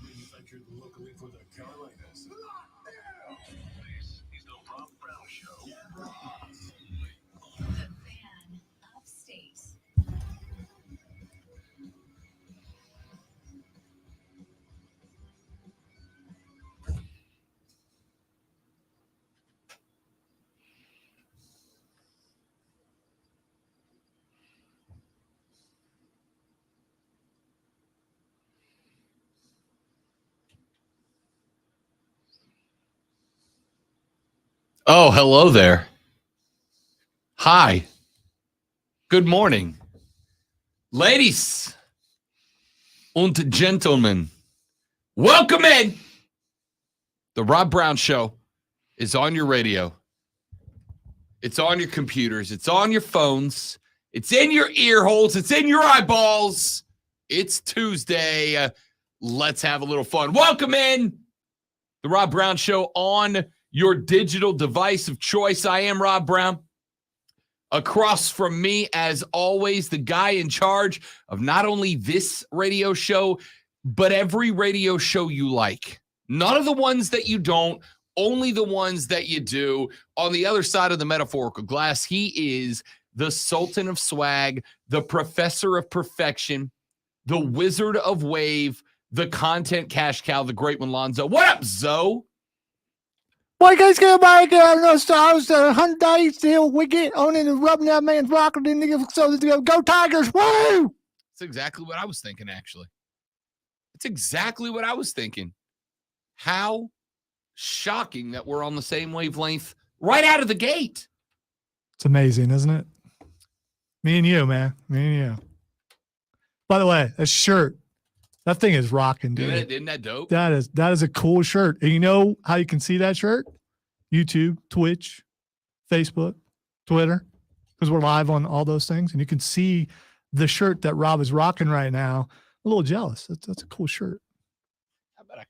Manufactured locally for the Carolinas. This is the Rob Brown Show. The fan of state. Oh, hello there. Hi. Good morning. Ladies and gentlemen, welcome in. The Rob Brown Show is on your radio. It's on your computers. It's on your phones. It's in your ear holes. It's in your eyeballs. It's Tuesday. Let's have a little fun. Welcome in. The Rob Brown Show on your digital device of choice. I am Rob Brown. Across from me, as always, the guy in charge of not only this radio show, but every radio show you like. None of the ones that you don't, only the ones that you do. On the other side of the metaphorical glass, he is the Sultan of Swag, the Professor of Perfection, the Wizard of Wave, the Content Cash Cow, the great one, Lonzo. What up, Zoe? Why guys get back there? No stars, 100 days still. We get on in and rubbing that man's rocket and so go Tigers. Woo! That's exactly what I was thinking, actually. It's exactly what I was thinking. How shocking that we're on the same wavelength right out of the gate. It's amazing, isn't it? Me and you, man. Me and you. By the way, a shirt. That thing is rocking, dude. Isn't that dope? That is a cool shirt. And you know how you can see that shirt? YouTube, Twitch, Facebook, Twitter, because we're live on all those things. And you can see the shirt that Rob is rocking right now. A little jealous. That's a cool shirt. I bet I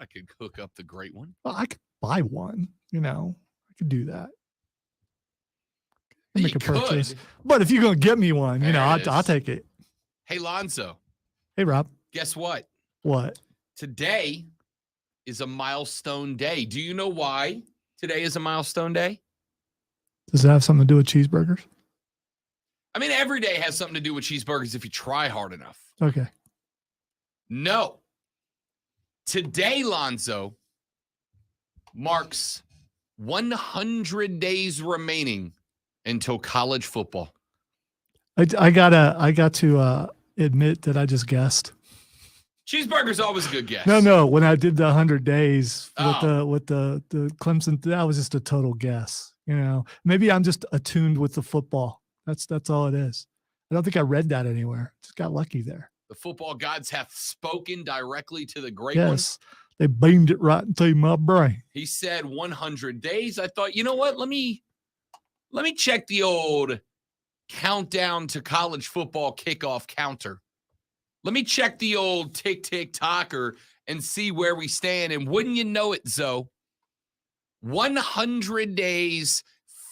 could hook up the great one. Well, I could buy one. You know, I could do that. Make a purchase. But if you're gonna get me one, you know, I'll take it. Hey, Lonzo. Hey, Rob. Guess what? What? Today is a milestone day. Do you know why today is a milestone day? Does it have something to do with cheeseburgers? I mean, every day has something to do with cheeseburgers if you try hard enough. Okay. No. Today, Lonzo, marks 100 days remaining until college football. I got to admit that I just guessed. Cheeseburger's always a good guess. No. When I did the 100 days with the Clemson, that was just a total guess. You know, maybe I'm just attuned with the football. That's all it is. I don't think I read that anywhere. Just got lucky there. The football gods have spoken directly to the great Yes, they beamed it right into my brain. He said 100 days. I thought, you know what? Let me check the old countdown to college football kickoff counter. Let me check the old tick-tick-tocker and see where we stand. And wouldn't you know it, Zoe, 100 days,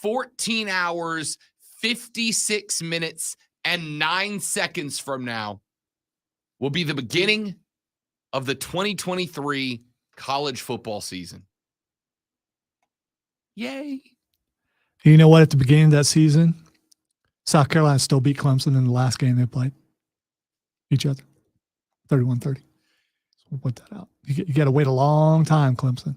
14 hours, 56 minutes, and 9 seconds from now will be the beginning of the 2023 college football season. Yay. You know what? At the beginning of that season, South Carolina still beat Clemson in the last game they played. Each other. 31-30. So we'll put that out. You got to wait a long time, Clemson,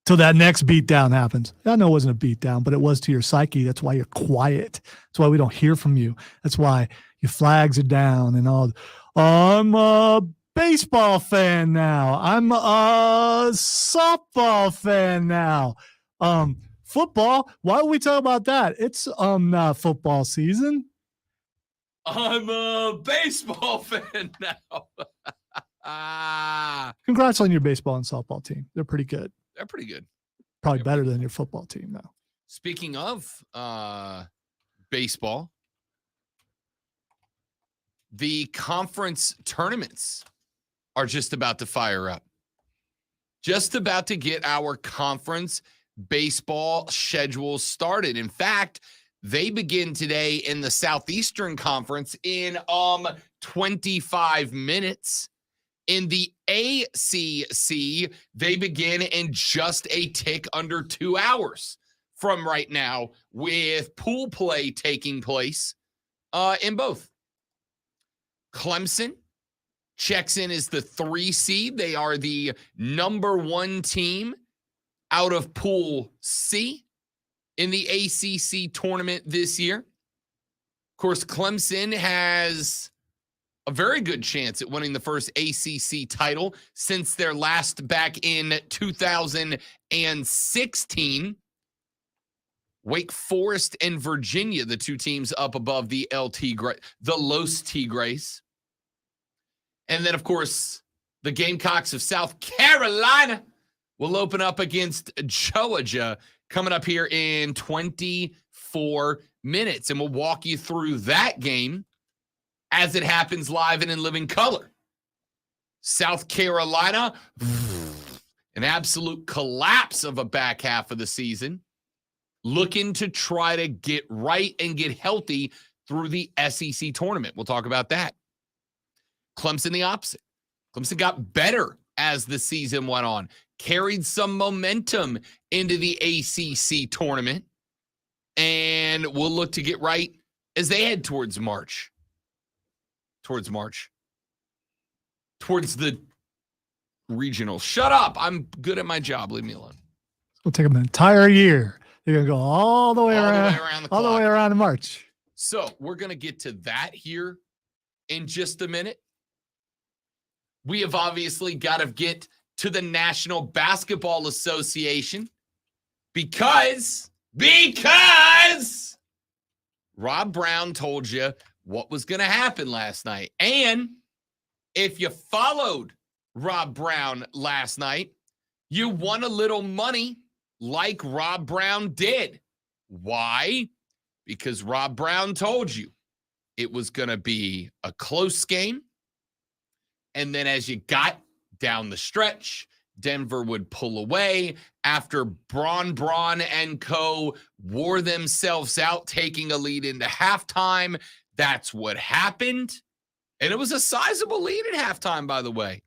till that next beatdown happens. I know it wasn't a beatdown, but it was to your psyche. That's why you're quiet. That's why we don't hear from you. That's why your flags are down and all. I'm a baseball fan now. I'm a softball fan now. Football. Why don't we talk about that? It's not football season. I'm a baseball fan now. Congrats on your baseball and softball team. They're pretty good. They're pretty good. Probably better than your football team, though. Speaking of baseball, the conference tournaments are just about to fire up. Just about to get our conference baseball schedule started. In fact, They begin today in the Southeastern Conference in 25 minutes. In the ACC, they begin in just a tick under 2 hours from right now, with pool play taking place in both. Clemson checks in as the 3 seed. They are the number 1 team out of Pool C in the ACC tournament this year. Of course, Clemson has a very good chance at winning the first ACC title since their last back in 2016. Wake Forest and Virginia, the 2 teams up above the Los Tigres. And then, of course, the Gamecocks of South Carolina will open up against Georgia coming up here in 24 minutes. And we'll walk you through that game as it happens live and in living color. South Carolina, an absolute collapse of a back half of the season, looking to try to get right and get healthy through the SEC tournament. We'll talk about that. Clemson, the opposite. Clemson got better as the season went on, carried some momentum into the ACC tournament, and will look to get right as they head towards March. Towards the regional. Shut up. I'm good at my job. Leave me alone. It'll take them an entire year. They're going to go all the way around in March. So we're going to get to that here in just a minute. We have obviously got to get to the National Basketball Association because Rob Brown told you what was going to happen last night. And if you followed Rob Brown last night, you won a little money like Rob Brown did. Why? Because Rob Brown told you it was going to be a close game. And then as you got down the stretch, Denver would pull away after Braun and co. wore themselves out, taking a lead into halftime. That's what happened. And it was a sizable lead at halftime, by the way,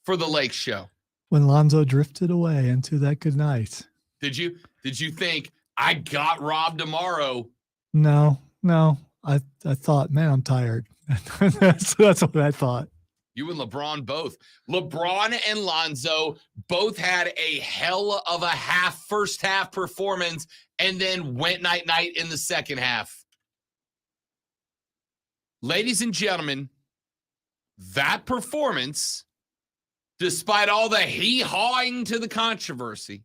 for the Lake Show. When Lonzo drifted away into that good night. Did you think I got robbed tomorrow? No. I thought, man, I'm tired. That's what I thought. You and LeBron both. LeBron and Lonzo both had a hell of a first half performance and then went night-night in the second half. Ladies and gentlemen, that performance, despite all the hee-hawing to the controversy,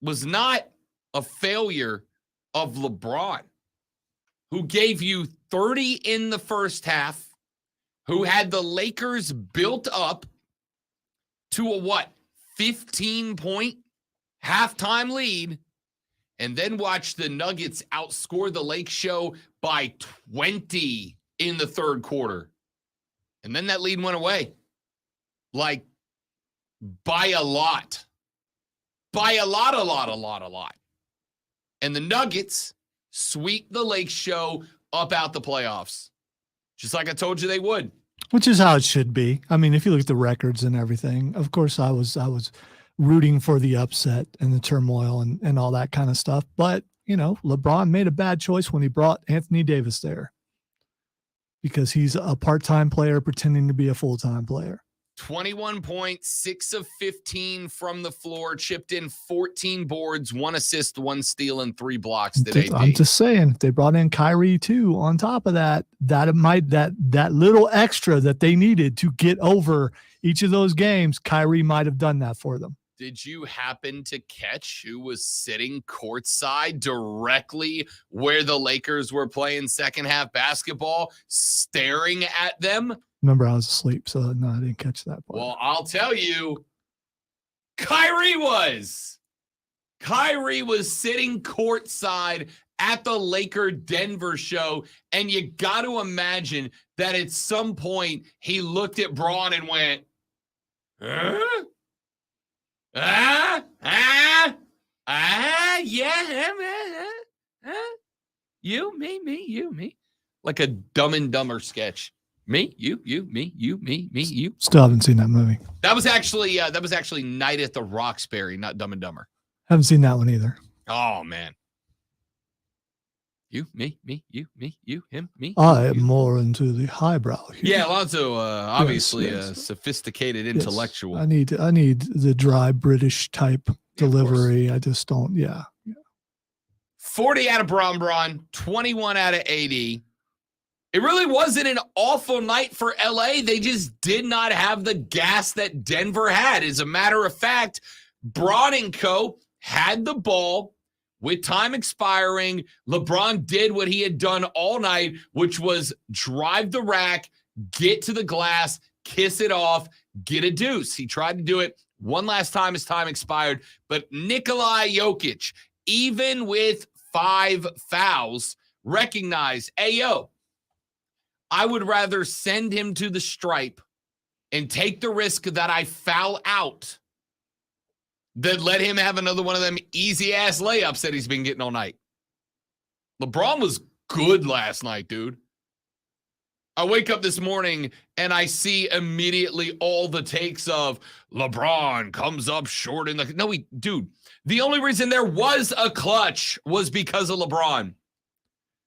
was not a failure of LeBron, who gave you 30 in the first half, who had the Lakers built up to a 15-point halftime lead, and then watch the Nuggets outscore the Lake Show by 20 in the third quarter. And then that lead went away. Like, by a lot. By a lot. And the Nuggets sweep the Lake Show up out the playoffs. Just like I told you they would. Which is how it should be. I mean, if you look at the records and everything, of course I was rooting for the upset and the turmoil and all that kind of stuff. But, LeBron made a bad choice when he brought Anthony Davis there because he's a part-time player pretending to be a full-time player. 21 points, 6 of 15 from the floor, chipped in 14 boards, 1 assist, 1 steal, and 3 blocks today. I'm just saying, if they brought in Kyrie too on top of that, that little extra that they needed to get over each of those games, Kyrie might have done that for them. Did you happen to catch who was sitting courtside directly where the Lakers were playing second half basketball, staring at them? Remember, I was asleep, so no, I didn't catch that part. Well, I'll tell you, Kyrie was sitting courtside at the Laker Denver show, and you got to imagine that at some point he looked at Braun and went, huh? Yeah. You, me, you, me. Like a Dumb and Dumber sketch. Me, you, me, you. Still haven't seen that movie. That was actually Night at the Roxbury, not Dumb and Dumber. Haven't seen that one either. Oh man. You, me, you, him, me. I you, am more into the highbrow here. Yeah, Alonzo, obviously yes. a sophisticated Yes. intellectual. I need the dry British type delivery. I just don't. Yeah. 40 out of Bron, 21 out of 80. It really wasn't an awful night for LA. They just did not have the gas that Denver had. As a matter of fact, Bron and co. had the ball with time expiring. LeBron did what he had done all night, which was drive the rack, get to the glass, kiss it off, get a deuce. He tried to do it one last time as time expired, but Nikola Jokic, even with 5 fouls, recognized, ayo, I would rather send him to the stripe and take the risk that I foul out than let him have another one of them easy-ass layups that he's been getting all night. LeBron was good last night, dude. I wake up this morning and I see immediately all the takes of LeBron comes up short in the... No, dude, the only reason there was a clutch was because of LeBron.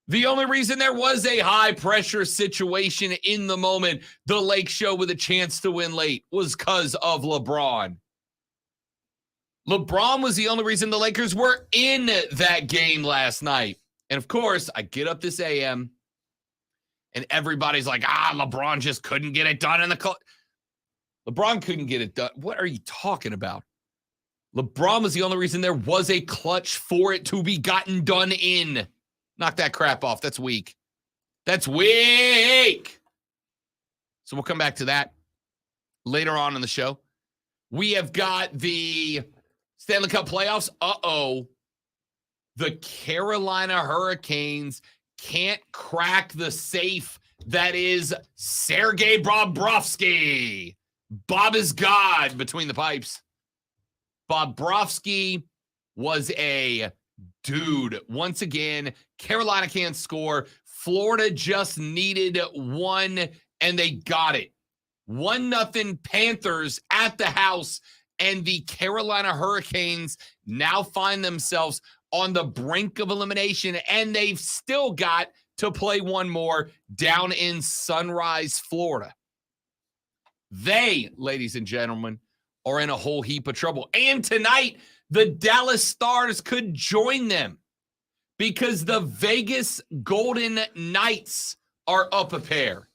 The only reason there was a high-pressure situation in the moment, the Lake Show with a chance to win late, was because of LeBron. LeBron was the only reason the Lakers were in that game last night. And, of course, I get up this AM, and everybody's like, LeBron just couldn't get it done in the clutch. LeBron couldn't get it done. What are you talking about? LeBron was the only reason there was a clutch for it to be gotten done in. Knock that crap off. That's weak. That's weak. So we'll come back to that later on in the show. We have got the Stanley Cup playoffs. The Carolina Hurricanes can't crack the safe that is Sergei Bobrovsky. Bob is God between the pipes. Bobrovsky was a dude. Once again, Carolina can't score. Florida just needed one, and they got it. 1-0 Panthers at the house, and the Carolina Hurricanes now find themselves on the brink of elimination, and they've still got to play one more down in Sunrise, Florida. They, ladies and gentlemen, are in a whole heap of trouble. And tonight, the Dallas Stars could join them because the Vegas Golden Knights are up a pair.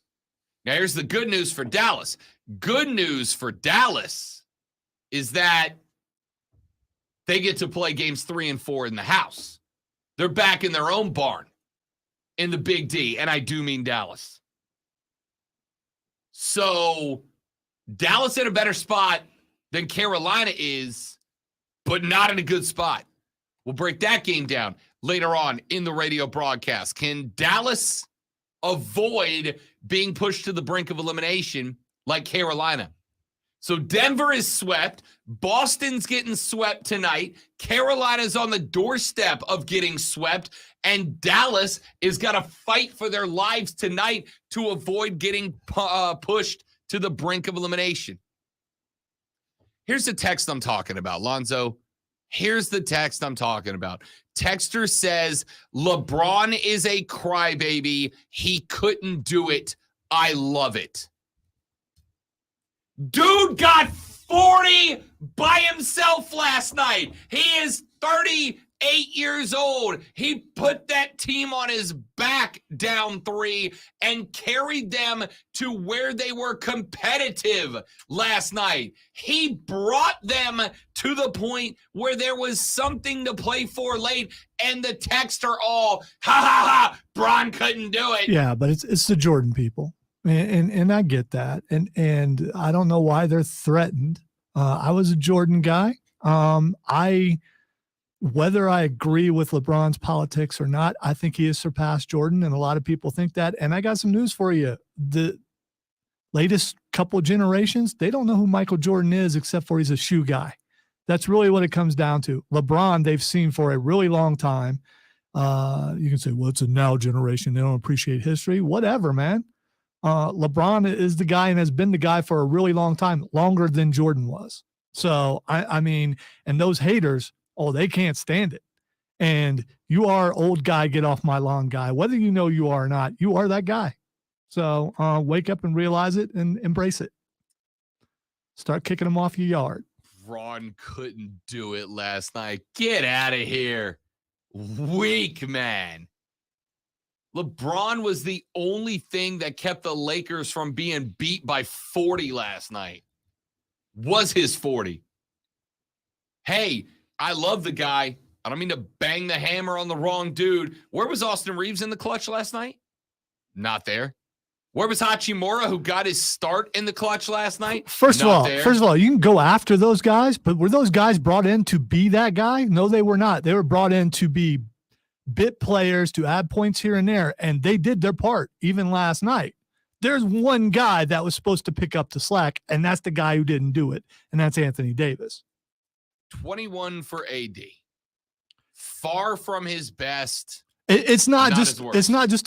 Now, here's the good news for Dallas. Good news for Dallas is that they get to play games 3 and 4 in the house. They're back in their own barn in the Big D, and I do mean Dallas. So, Dallas in a better spot than Carolina is, but not in a good spot. We'll break that game down later on in the radio broadcast. Can Dallas avoid being pushed to the brink of elimination like Carolina? So Denver is swept. Boston's getting swept tonight. Carolina's on the doorstep of getting swept. And Dallas is going to fight for their lives tonight to avoid getting pushed to the brink of elimination. Here's the text I'm talking about, Lonzo. Here's the text I'm talking about. Texter says, LeBron is a crybaby. He couldn't do it. I love it. Dude got 40 by himself last night. He is 38 years old. He put that team on his back down 3 and carried them to where they were competitive last night. He brought them to the point where there was something to play for late, and the texts are all, ha, Bron couldn't do it. Yeah, but it's the Jordan people. And I get that. And I don't know why they're threatened. I was a Jordan guy. Whether I agree with LeBron's politics or not, I think he has surpassed Jordan, and a lot of people think that. And I got some news for you. The latest couple of generations, they don't know who Michael Jordan is except for he's a shoe guy. That's really what it comes down to. LeBron, they've seen for a really long time. You can say, well, it's a now generation. They don't appreciate history. Whatever, man. LeBron is the guy and has been the guy for a really long time, longer than Jordan was. So, I mean, and those haters, they can't stand it. And you are old guy, get off my lawn guy. Whether you know you are or not, you are that guy. So wake up and realize it and embrace it. Start kicking them off your yard. Ron couldn't do it last night. Get out of here. Weak, man. LeBron was the only thing that kept the Lakers from being beat by 40 last night. Was his 40. Hey, I love the guy. I don't mean to bang the hammer on the wrong dude. Where was Austin Reeves in the clutch last night? Not there. Where was Hachimura, who got his start in the clutch last night? First of all, you can go after those guys, but were those guys brought in to be that guy? No, they were not. They were brought in to be bit players, to add points here and there, and they did their part even last night. There's one guy that was supposed to pick up the slack, and that's the guy who didn't do it, and that's Anthony Davis. 21 for AD. Far from his best. It's not just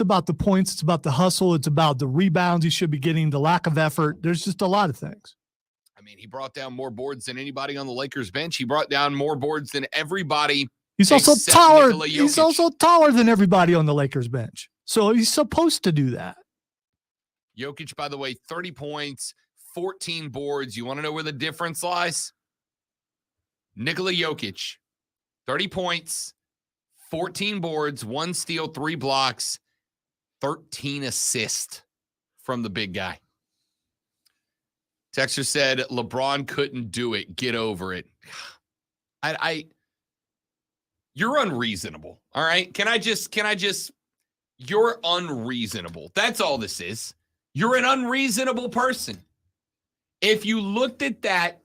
about the points. It's about the hustle. It's about the rebounds he should be getting, the lack of effort. There's just a lot of things. I mean, he brought down more boards than anybody on the Lakers bench. He brought down more boards than everybody. He's also taller. He's also taller than everybody on the Lakers bench. So he's supposed to do that. Jokic, by the way, 30 points, 14 boards. You want to know where the difference lies? Nikola Jokic, 30 points, 14 boards, 1 steal, 3 blocks, 13 assists from the big guy. Texter said LeBron couldn't do it. Get over it. You're unreasonable. All right. Can I just, you're unreasonable. That's all this is. You're an unreasonable person. If you looked at that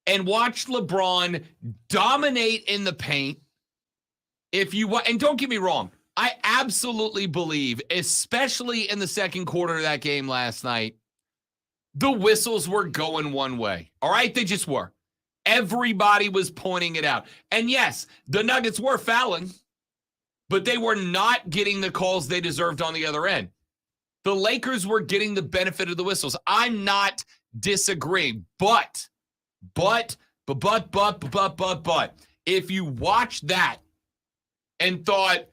and watched LeBron dominate in the paint, and don't get me wrong, I absolutely believe, especially in the second quarter of that game last night, the whistles were going one way. All right? They just were. Everybody was pointing it out. And yes, the Nuggets were fouling, but they were not getting the calls they deserved on the other end. The Lakers were getting the benefit of the whistles. I'm not disagreeing, but, if you watch that and thought,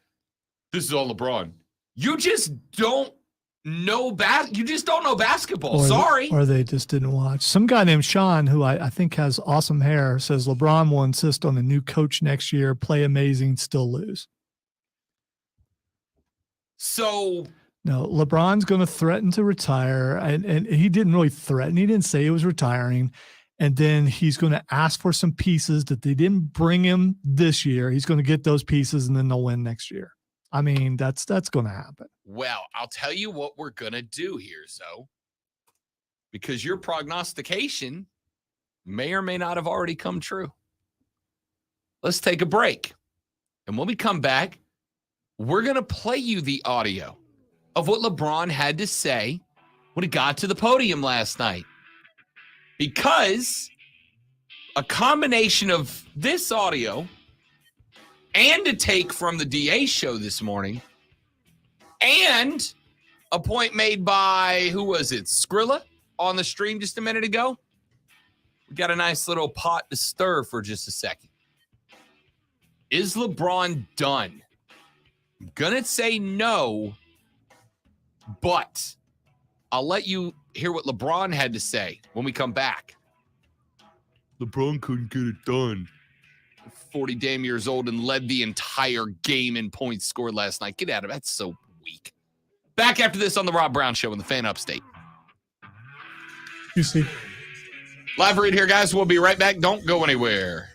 this is all LeBron, you just don't know basketball. Sorry. Or they just didn't watch. Some guy named Sean, who I think has awesome hair, says LeBron will insist on a new coach next year, play amazing, still lose. So no, LeBron's going to threaten to retire, and he didn't really threaten. He didn't say he was retiring. And then he's going to ask for some pieces that they didn't bring him this year. He's going to get those pieces, and then they'll win next year. I mean, that's going to happen. Well, I'll tell you what we're going to do here, Zoe, because your prognostication may or may not have already come true. Let's take a break. And when we come back, we're going to play you the audio of what LeBron had to say when he got to the podium last night. Because a combination of this audio and a take from the DA show this morning and a point made by, who was it, Skrilla on the stream just a minute ago. We got a nice little pot to stir for just a second. Is LeBron done? I'm going to say no, but I'll let you hear what LeBron had to say when we come back. LeBron couldn't get it done. 40 damn years old and led the entire game in points scored last night. Get out of it. That's so weak. Back after this on the Rob Brown Show in the Fan Upstate. You see. Live read here, guys. We'll be right back. Don't go anywhere.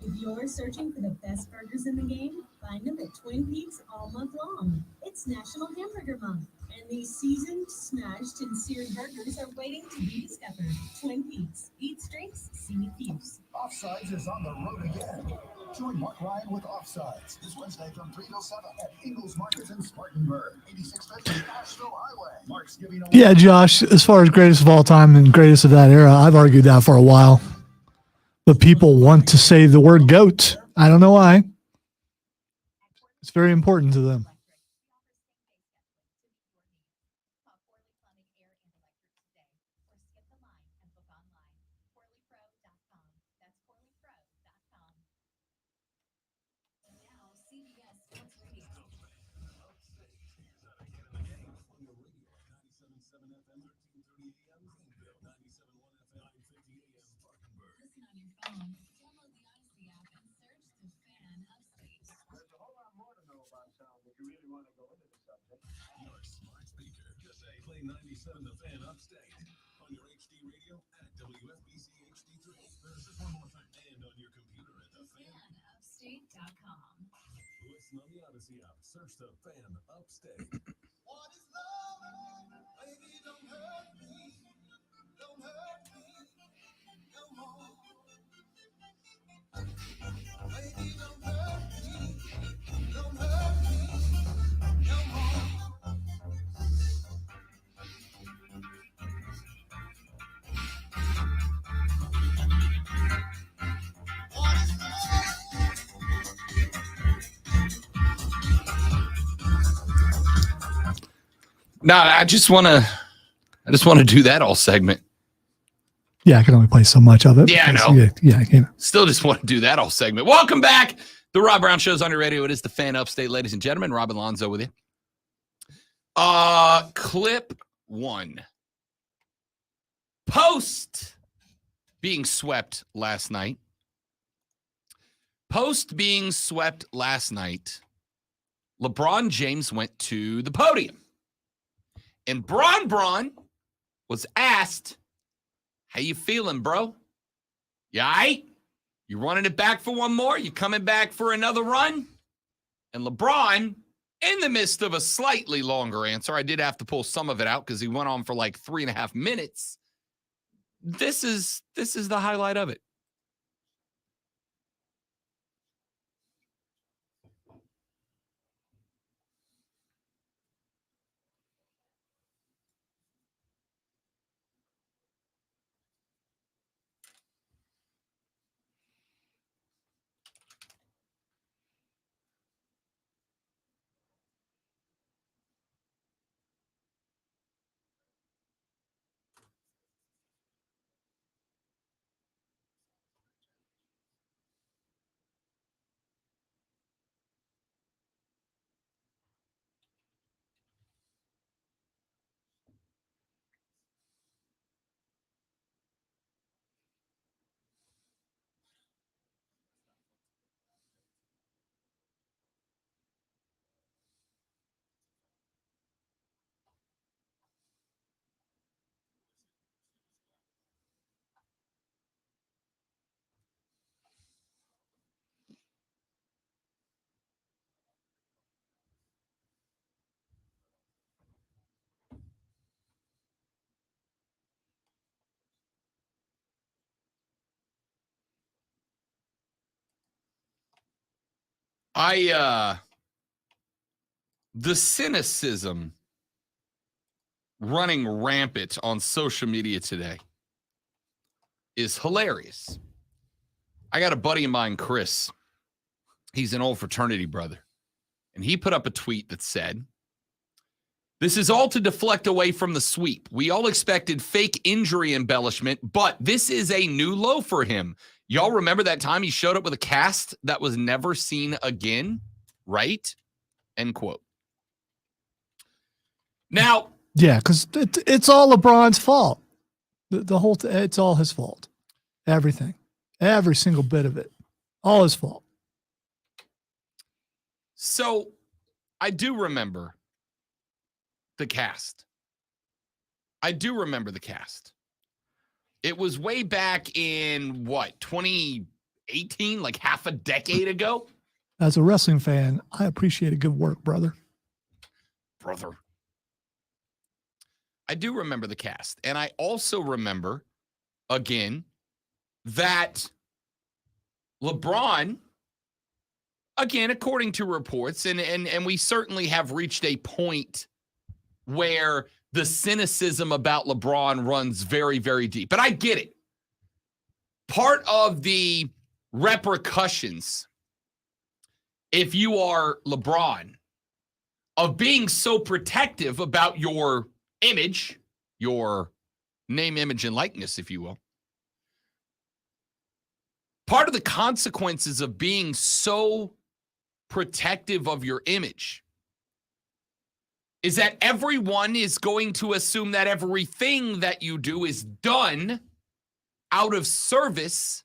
If you're searching for the best burgers in the game, find them at Twin Peaks all month long. It's National Hamburger Month, and these seasoned, smashed, and seared burgers are waiting to be discovered. Twin Peaks. Eats, drinks, see views. Offsides is on the road again. Join Mark Ryan with Offsides this Wednesday from 3 till 7 at Ingles Market in Spartanburg, 8650 Asheville Highway. Mark's giving away. Yeah, Josh, as far as greatest of all time and greatest of that era, I've argued that for a while. But people want to say the word GOAT. I don't know why. It's very important to them. Your smart speaker. Just say play 97 The Fan Upstate on your HD radio at WFBC HD3. Just one more time. And on your computer at thefanupstate.com. Listen on the Odyssey app. Search The Fan Upstate. What is love? Baby, don't hurt me. Don't hurt me no more. Baby, don't hurt me. Don't hurt me no more. No, I just want to do that all segment. Yeah, I can only play so much of it. Yeah, I because- know. Yeah, I can't. Still just want to do that all segment. Welcome back. The Rob Brown Show's on your radio. It is the Fan Upstate, ladies and gentlemen. Rob Alonzo with you. Clip 1. Post being swept last night. LeBron James went to the podium. And Bron was asked, how you feeling, bro? You all right? You running it back for one more? You coming back for another run? And LeBron, in the midst of a slightly longer answer, I did have to pull some of it out because he went on for like 3.5 minutes. This is the highlight of it. The cynicism running rampant on social media today is hilarious. I got a buddy of mine, Chris. He's an old fraternity brother. And he put up a tweet that said, this is all to deflect away from the sweep. We all expected fake injury embellishment, but this is a new low for him. Y'all remember that time he showed up with a cast that was never seen again? Right? End quote. Now, Yeah, because it's all LeBron's fault. The whole it's all his fault. Everything, every single bit of it, all his fault. so I do remember the cast. It was way back in 2018, 18, like half a decade ago? As a wrestling fan, I appreciate a good work, brother. I do remember the cast. And I also remember, again, that LeBron, again, according to reports, and we certainly have reached a point where the cynicism about LeBron runs very, very deep. But I get it. Part of the repercussions, if you are LeBron, of being so protective about your image, your name, image, and likeness, if you will, part of the consequences of being so protective of your image is that everyone is going to assume that everything that you do is done out of service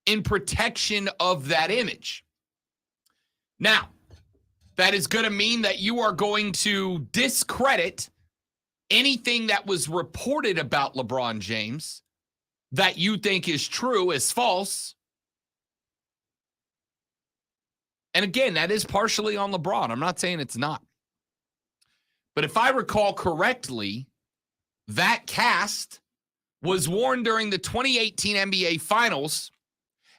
in protection of that image. Now, that is going to mean that you are going to discredit anything that was reported about LeBron James that you think is true as false. And again, that is partially on LeBron. I'm not saying it's not. But if I recall correctly, that cast was worn during the 2018 NBA Finals,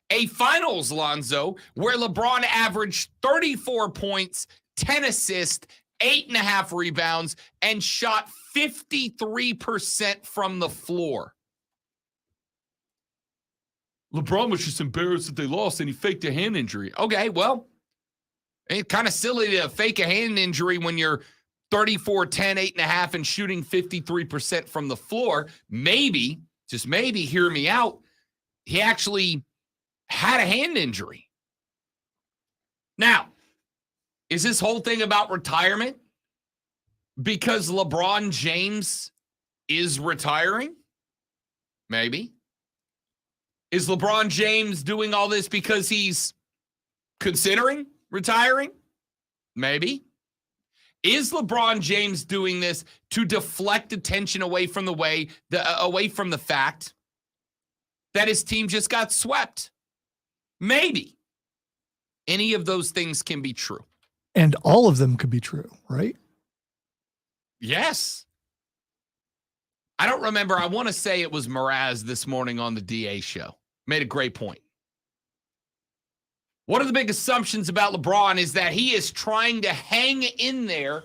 a finals, Lonzo, where LeBron averaged 34 points, 10 assists, 8.5 rebounds, and shot 53% from the floor. LeBron was just embarrassed that they lost and he faked a hand injury. Okay, well, it's kind of silly to fake a hand injury when you're 34, 10, 8.5 and shooting 53% from the floor. Maybe, just maybe, hear me out, he actually had a hand injury. Now, is this whole thing about retirement because LeBron James is retiring? Maybe. Is LeBron James doing all this because he's considering retiring? Maybe. Is LeBron James doing this to deflect attention away from the fact that his team just got swept? Maybe. Any of those things can be true. And all of them could be true, right? Yes. I don't remember. I want to say it was Mraz this morning on the DA show. Made a great point. One of the big assumptions about LeBron is that he is trying to hang in there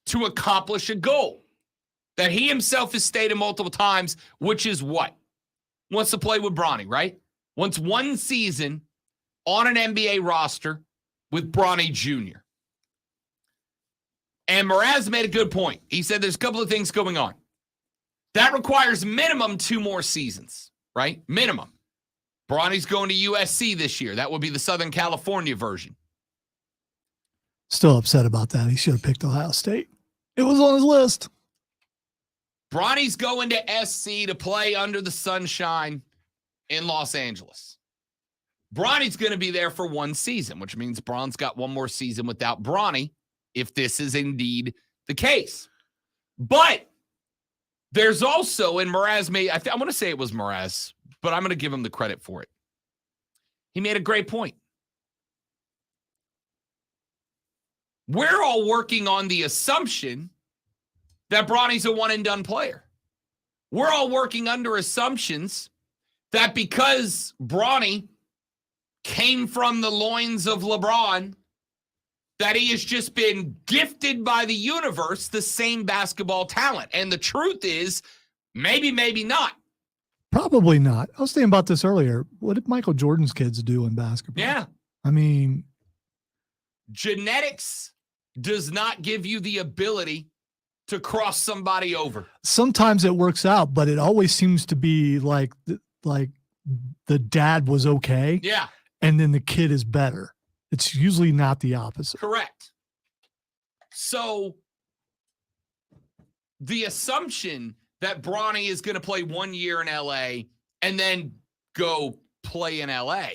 to accomplish a goal that he himself has stated multiple times, which is what? Wants to play with Bronny, right? Wants one season on an NBA roster with Bronny Jr. And Mraz made a good point. He said there's a couple of things going on. That requires minimum 2 more seasons, right? Minimum. Bronny's going to USC this year. That would be the Southern California version. Still upset about that. He should have picked Ohio State. It was on his list. Bronny's going to SC to play under the sunshine in Los Angeles. Bronny's going to be there for 1 season, which means Bron's got 1 more season without Bronny, if this is indeed the case. But there's also, and Mraz made, I want to say it was Mraz, but I'm going to give him the credit for it. He made a great point. We're all working on the assumption that Bronny's a one-and-done player. We're all working under assumptions that because Bronny came from the loins of LeBron, that he has just been gifted by the universe the same basketball talent. And the truth is, maybe not. Probably not. I was thinking about this earlier. What did Michael Jordan's kids do in basketball? Yeah. I mean, genetics does not give you the ability to cross somebody over. Sometimes it works out, but it always seems to be like the dad was okay. Yeah. And then the kid is better. It's usually not the opposite. Correct. So the assumption that Bronny is going to play 1 year in LA and then go play in LA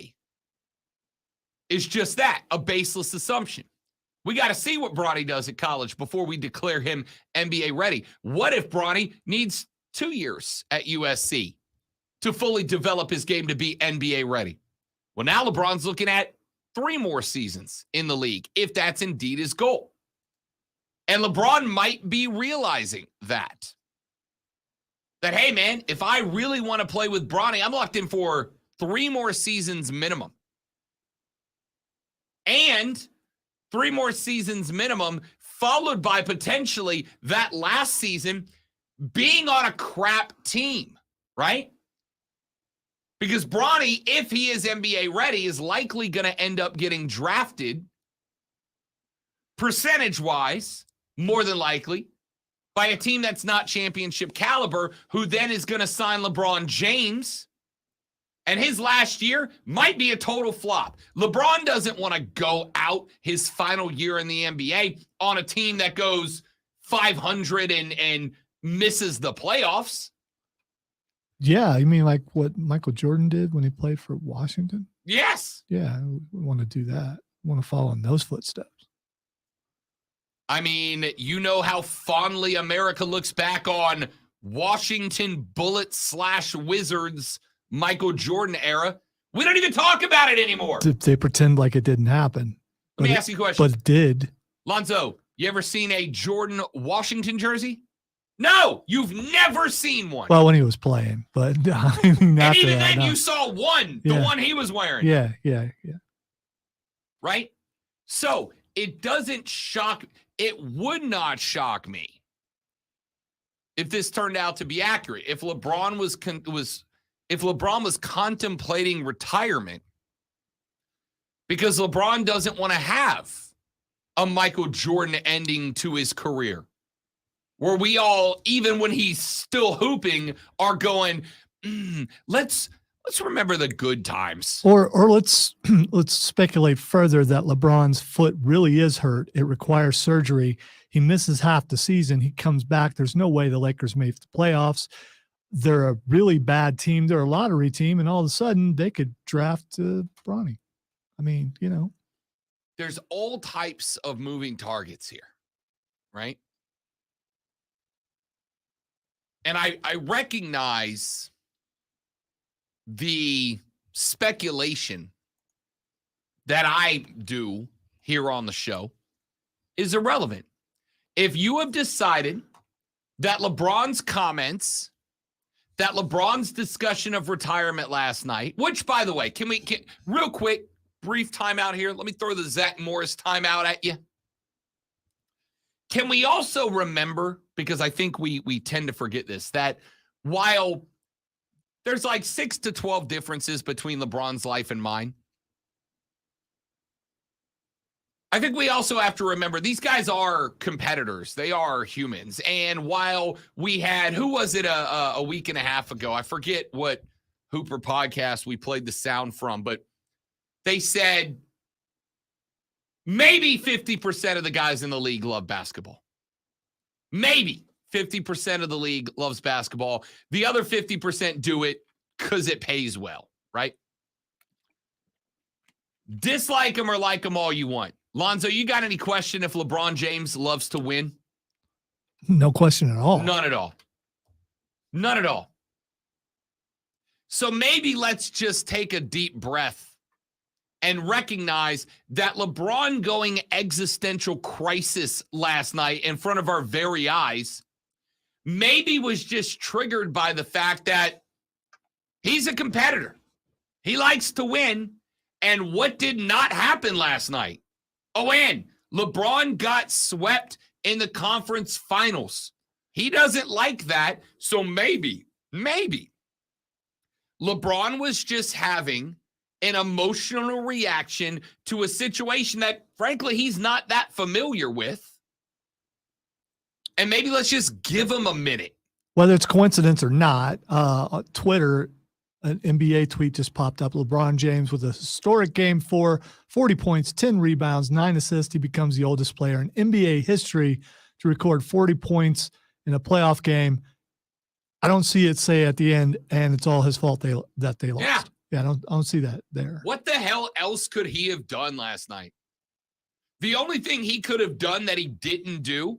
is just that, a baseless assumption. We got to see what Bronny does at college before we declare him NBA ready. What if Bronny needs 2 years at USC to fully develop his game to be NBA ready. Well, now LeBron's looking at 3 more seasons in the league, if that's indeed his goal. And LeBron might be realizing that, hey, man, if I really want to play with Bronny, I'm locked in for 3 more seasons minimum. And 3 more seasons minimum, followed by potentially that last season being on a crap team, right? Because Bronny, if he is NBA ready, is likely going to end up getting drafted percentage-wise, more than likely, by a team that's not championship caliber, who then is going to sign LeBron James. And his last year might be a total flop. LeBron doesn't want to go out his final year in the NBA on a team that goes 500 and misses the playoffs. Yeah, you mean like what Michael Jordan did when he played for Washington? Yes. Yeah, we want to do that. We want to follow in those footsteps. I mean, you know how fondly America looks back on Washington Bullets/Wizards Michael Jordan era. We don't even talk about it anymore. They pretend like it didn't happen. Let me ask you a question. But it did. Lonzo, you ever seen a Jordan Washington jersey? No, you've never seen one. Well, when he was playing, but I mean, and even then, you saw one, the one he was wearing. Yeah. Right? So it doesn't shock. It would not shock me if this turned out to be accurate. If LeBron was contemplating retirement, because LeBron doesn't want to have a Michael Jordan ending to his career, where we all, even when he's still hooping, are going, let's remember the good times. Or let's speculate further that LeBron's foot really is hurt. It requires surgery. He misses half the season. He comes back. There's no way the Lakers make the playoffs. They're a really bad team. They're a lottery team, and all of a sudden they could draft Bronny. I mean, there's all types of moving targets here, right? And I recognize the speculation that I do here on the show is irrelevant. If you have decided that LeBron's comments, that LeBron's discussion of retirement last night, which, by the way, can real quick, brief timeout here. Let me throw the Zach Morris timeout at you. Can we also remember, because I think we tend to forget this, that while there's like 6 to 12 differences between LeBron's life and mine, I think we also have to remember these guys are competitors. They are humans. And while we had, who was it a week and a half ago? I forget what Hooper podcast we played the sound from, but they said maybe 50% of the guys in the league love basketball. Maybe 50% of the league loves basketball. The other 50% do it because it pays well, right? Dislike them or like them all you want. Lonzo, you got any question if LeBron James loves to win? No question at all. None at all. None at all. So maybe let's just take a deep breath and recognize that LeBron going existential crisis last night in front of our very eyes maybe was just triggered by the fact that he's a competitor. He likes to win. And what did not happen last night? Oh, and LeBron got swept in the conference finals. He doesn't like that. So maybe LeBron was just having an emotional reaction to a situation that, frankly, he's not that familiar with. And maybe let's just give him a minute. Whether it's coincidence or not, on Twitter, an NBA tweet just popped up. LeBron James with a historic game 4, 40 points, 10 rebounds, 9 assists. He becomes the oldest player in NBA history to record 40 points in a playoff game. I don't see it say at the end, and it's all his fault that they lost. Yeah, I don't see that there. What the hell else could he have done last night? The only thing he could have done that he didn't do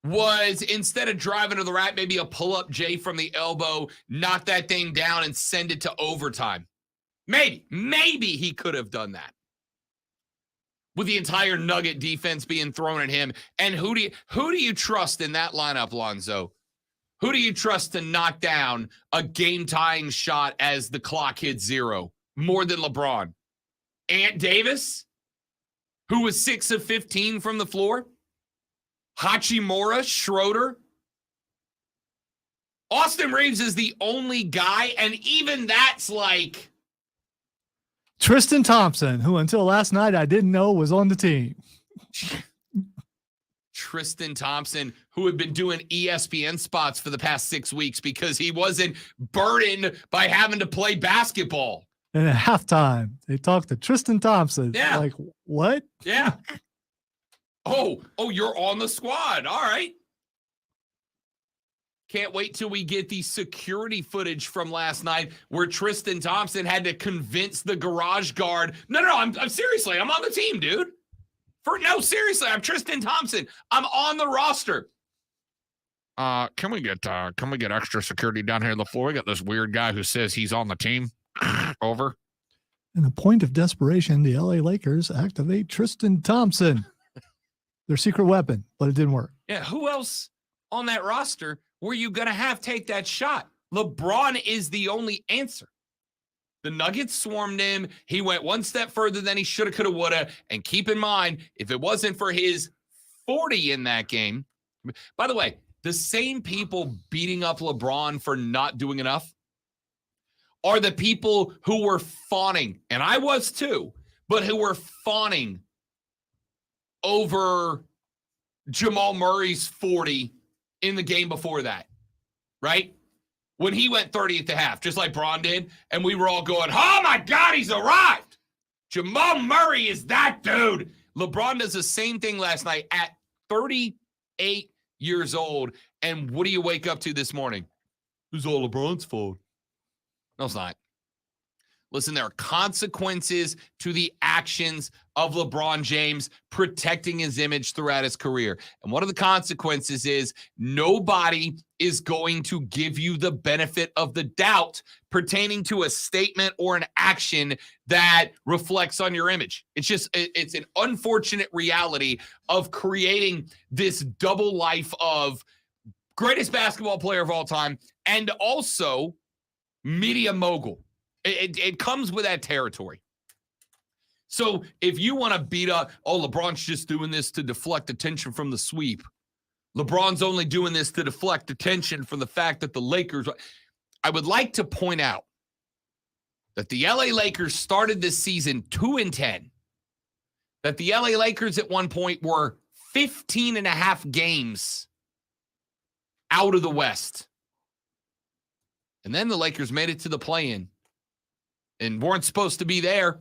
was instead of driving to the rack, maybe a pull-up J from the elbow, knock that thing down and send it to overtime. Maybe he could have done that with the entire Nugget defense being thrown at him. And who do you trust in that lineup, Lonzo? Who do you trust to knock down a game-tying shot as the clock hits 0 more than LeBron? Ant Davis, who was 6 of 15 from the floor? Hachimura, Schroeder? Austin Reeves is the only guy, and even that's like Tristan Thompson, who until last night I didn't know was on the team. Tristan Thompson, who had been doing ESPN spots for the past 6 weeks because he wasn't burdened by having to play basketball. And at halftime, they talked to Tristan Thompson. Yeah. Like, what? Yeah. Oh, you're on the squad. All right. Can't wait till we get the security footage from last night where Tristan Thompson had to convince the garage guard. No, I'm seriously, I'm on the team, dude. Seriously, I'm Tristan Thompson. I'm on the roster. Can we get extra security down here on the floor? We got this weird guy who says he's on the team. Over. In a point of desperation, the LA Lakers activate Tristan Thompson. Their secret weapon, but it didn't work. Yeah, who else on that roster were you going to have take that shot? LeBron is the only answer. The Nuggets swarmed him. He went one step further than he should have, could have, would have. And keep in mind, if it wasn't for his 40 in that game, by the way, the same people beating up LeBron for not doing enough are the people who were fawning, and I was too, but who were fawning over Jamal Murray's 40 in the game before that, right? When he went 30 at the half, just like Bron did, and we were all going, oh my God, he's arrived. Jamal Murray is that dude. LeBron does the same thing last night at 38 years old, and what do you wake up to this morning? It was all LeBron's fault. No, it's not. Listen, there are consequences to the actions of LeBron James protecting his image throughout his career. And one of the consequences is nobody is going to give you the benefit of the doubt pertaining to a statement or an action that reflects on your image. It's an unfortunate reality of creating this double life of greatest basketball player of all time and also media mogul. It comes with that territory. So if you want to beat up, LeBron's just doing this to deflect attention from the sweep. LeBron's only doing this to deflect attention from the fact that the Lakers. I would like to point out that the LA Lakers started this season 2-10. That the LA Lakers at one point were 15 and a half games out of the West. And then the Lakers made it to the play-in. And weren't supposed to be there,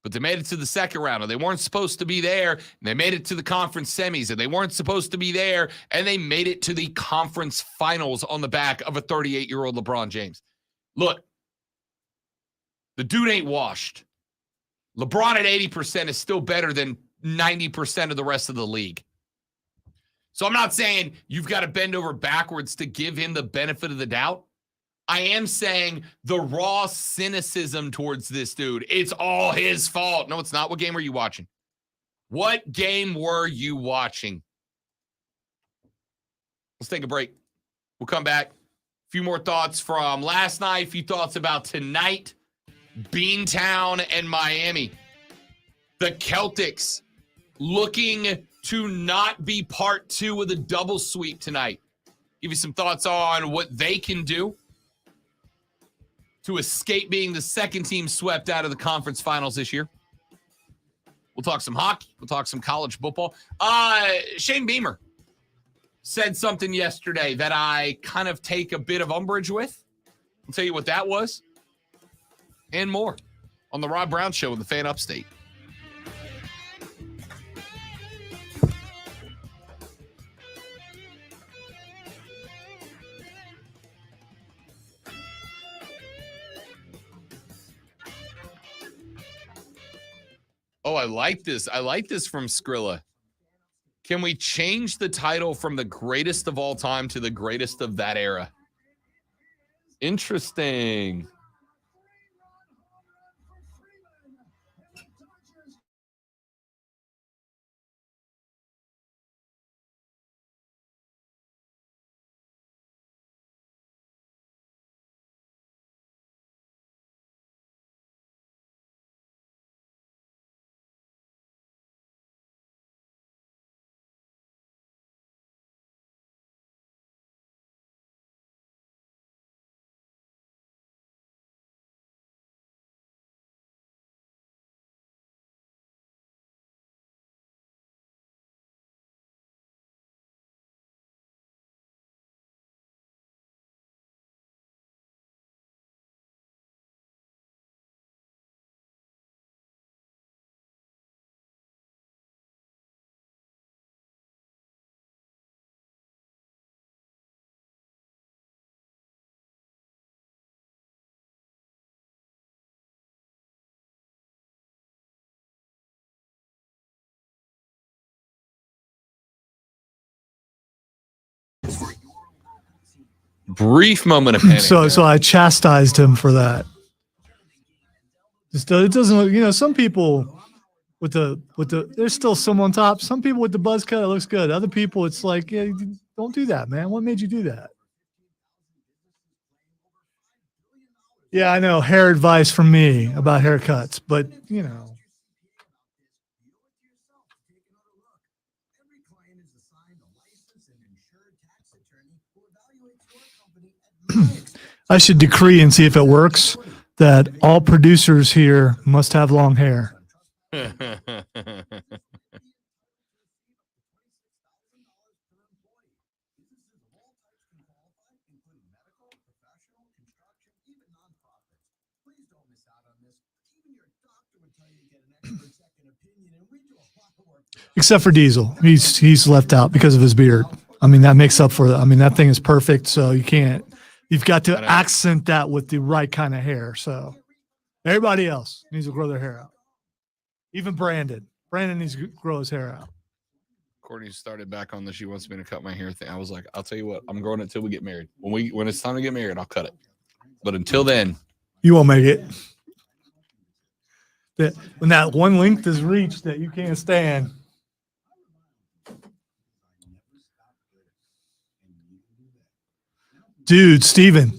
but they made it to the second round. And they weren't supposed to be there, and they made it to the conference semis. And they weren't supposed to be there, and they made it to the conference finals on the back of a 38-year-old LeBron James. Look, the dude ain't washed. LeBron at 80% is still better than 90% of the rest of the league. So I'm not saying you've got to bend over backwards to give him the benefit of the doubt. I am saying the raw cynicism towards this dude. It's all his fault. No, it's not. What game were you watching? What game were you watching? Let's take a break. We'll come back. A few more thoughts from last night. A few thoughts about tonight. Beantown and Miami. The Celtics looking to not be part 2 of the double sweep tonight. Give you some thoughts on what they can do to escape being the second team swept out of the conference finals this year. We'll talk some hockey. We'll talk some college football. Shane Beamer said something yesterday that I kind of take a bit of umbrage with. I'll tell you what that was and more on the Rob Brown Show in the Fan Upstate. Oh, I like this. I like this from Skrilla. Can we change the title from the greatest of all time to the greatest of that era? Interesting. Brief moment of panic. So I chastised him for that. It doesn't look, some people with the there's still some on top. Some people with the buzz cut, it looks good. Other people, it's like, yeah, don't do that, man. What made you do that? Yeah, I know. Hair advice from me about haircuts, but I should decree and see if it works that all producers here must have long hair. Except for Diesel. He's left out because of his beard. I mean, that makes up for it. I mean, that thing is perfect, so you've got to accent that with the right kind of hair. So everybody else needs to grow their hair out. Even Brandon. Brandon needs to grow his hair out. Courtney started back on the she wants me to cut my hair thing. I was like, I'll tell you what, I'm growing it till we get married. When it's time to get married, I'll cut it. But until then, you won't make it. When that one length is reached that you can't stand. Dude, Steven,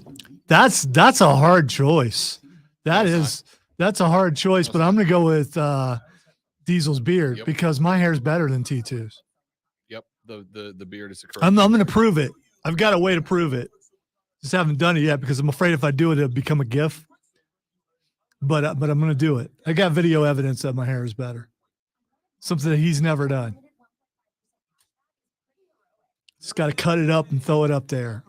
that's a hard choice. That's a hard choice, but I'm going to go with Diesel's beard because my hair is better than T2's. Yep, the beard is the correct. I'm going to prove it. I've got a way to prove it. Just haven't done it yet because I'm afraid if I do it, it'll become a GIF. But I'm going to do it. I got video evidence that my hair is better. Something that he's never done. Just got to cut it up and throw it up there.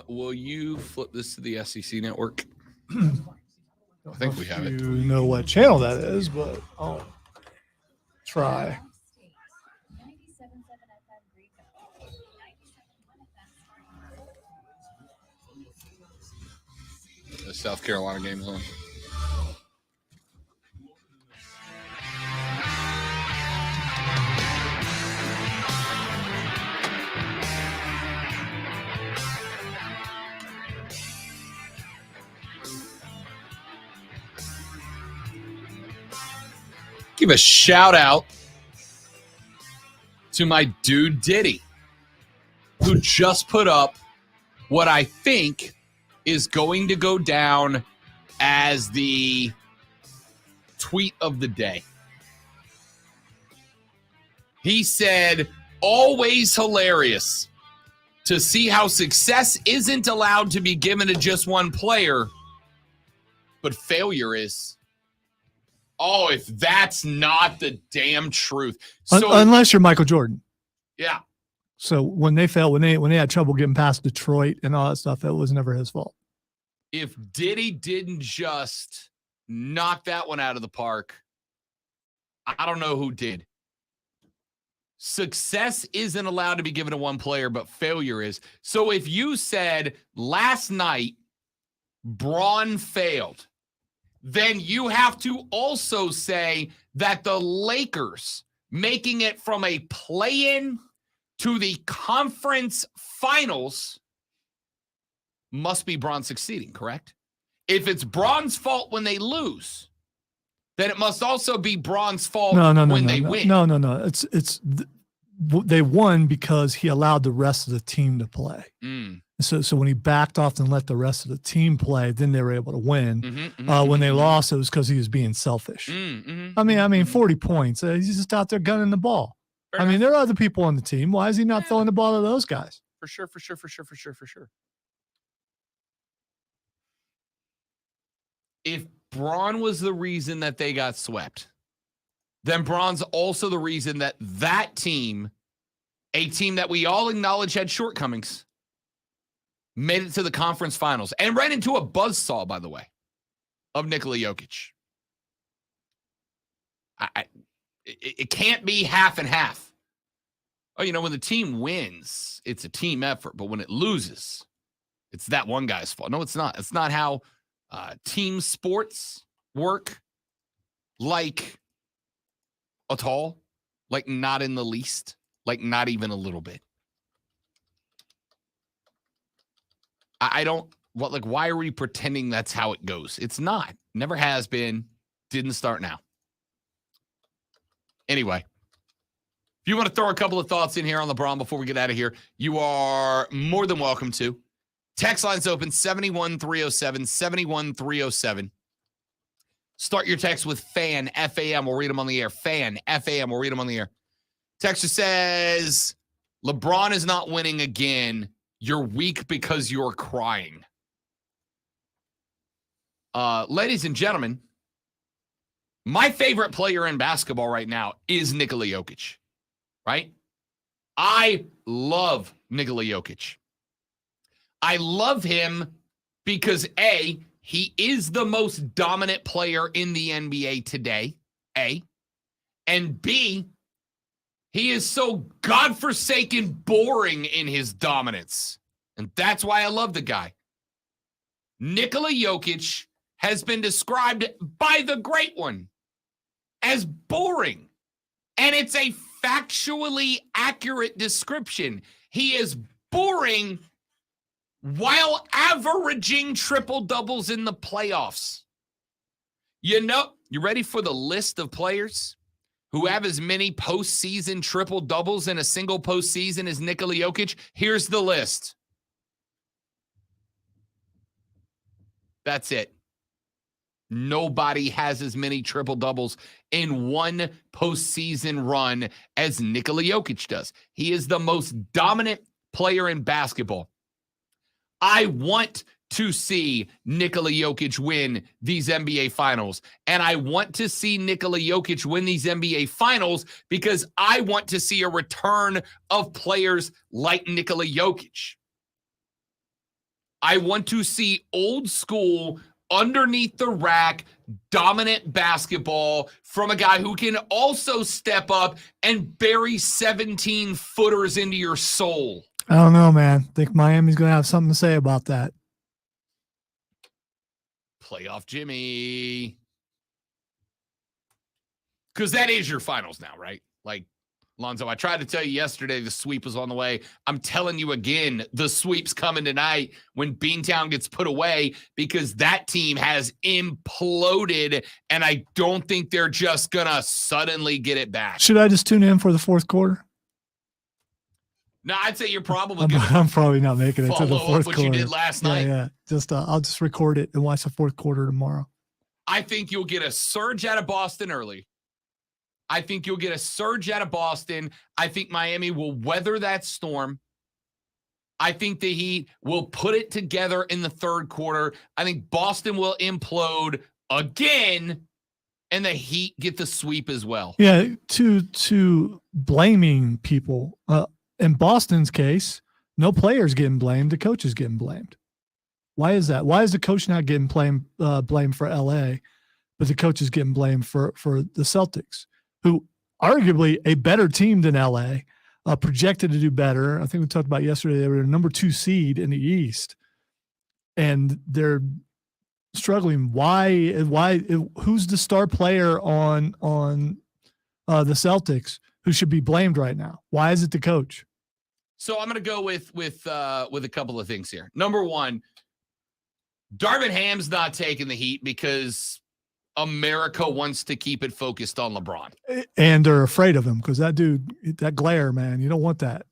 Will you flip this to the SEC network? I think we have it. You know what channel that is, but I'll try. The South Carolina game's on. Give a shout out to my dude Diddy, who just put up what I think is going to go down as the tweet of the day. He said, always hilarious to see how success isn't allowed to be given to just one player, but failure is. Oh, if that's not the damn truth. So, unless you're Michael Jordan. Yeah. So when they failed, when they had trouble getting past Detroit and all that stuff, that was never his fault. If Diddy didn't just knock that one out of the park, I don't know who did. Success isn't allowed to be given to one player, but failure is. So if you said last night, Braun failed, then you have to also say that the Lakers making it from a play-in to the conference finals must be Braun succeeding, correct? If it's Braun's fault when they lose, then it must also be Braun's fault when they win. No. They won because he allowed the rest of the team to play. So when he backed off and let the rest of the team play, then they were able to win. When they lost, it was because he was being selfish. I mean, 40 points. He's just out there gunning the ball. Fair enough. There are other people on the team. Why is he not throwing the ball to those guys? For sure. If Braun was the reason that they got swept, then Braun's also the reason that that team, a team that we all acknowledge had shortcomings, made it to the conference finals and ran into a buzzsaw, by the way, of Nikola Jokic. It can't be half and half. Oh, when the team wins, it's a team effort. But when it loses, it's that one guy's fault. No, it's not. It's not how team sports work, like at all, like not in the least, like not even a little bit. Why are we pretending that's how it goes? It's not. Never has been. Didn't start now. Anyway, if you want to throw a couple of thoughts in here on LeBron before we get out of here, you are more than welcome to. Text line's open, 71307, 71307. Start your text with FAN, F-A-M. We'll read them on the air. FAN, F-A-M. We'll read them on the air. Texter says, LeBron is not winning again. You're weak because you're crying. Ladies and gentlemen, my favorite player in basketball right now is Nikola Jokic, right? I love Nikola Jokic. I love him because, A, he is the most dominant player in the NBA today, A. And B, he is so godforsaken boring in his dominance. And that's why I love the guy. Nikola Jokic has been described by the great one as boring. And it's a factually accurate description. He is boring while averaging triple doubles in the playoffs. You ready for the list of players who have as many postseason triple doubles in a single postseason as Nikola Jokic? Here's the list. That's it. Nobody has as many triple doubles in one postseason run as Nikola Jokic does. He is the most dominant player in basketball. I want to see Nikola Jokic win these NBA finals. And I want to see Nikola Jokic win these NBA finals because I want to see a return of players like Nikola Jokic. I want to see old school, underneath the rack, dominant basketball from a guy who can also step up and bury 17 footers into your soul. I don't know, man. I think Miami's going to have something to say about that. Playoff Jimmy. Because that is your finals now, right? Like, Lonzo, I tried to tell you yesterday the sweep was on the way. I'm telling you again, the sweep's coming tonight when Beantown gets put away because that team has imploded, and I don't think they're just going to suddenly get it back. Should I just tune in for the fourth quarter? No, I'd say you're probably going to I'm probably not making it to the fourth quarter. What you did last night. Yeah. I'll just record it and watch the fourth quarter tomorrow. I think you'll get a surge out of Boston early. I think you'll get a surge out of Boston. I think Miami will weather that storm. I think the Heat will put it together in the third quarter. I think Boston will implode again, and the Heat get the sweep as well. Yeah, to blaming people. In Boston's case, no player's getting blamed. The coach is getting blamed. Why is that? Why is the coach not getting blamed for LA, but the coach is getting blamed for the Celtics, who arguably a better team than LA, projected to do better. I think we talked about yesterday, they were the number 2 seed in the East, and they're struggling. Why, who's the star player on the Celtics, who should be blamed right now? Why is it the coach? So I'm going to go with a couple of things here. Number one, Darvin Ham's not taking the heat because America wants to keep it focused on LeBron. And they're afraid of him because that dude, that glare, man, you don't want that.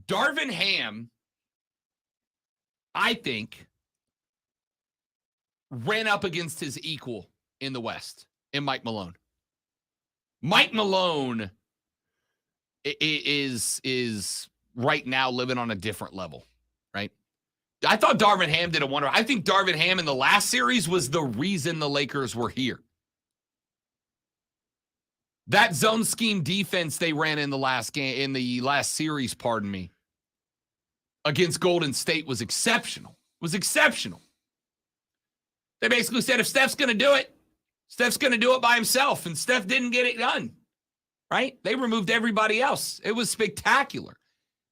Darvin Ham, I think, ran up against his equal in the West, in Mike Malone. Mike Malone is right now living on a different level, right? I thought Darvin Ham did a wonder. I think Darvin Ham in the last series was the reason the Lakers were here. That zone scheme defense they ran in the last game, in the last series, pardon me, against Golden State was exceptional. They basically said, if Steph's going to do it, Steph's going to do it by himself, and Steph didn't get it done, right? They removed everybody else. It was spectacular.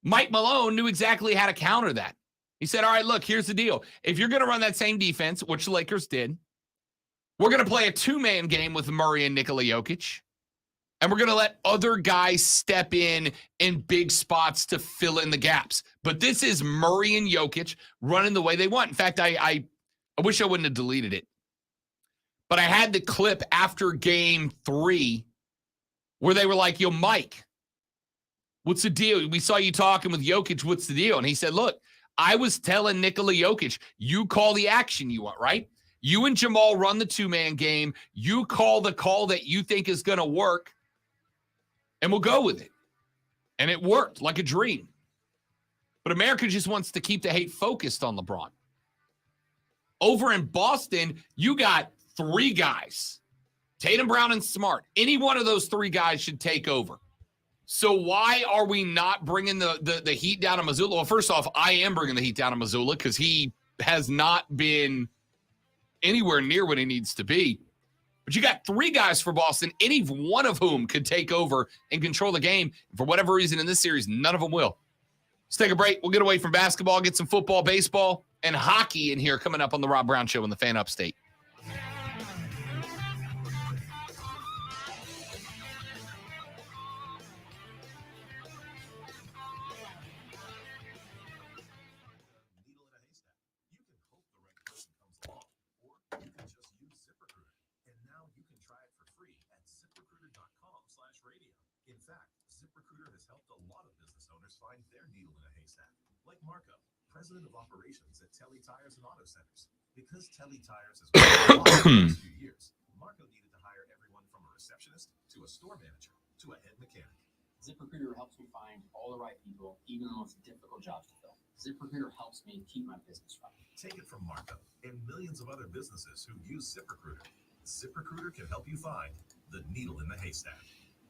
Mike Malone knew exactly how to counter that. He said, all right, look, here's the deal. If you're going to run that same defense, which the Lakers did, we're going to play a two-man game with Murray and Nikola Jokic, and we're going to let other guys step in big spots to fill in the gaps. But this is Murray and Jokic running the way they want. In fact, I wish I wouldn't have deleted it. But I had the clip after game 3 where they were like, yo, Mike, what's the deal? We saw you talking with Jokic. What's the deal? And he said, look, I was telling Nikola Jokic, you call the action you want, right? You and Jamal run the two-man game. You call the call that you think is going to work, and we'll go with it. And it worked like a dream. But America just wants to keep the hate focused on LeBron. Over in Boston, you got 3 guys, Tatum, Brown, and Smart. Any one of those 3 guys should take over. So why are we not bringing the heat down to Missoula? Well, first off, I am bringing the heat down to Missoula because he has not been anywhere near what he needs to be. But you got 3 guys for Boston, any one of whom could take over and control the game. For whatever reason in this series, none of them will. Let's take a break. We'll get away from basketball, get some football, baseball, and hockey in here coming up on the Rob Brown Show in the Fan Upstate. In fact, ZipRecruiter has helped a lot of business owners find their needle in a haystack. Like Marco, president of operations at Telly Tires and Auto Centers. Because Telly Tires has grown a lot in the last few years, Marco needed to hire everyone from a receptionist to a store manager to a head mechanic. ZipRecruiter helps me find all the right people, even the most difficult jobs to fill. ZipRecruiter helps me keep my business running. Take it from Marco and millions of other businesses who use ZipRecruiter. ZipRecruiter can help you find the needle in the haystack.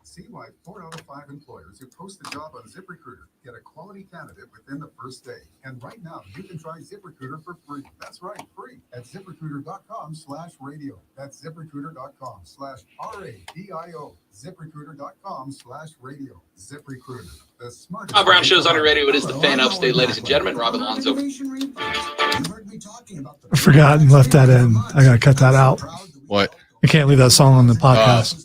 See why 4 out of 5 employers who post a job on ZipRecruiter get a quality candidate within the first day. And right now, you can try ZipRecruiter for free. That's right, free at ZipRecruiter.com/radio. That's ZipRecruiter.com/RADIO. ZipRecruiter.com/radio. ZipRecruiter, the smartest. Rob Brown Show's on the radio. It is the Fan Upstate, ladies and gentlemen. Rob Alonso. You heard me talking about the I forgot and left that in. I got to cut that out. What? I can't leave that song on the podcast.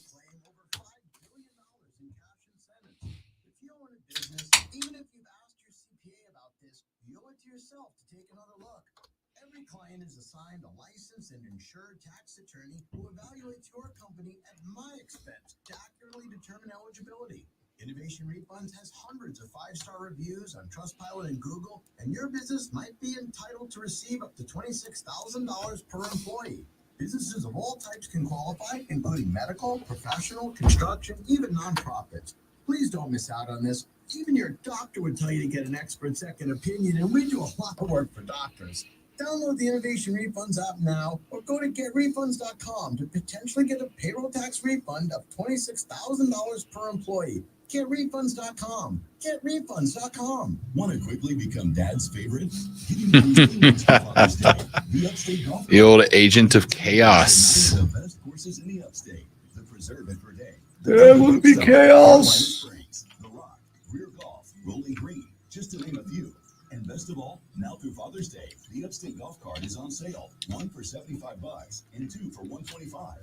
Is assigned a licensed and insured tax attorney who evaluates your company at my expense to accurately determine eligibility. Innovation Refunds has hundreds of 5-star reviews on Trustpilot and Google, and your business might be entitled to receive up to $26,000 per employee. Businesses of all types can qualify, including medical, professional, construction, even nonprofits. Please don't miss out on this. Even your doctor would tell you to get an expert second opinion, and we do a lot of work for doctors. Download the Innovation Refunds app now or go to getrefunds.com to potentially get a payroll tax refund of $26,000 per employee. Getrefunds.com. Getrefunds.com. Want to quickly become Dad's favorite? The old agent of chaos. The best courses in the upstate. The Preserve It per day. There will be chaos. The Rock, Rear Golf, Rolling Green, just to name a few. And best of all, Now through Father's Day, the Upstate Golf Cart is on sale. One for $75 and two for $125.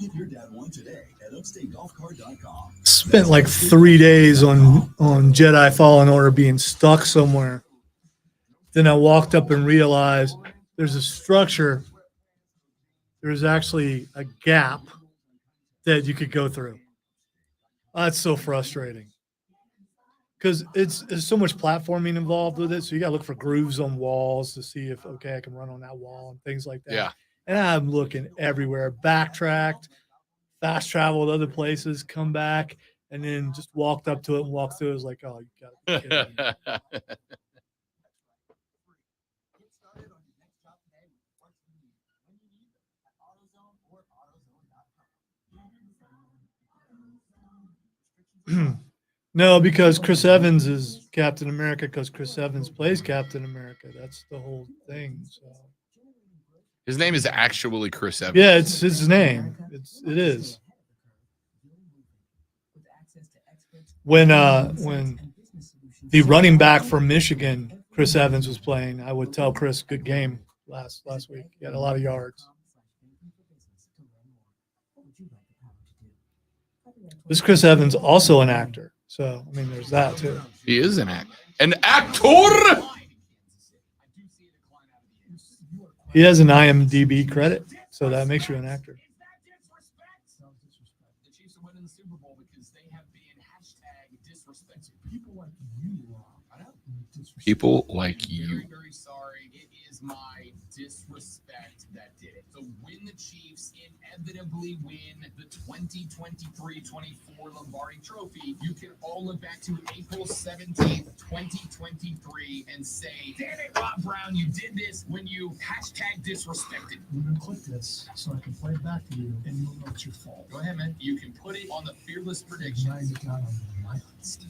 Get your dad one today at upstategolfcart.com. Spent like 3 days on Jedi Fallen Order being stuck somewhere. Then I walked up and realized there's a structure. There's actually a gap that you could go through. That's so frustrating. Because there's so much platforming involved with it. So you got to look for grooves on walls to see if, okay, I can run on that wall and things like that. Yeah. And I'm looking everywhere, backtracked, fast traveled other places, come back, and then just walked up to it and walked through. It was like, oh, you got to be kidding me. No, because Chris Evans is Captain America because Chris Evans plays Captain America. That's the whole thing. So His name is actually Chris Evans. yeah, it's his name. It is. When the running back from Michigan, Chris Evans, was playing, I would tell Chris, good game last week. He had a lot of yards. This Chris Evans also an actor. So, I mean, there's that too. He is an actor. He has an IMDb credit, so that makes you an actor. The Chiefs are winning the Super Bowl because they have been #disrespected. People like you. Very, very sorry. It is my disrespect that did it. So when the Chiefs inevitably win the 2023-24 Lombardi Trophy, you can all look back to April 17th, 2023 and say, damn it, Rob Brown, you did this when you #disrespected. We're going to clip this so I can play it back to you, and you'll know it's your fault. Go ahead, man. You can put it on the Fearless Predictions. Write it down on my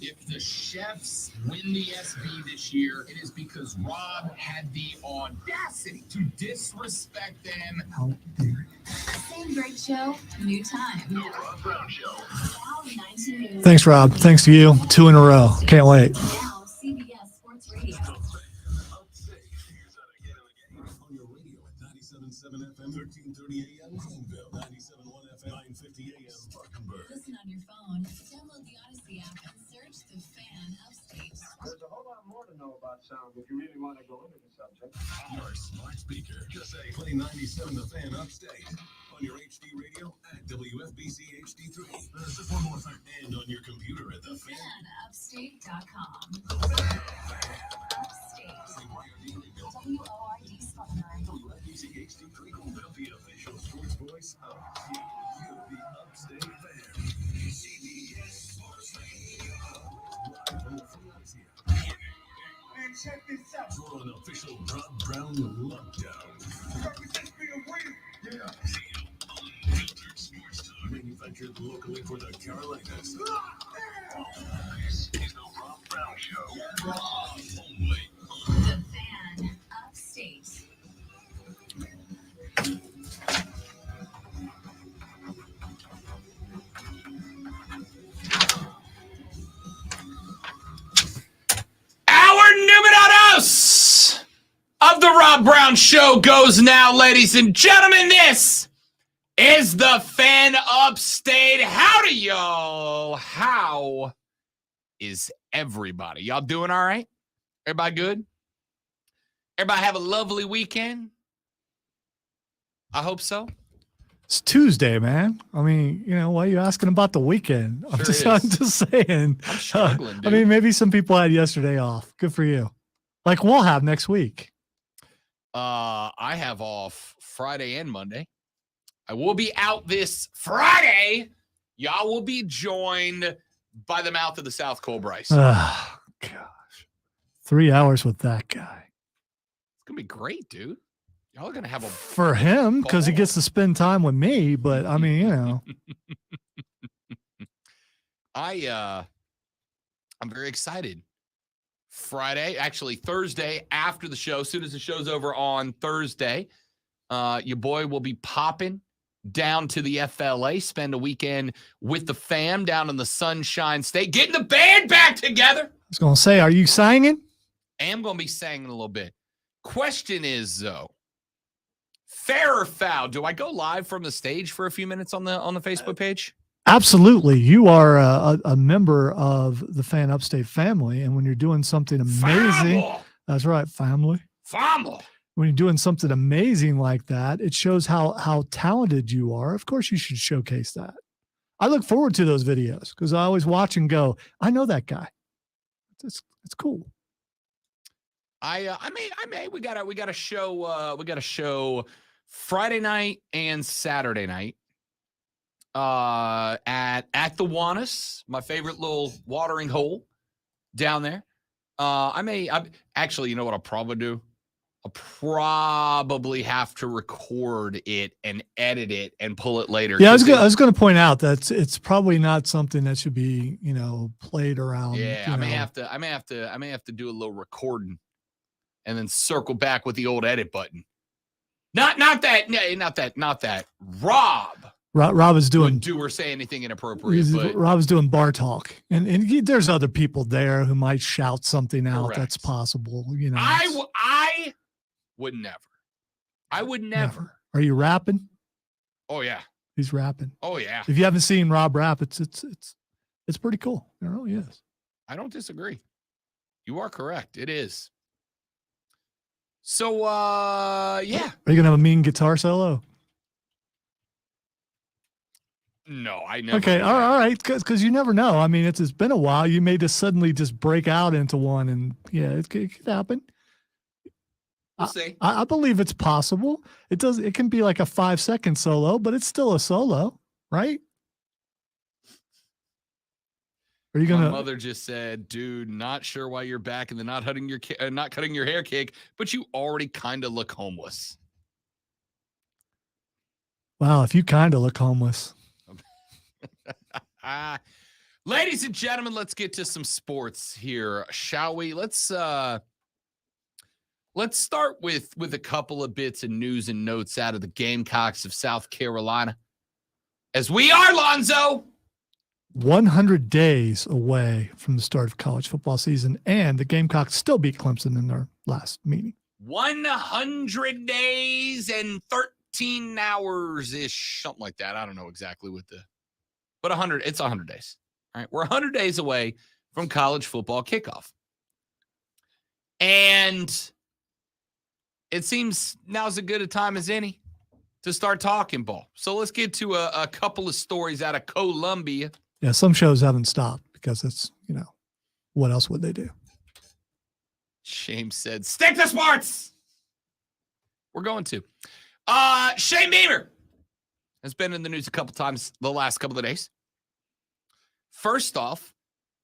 If the Chefs win the SB this year, it is because Rob had the audacity to disrespect them. How dare you? Same great show, new time. The Rob Brown Show. Now 19 news. Thanks, Rob. Thanks to you. 2 in a row. Can't wait. Now CBS Sports Radio. Upstate. Here's how to get in the game on your radio at 97.7 FM, 1330 AM, Greenville, 97.1 FM, 950 AM, Spartanburg. Listen on your phone. Download the Odyssey app and search The Fan Upstate. There's a whole lot more to know about sound if you really want to go into the subject. Your smart speaker. Just say play 97 The Fan Upstate on your HD radio at WFBC HD3. Just one more time. And on your computer at The Fan. FanUpstate.com. Upstate. WORD Spartanburg. WFBC HD3 Philadelphia official sports voice of the Upstate Fan. CBS Sports Radio. Live from the Philadelphia. Man, check this out. You're on official Rob Brown lockdown. Represents me a win. Yeah. Unfiltered sports talk. Manufactured locally for the Carolinas. This is the Rob Brown Show. Rob only. The Fan Upstate. Our numero dos of the Rob Brown Show goes now, ladies and gentlemen. This is the Fan Upstate. Howdy, y'all. How is everybody? Y'all doing all right? Everybody good? Everybody have a lovely weekend? I hope so. It's Tuesday, man. I mean, why are you asking about the weekend? I'm Sure just is. saying. I'm struggling, I dude. mean, maybe some people had yesterday off. Good for you. Like we'll have next week. I have off Friday and Monday. I will be out this Friday. Y'all will be joined by the mouth of the South Cole Bryce. It's Oh, gosh. 3 hours with that guy. gonna be great, dude. Y'all are gonna have a For him, because he gets to spend time with me. But I mean, I'm very excited. Friday, actually Thursday after the show, as soon as the show's over on Thursday, your boy will be popping down to the FLA, spend a weekend with the fam down in the Sunshine State, getting the band back together. I was going to say, are you singing? I am going to be singing a little bit. Question is, though, fair or foul? Do I go live from the stage for a few minutes on the Facebook page? Absolutely. You are a member of the Fan Upstate family. And when you're doing something amazing, that's right, family. When you're doing something amazing like that, it shows how talented you are. Of course, you should showcase that. I look forward to those videos because I always watch and go, I know that guy. It's cool. I may. We got a show Friday night and Saturday night. At the Juanas, my favorite little watering hole down there. I actually, you know what I'll probably do? I'll probably have to record it and edit it and pull it later. Yeah, I was going to point out that it's probably not something that should be, played around. Yeah, I may have to do a little recording and then circle back with the old edit button. Not that Rob is doing do or say anything inappropriate. But Rob is doing bar talk, and there's other people there who might shout something out. Correct. That's possible. I would never. I would never. Are you rapping? Oh yeah, he's rapping. Oh yeah. If you haven't seen Rob rap, it's pretty cool. It really is. I don't disagree. You are correct. It is. So yeah. Are you gonna have a mean guitar solo? No, I never. Okay, all right, because you never know. I mean, it's been a while. You may just suddenly just break out into one, and yeah, it could happen. We'll see. I believe it's possible. It can be like a 5-second solo, but it's still a solo, right? Are you gonna? My mother just said, "Dude, not sure why you're back in the not cutting your hair kick, but you already kind of look homeless." Wow, if you kind of look homeless. Ladies and gentlemen, let's get to some sports here, shall we? Let's start with a couple of bits of news and notes out of the Gamecocks of South Carolina. As we are, Lonzo, 100 days away from the start of college football season, and the Gamecocks still beat Clemson in their last meeting. 100 days and 13 hours-ish, something like that. I don't know exactly but 100, it's 100 days. All right, we're 100 days away from college football kickoff. And it seems now's as good a time as any to start talking ball. So let's get to a couple of stories out of Columbia. Yeah, some shows haven't stopped because it's, what else would they do? Shane said, stick to sports. We're going to. Shane Beamer has been in the news a couple times the last couple of days. First off,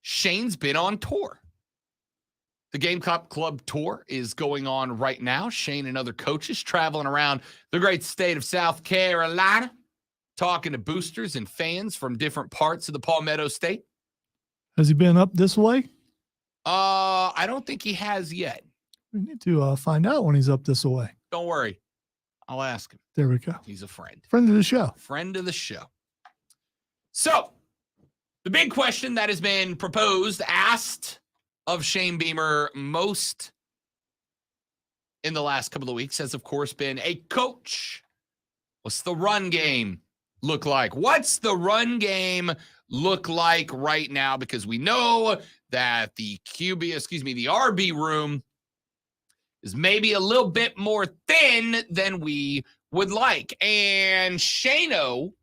Shane's been on tour. The Gamecock Club tour is going on right now. Shane and other coaches traveling around the great state of South Carolina, talking to boosters and fans from different parts of the Palmetto State. Has he been up this way? I don't think he has yet. We need to find out when he's up this way. Don't worry. I'll ask him. There we go. He's a friend. Friend of the show. Friend of the show. So, the big question that has been asked of Shane Beamer most in the last couple of weeks has, of course, been, hey, coach, what's the run game look like? What's the run game look like right now? Because we know that the RB room is maybe a little bit more thin than we would like. And Shano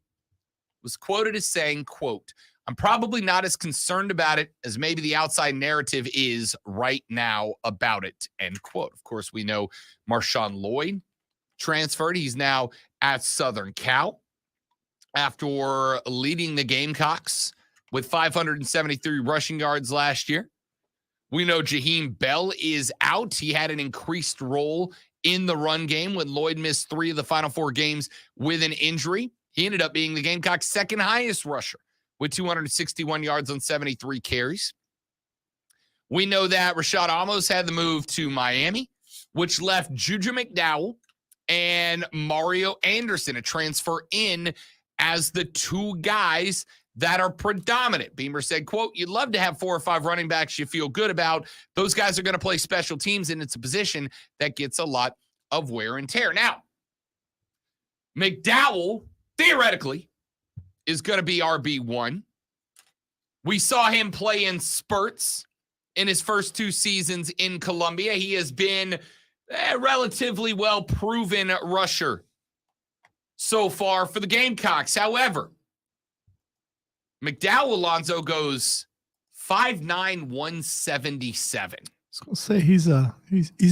was quoted as saying, quote, I'm probably not as concerned about it as maybe the outside narrative is right now about it, end quote. Of course, we know Marshawn Lloyd transferred. He's now at Southern Cal after leading the Gamecocks with 573 rushing yards last year. We know Jaheim Bell is out. He had an increased role in the run game when Lloyd missed 3 of the final 4 games with an injury. He ended up being the Gamecocks' second highest rusher with 261 yards on 73 carries. We know that Rashad Amos had the move to Miami, which left Juju McDowell and Mario Anderson, a transfer in, as the 2 guys that are predominant. Beamer said, quote, you'd love to have 4 or 5 running backs you feel good about. Those guys are going to play special teams, and it's a position that gets a lot of wear and tear. Now, McDowell, theoretically, is going to be RB1. We saw him play in spurts in his first 2 seasons in Columbia. He has been a relatively well-proven rusher so far for the Gamecocks. However, McDowell Alonzo goes 5'9", 177. I was going to say he's a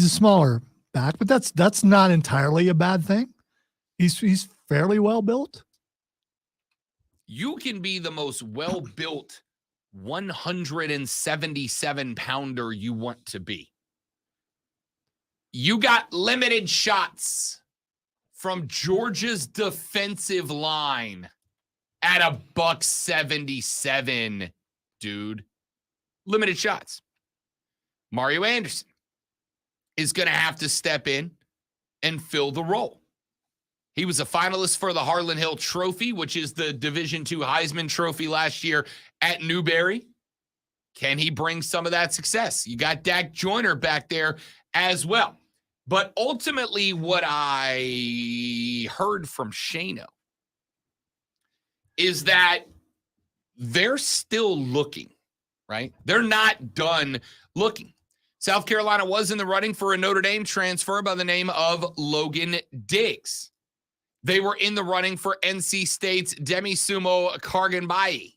smaller back, but that's not entirely a bad thing. He's fairly well built. You can be the most well-built 177-pounder you want to be. You got limited shots from Georgia's defensive line at $177, dude. Limited shots. Mario Anderson is going to have to step in and fill the role. He was a finalist for the Harlan Hill Trophy, which is the Division II Heisman Trophy last year at Newberry. Can he bring some of that success? You got Dak Joyner back there as well. But ultimately, what I heard from Shano is that they're still looking, right? They're not done looking. South Carolina was in the running for a Notre Dame transfer by the name of Logan Diggs. They were in the running for NC State's Demisumo Karganbayi.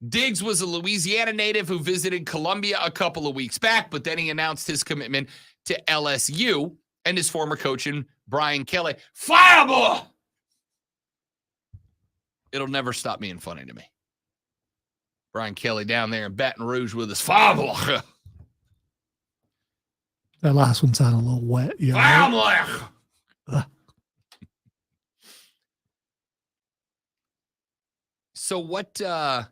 Diggs was a Louisiana native who visited Columbia a couple of weeks back, but then he announced his commitment to LSU and his former coach, Brian Kelly. Fireball! It'll never stop being funny to me. Brian Kelly down there in Baton Rouge with his fireball. That last one sounded a little wet. You know? Fireball! So what are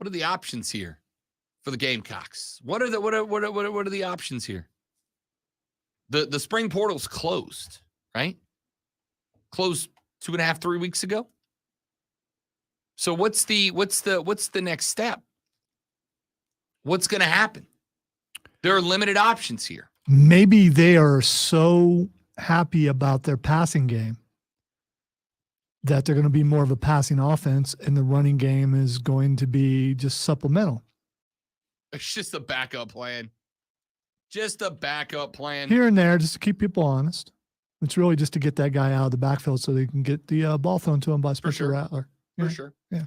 the options here for the Gamecocks? What are the options here? The spring portal's closed, right? Closed 2.5, 3 weeks ago. So what's the next step? What's going to happen? There are limited options here. Maybe they are so happy about their passing game that they're going to be more of a passing offense, and the running game is going to be just supplemental. It's just a backup plan. Just a backup plan. Here and there, just to keep people honest. It's really just to get that guy out of the backfield so they can get the ball thrown to him by Spencer Rattler. For sure. Yeah.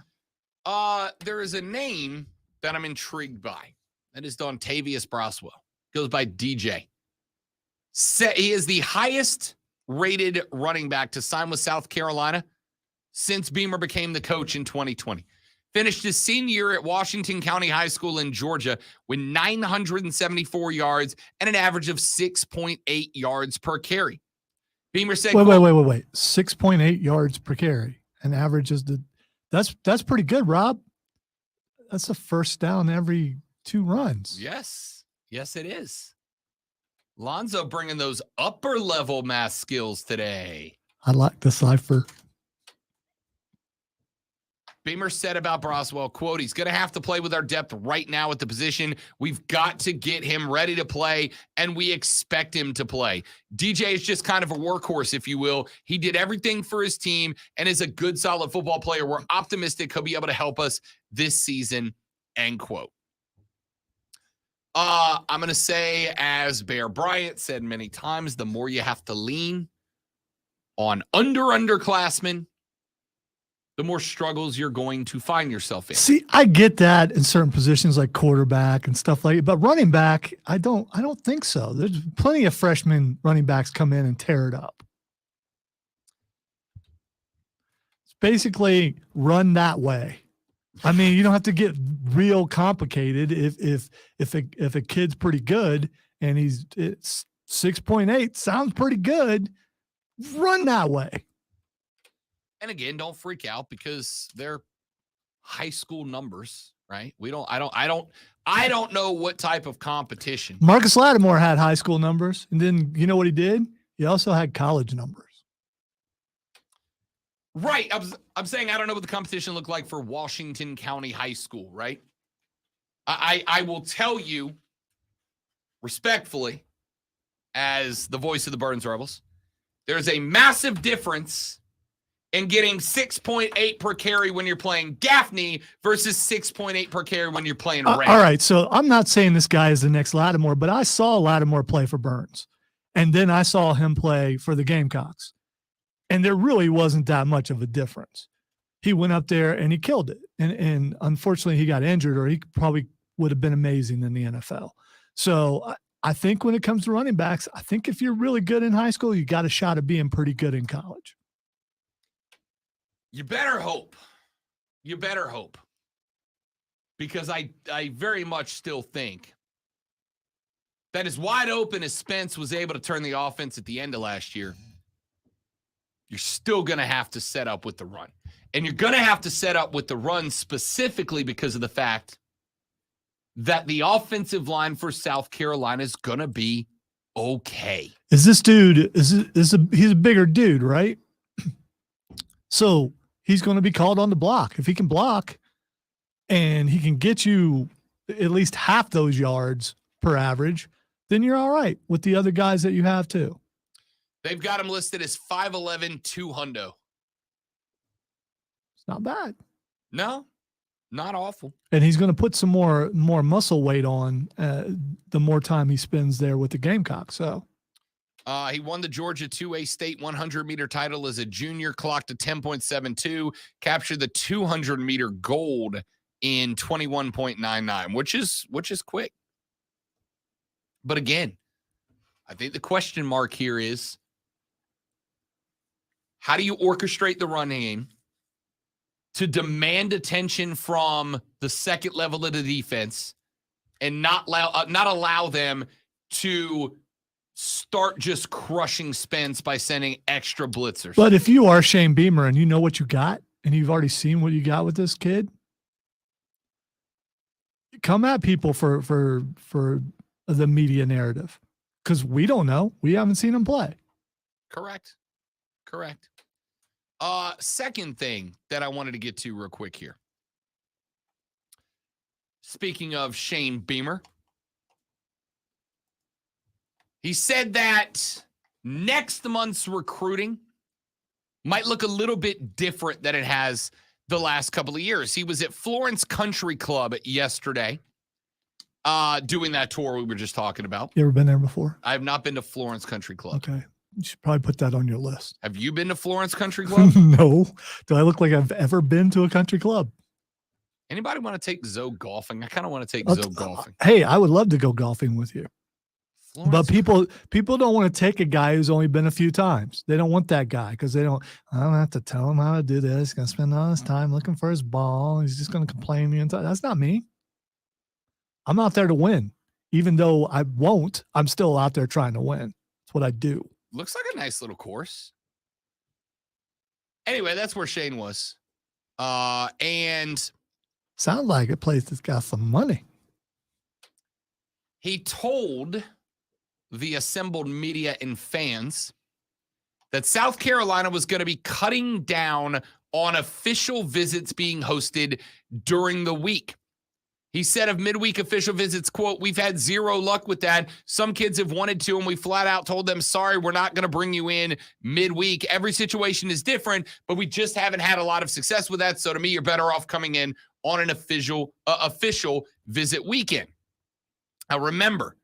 There is a name that I'm intrigued by. That is Dontavius Braswell. Goes by DJ. He is the highest rated running back to sign with South Carolina since Beamer became the coach in 2020. Finished his senior year at Washington County High School in Georgia with 974 yards and an average of 6.8 yards per carry. Beamer said, wait. 6.8 yards per carry. And average is that's pretty good, Rob. That's a first down every 2 runs. Yes, it is. Lonzo bringing those upper level math skills today. I like the cipher. Beamer said about Braswell, quote, he's going to have to play with our depth right now at the position. We've got to get him ready to play, and we expect him to play. DJ is just kind of a workhorse, if you will. He did everything for his team and is a good, solid football player. We're optimistic he'll be able to help us this season, end quote. I'm going to say, as Bear Bryant said many times, the more you have to lean on underclassmen, the more struggles you're going to find yourself in. See, I get that in certain positions like quarterback and stuff like that, but running back, I don't think so. There's plenty of freshman running backs come in and tear it up. It's basically run that way. I mean, you don't have to get real complicated if a kid's pretty good and it's 6.8 sounds pretty good. Run that way. And again, don't freak out because they're high school numbers, right? I don't know what type of competition. Marcus Lattimore had high school numbers, and then you know what he did? He also had college numbers. Right. I'm saying I don't know what the competition looked like for Washington County High School, right? I will tell you respectfully, as the voice of the Burns Rebels, there's a massive difference in getting 6.8 per carry when you're playing Gaffney versus 6.8 per carry when you're playing Ray. All right, so I'm not saying this guy is the next Lattimore, but I saw Lattimore play for Burns, and then I saw him play for the Gamecocks, and there really wasn't that much of a difference. He went up there and he killed it, and unfortunately he got injured, or he probably would have been amazing in the NFL. So I think when it comes to running backs, I think if you're really good in high school, you got a shot at being pretty good in college. You better hope. You better hope. Because I very much still think that as wide open as Spence was able to turn the offense at the end of last year, you're still going to have to set up with the run. And you're going to have to set up with the run specifically because of the fact that the offensive line for South Carolina is going to be okay. Is this dude, he's a bigger dude, right? So he's going to be called on the block. If he can block and he can get you at least half those yards per average, then you're all right with the other guys that you have too. They've got him listed as 5'11", 200. It's not bad. No, not awful. And he's going to put some more muscle weight on the more time he spends there with the Gamecocks. So he won the Georgia 2A State 100-meter title as a junior, clocked a 10.72, captured the 200-meter gold in 21.99, which is quick. But again, I think the question mark here is, how do you orchestrate the running game to demand attention from the second level of the defense and not allow them to start just crushing Spence by sending extra blitzers? But if you are Shane Beamer and you know what you got, and you've already seen what you got with this kid, come at people for the media narrative, because we don't know. We haven't seen him play. Correct. Second thing that I wanted to get to real quick here. Speaking of Shane Beamer, he said that next month's recruiting might look a little bit different than it has the last couple of years. He was at Florence Country Club yesterday, doing that tour we were just talking about. You ever been there before? I have not been to Florence Country Club. Okay. You should probably put that on your list. Have you been to Florence Country Club? No. Do I look like I've ever been to a country club? Anybody want to take Zoe golfing? I kind of want to take Zoe golfing. Hey, I would love to go golfing with you. Florence, but people don't want to take a guy who's only been a few times. They don't want that guy because I don't have to tell him how to do this. He's going to spend all his time looking for his ball. He's just going to complain the entire time. That's not me. I'm out there to win. Even though I won't, I'm still out there trying to win. That's what I do. Looks like a nice little course. Anyway, that's where Shane was. And sounds like a place that's got some money. He told the assembled media and fans that South Carolina was going to be cutting down on official visits being hosted during the week. He said of midweek official visits, quote, "We've had zero luck with that. Some kids have wanted to, and we flat out told them, sorry, we're not going to bring you in midweek. Every situation is different, but we just haven't had a lot of success with that. So to me, you're better off coming in on an official visit weekend." Now remember,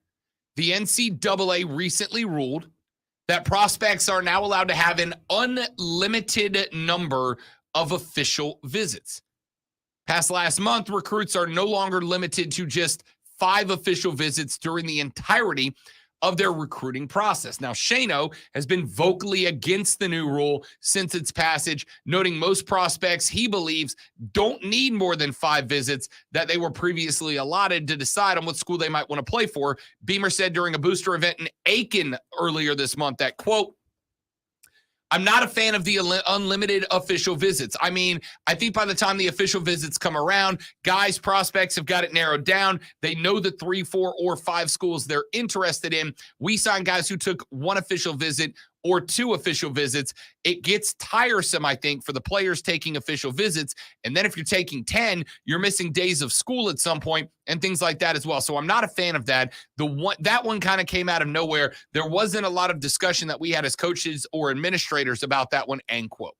the NCAA recently ruled that prospects are now allowed to have an unlimited number of official visits. Past last month, recruits are no longer limited to just 5 official visits during the entirety of their recruiting process. Now, Shano has been vocally against the new rule since its passage, noting most prospects, he believes, don't need more than 5 visits that they were previously allotted to decide on what school they might want to play for. Beamer said during a booster event in Aiken earlier this month that, quote, "I'm not a fan of the unlimited official visits. I mean, I think by the time the official visits come around, guys, prospects have got it narrowed down. They know the 3, 4, or 5 schools they're interested in. We signed guys who took 1 official visit or 2 official visits. It gets tiresome, I think, for the players taking official visits. And then if you're taking 10, you're missing days of school at some point and things like that as well. So I'm not a fan of that. That one kind of came out of nowhere. There wasn't a lot of discussion that we had as coaches or administrators about that one, end quote.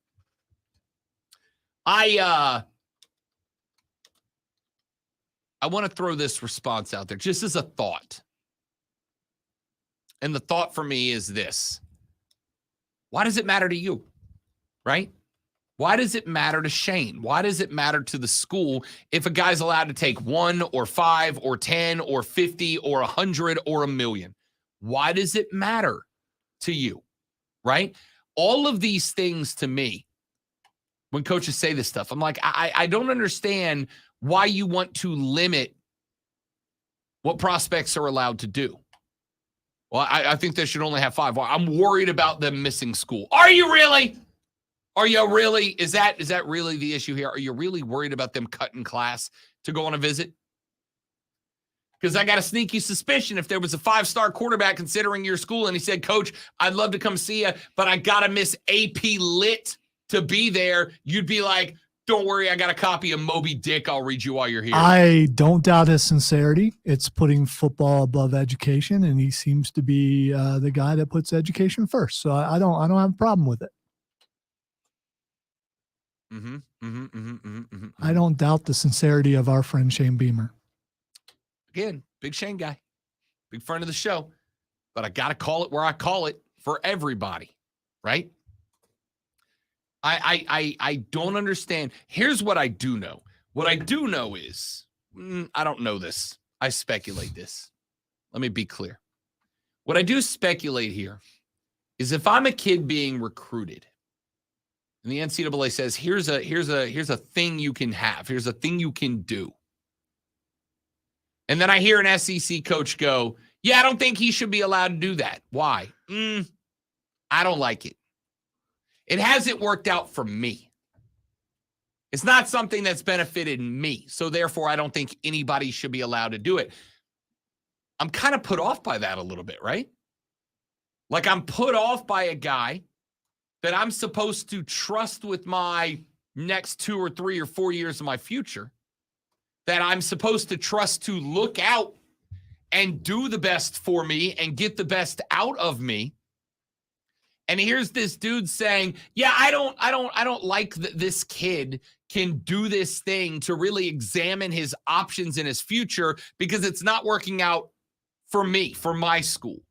I want to throw this response out there just as a thought. And the thought for me is this. Why does it matter to you, right? Why does it matter to Shane? Why does it matter to the school if a guy's allowed to take 1 or 5 or 10 or 50 or 100 or 1,000,000? Why does it matter to you, right? All of these things to me, when coaches say this stuff, I'm like, I don't understand why you want to limit what prospects are allowed to do. Well, I think they should only have 5. Well, I'm worried about them missing school. Are you really? Are you really? Is that really the issue here? Are you really worried about them cutting class to go on a visit? Because I got a sneaky suspicion if there was a 5-star quarterback considering your school and he said, Coach, I'd love to come see you, but I got to miss AP Lit to be there, you'd be like, don't worry, I got a copy of Moby Dick. I'll read you while you're here. I don't doubt his sincerity. It's putting football above education, and he seems to be the guy that puts education first. So I don't have a problem with it. I don't doubt the sincerity of our friend Shane Beamer. Again, big Shane guy, big friend of the show, but I got to call it where I call it for everybody, right? I don't understand. Here's what I do know. What I do know is, I don't know this. I speculate this. Let me be clear. What I do speculate here is if I'm a kid being recruited and the NCAA says, here's a thing you can have. Here's a thing you can do. And then I hear an SEC coach go, yeah, I don't think he should be allowed to do that. Why? I don't like it. It hasn't worked out for me. It's not something that's benefited me. So therefore, I don't think anybody should be allowed to do it. I'm kind of put off by that a little bit, right? Like I'm put off by a guy that I'm supposed to trust with my next 2 or 3 or 4 years of my future, that I'm supposed to trust to look out and do the best for me and get the best out of me. And here's this dude saying, yeah, I don't like that this kid can do this thing to really examine his options in his future because it's not working out for me, for my school.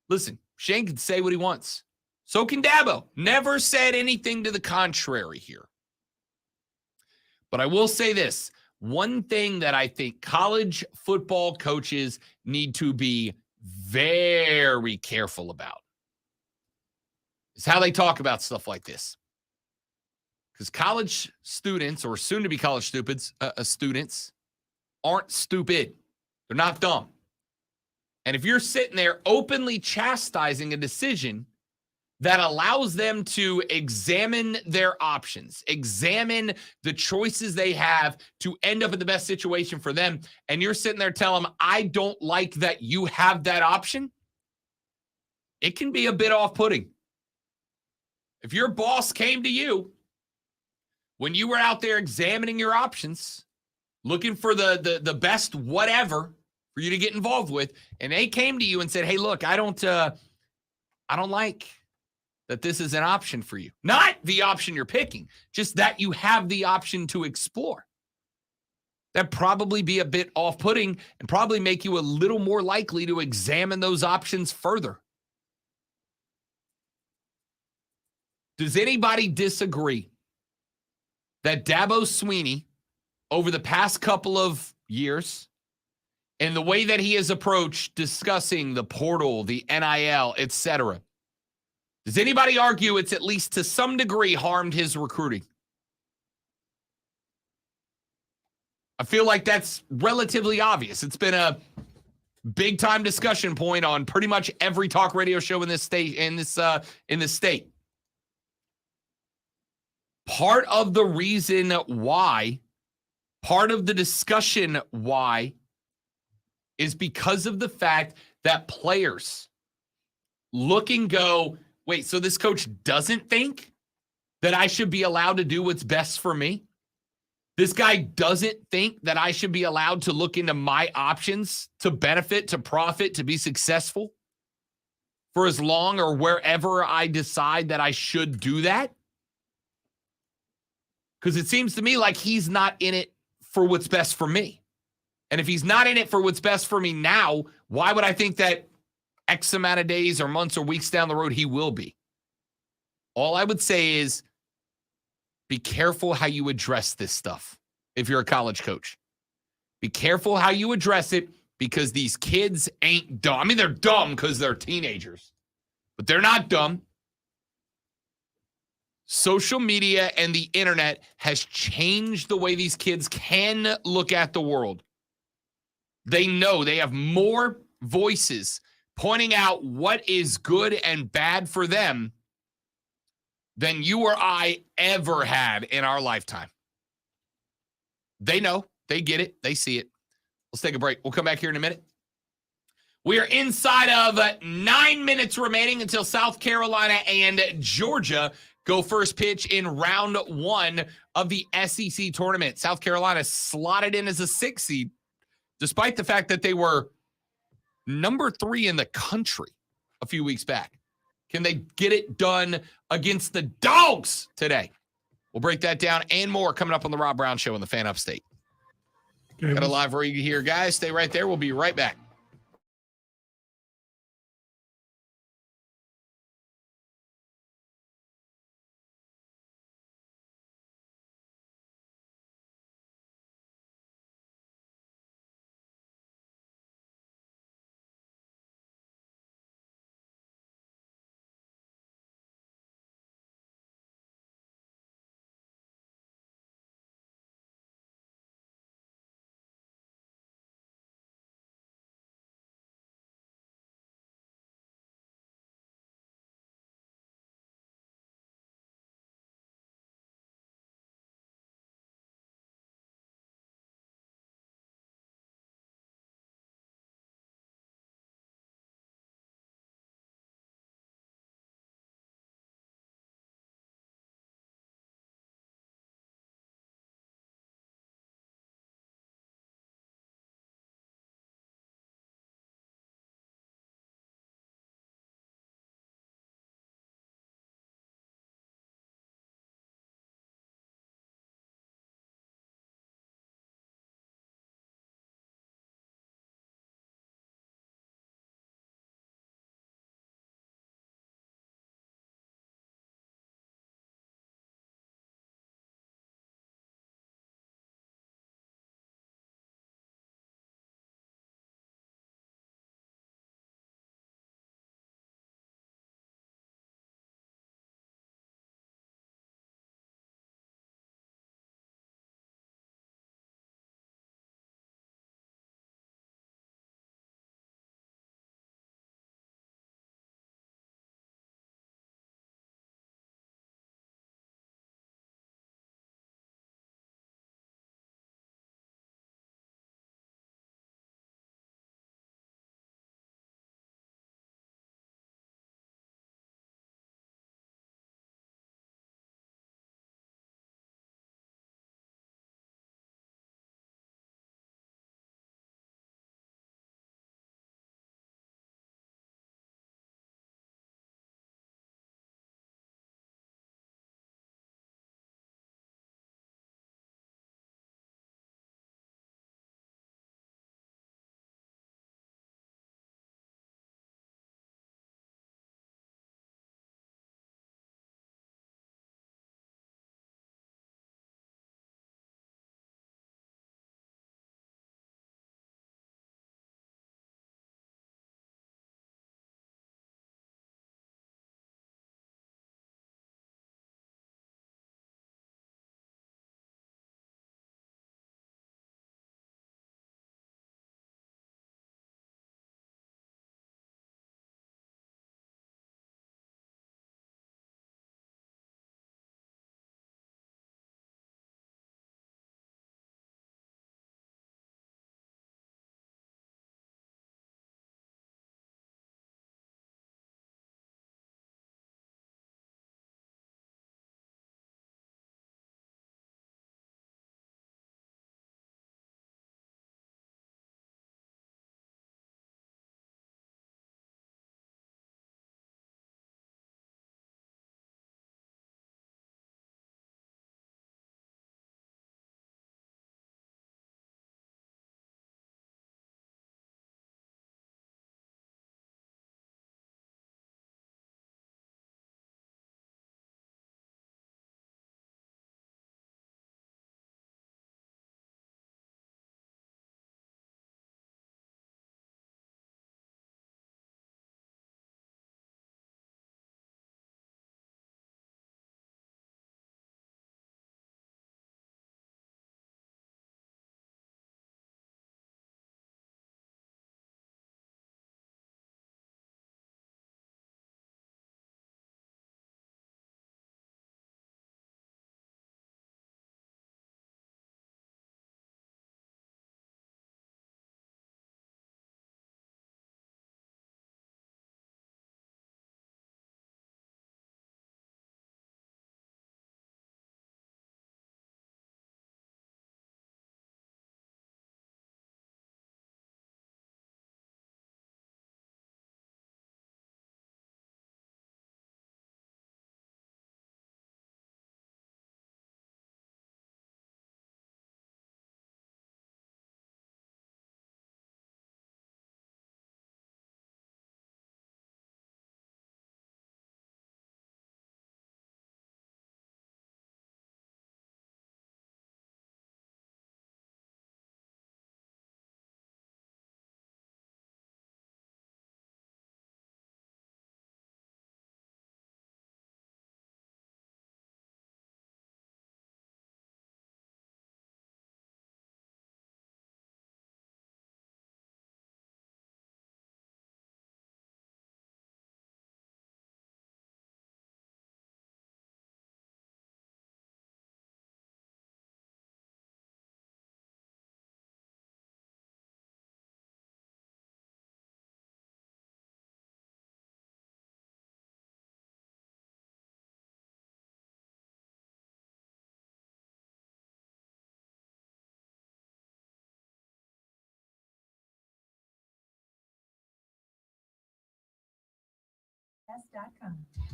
Listen, Shane can say what he wants. So can Dabo. Never said anything to the contrary here. But I will say this. One thing that I think college football coaches need to be very careful about is how they talk about stuff like this. Because college students, or soon-to-be college students, aren't stupid. They're not dumb. And if you're sitting there openly chastising a decision that allows them to examine their options, examine the choices they have to end up in the best situation for them, and you're sitting there telling them, I don't like that you have that option, it can be a bit off-putting. If your boss came to you when you were out there examining your options, looking for the best whatever for you to get involved with, and they came to you and said, hey, look, I don't like that this is an option for you. Not the option you're picking, just that you have the option to explore. That'd probably be a bit off-putting and probably make you a little more likely to examine those options further. Does anybody disagree that Dabo Swinney, over the past couple of years, and the way that he has approached discussing the portal, the NIL, etc., does anybody argue it's at least to some degree harmed his recruiting? I feel like that's relatively obvious. It's been a big-time discussion point on pretty much every talk radio show in this state. In this state. Part of the reason why, part of the discussion why, is because of the fact that players look and go, wait, so this coach doesn't think that I should be allowed to do what's best for me? This guy doesn't think that I should be allowed to look into my options to benefit, to profit, to be successful for as long or wherever I decide that I should do that? Because it seems to me like he's not in it for what's best for me. And if he's not in it for what's best for me now, why would I think that X amount of days or months or weeks down the road he will be? All I would say is be careful how you address this stuff if you're a college coach. Be careful how you address it because these kids ain't dumb. I mean, they're dumb because they're teenagers, but they're not dumb. Social media and the internet has changed the way these kids can look at the world. They know they have more voices pointing out what is good and bad for them than you or I ever had in our lifetime. They know, they get it, they see it. Let's take a break. We'll come back here in a minute. We are inside of 9 minutes remaining until South Carolina and Georgia go first pitch in round 1 of the SEC tournament. South Carolina slotted in as a 6 seed, despite the fact that they were number 3 in the country a few weeks back. Can they get it done against the Dogs today? We'll break that down and more coming up on the Rob Brown Show on the Fan Upstate. Okay, Got a live read here, guys. Stay right there. We'll be right back.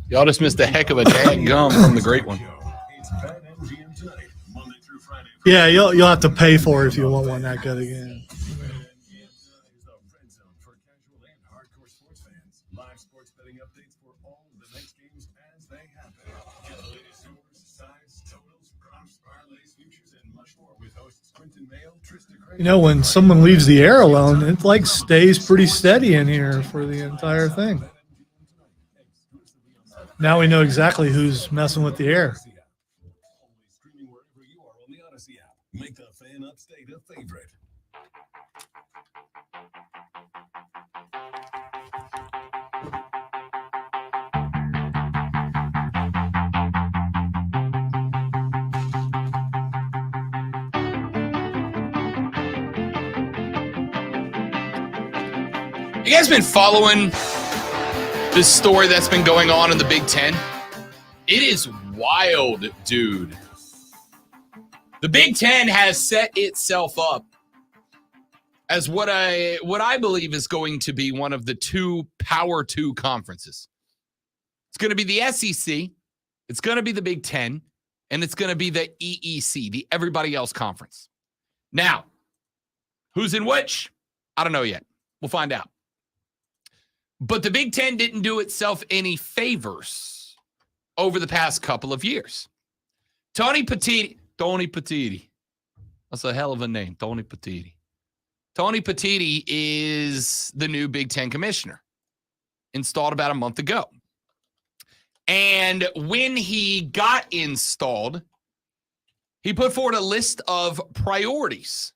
Y'all just missed a heck of a dang gum from the great one. It's BetMGM tonight, Monday through Friday. Yeah, you'll have to pay for it if you want one that good again. BetMGM tonight is the red zone for casual and hardcore sports fans. Live sports betting updates for all of the next games as they happen. Get the latest scores, sides, totals, props, parlays, futures, and much more with hosts Quentin Mayo, Trista Craig. You know, when someone leaves the air alone, it like stays pretty steady in here for the entire thing. Now we know exactly who's messing with the air. Always streaming wherever you are on the Odyssey app. Make the Fan Upstate a favorite. You guys been following this story that's been going on in the Big Ten? It is wild, dude. The Big Ten has set itself up as what I believe is going to be one of the two Power 2 conferences. It's going to be the SEC, it's going to be the Big Ten, and it's going to be the EEC, the Everybody Else Conference. Now, who's in which? I don't know yet. We'll find out. But the Big Ten didn't do itself any favors over the past couple of years. Tony Petitti. That's a hell of a name, Tony Petitti. Tony Petitti is the new Big Ten commissioner, installed about a month ago. And when he got installed, he put forward a list of priorities.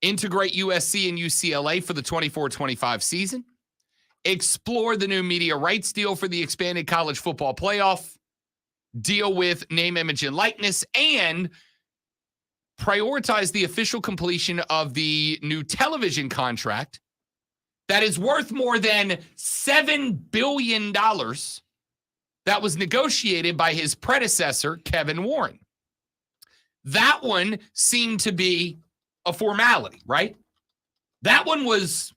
Integrate USC and UCLA for the 24-25 season. Explore the new media rights deal for the expanded college football playoff. Deal with name, image, and likeness. And prioritize the official completion of the new television contract that is worth more than $7 billion that was negotiated by his predecessor, Kevin Warren. That one seemed to be a formality, right? That one was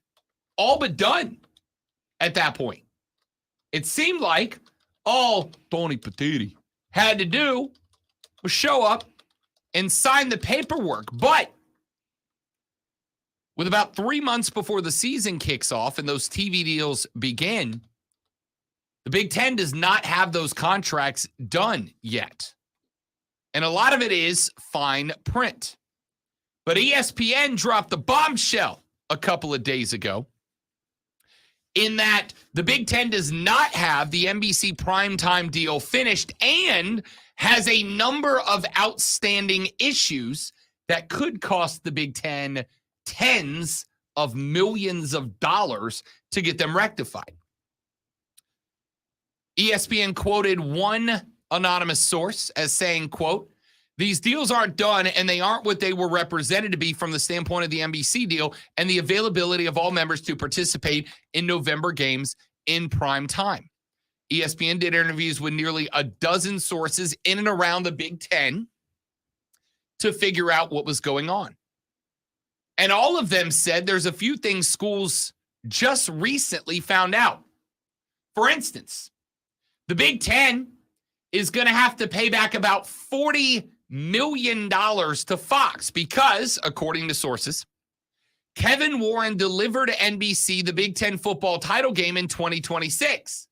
all but done at that point. It seemed like all Tony Petitti had to do was show up and sign the paperwork. But with about 3 months before the season kicks off and those TV deals begin, the Big Ten does not have those contracts done yet. And a lot of it is fine print. But ESPN dropped the bombshell a couple of days ago in that the Big Ten does not have the NBC primetime deal finished and has a number of outstanding issues that could cost the Big Ten tens of millions of dollars to get them rectified. ESPN quoted one anonymous source as saying, quote, "These deals aren't done and they aren't what they were represented to be from the standpoint of the NBC deal and the availability of all members to participate in November games in prime time." ESPN did interviews with nearly a dozen sources in and around the Big Ten to figure out what was going on. And all of them said there's a few things schools just recently found out. For instance, the Big Ten is going to have to pay back about $40 million to Fox because, according to sources, Kevin Warren delivered NBC the Big Ten football title game in 2026,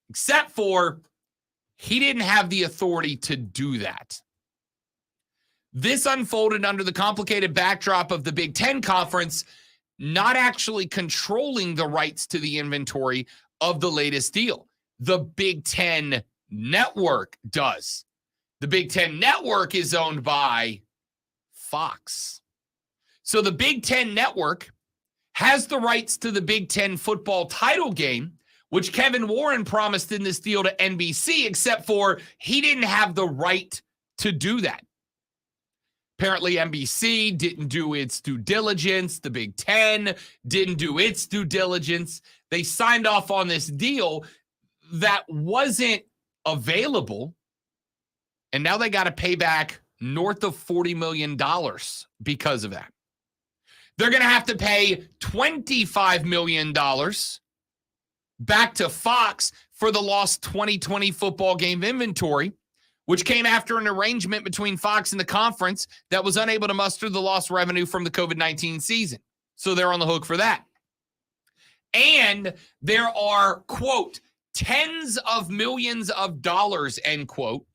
except for he didn't have the authority to do that. This unfolded under the complicated backdrop of the Big Ten Conference not actually controlling the rights to the inventory of the latest deal. The Big Ten Network does. The Big Ten Network is owned by Fox. So the Big Ten Network has the rights to the Big Ten football title game, which Kevin Warren promised in this deal to NBC, except for he didn't have the right to do that. Apparently, NBC didn't do its due diligence. The Big Ten didn't do its due diligence. They signed off on this deal that wasn't available, and now they got to pay back north of $40 million because of that. They're going to have to pay $25 million back to Fox for the lost 2020 football game inventory, which came after an arrangement between Fox and the conference that was unable to muster the lost revenue from the COVID-19 season. So they're on the hook for that. And there are, quote, tens of millions of dollars, end quote,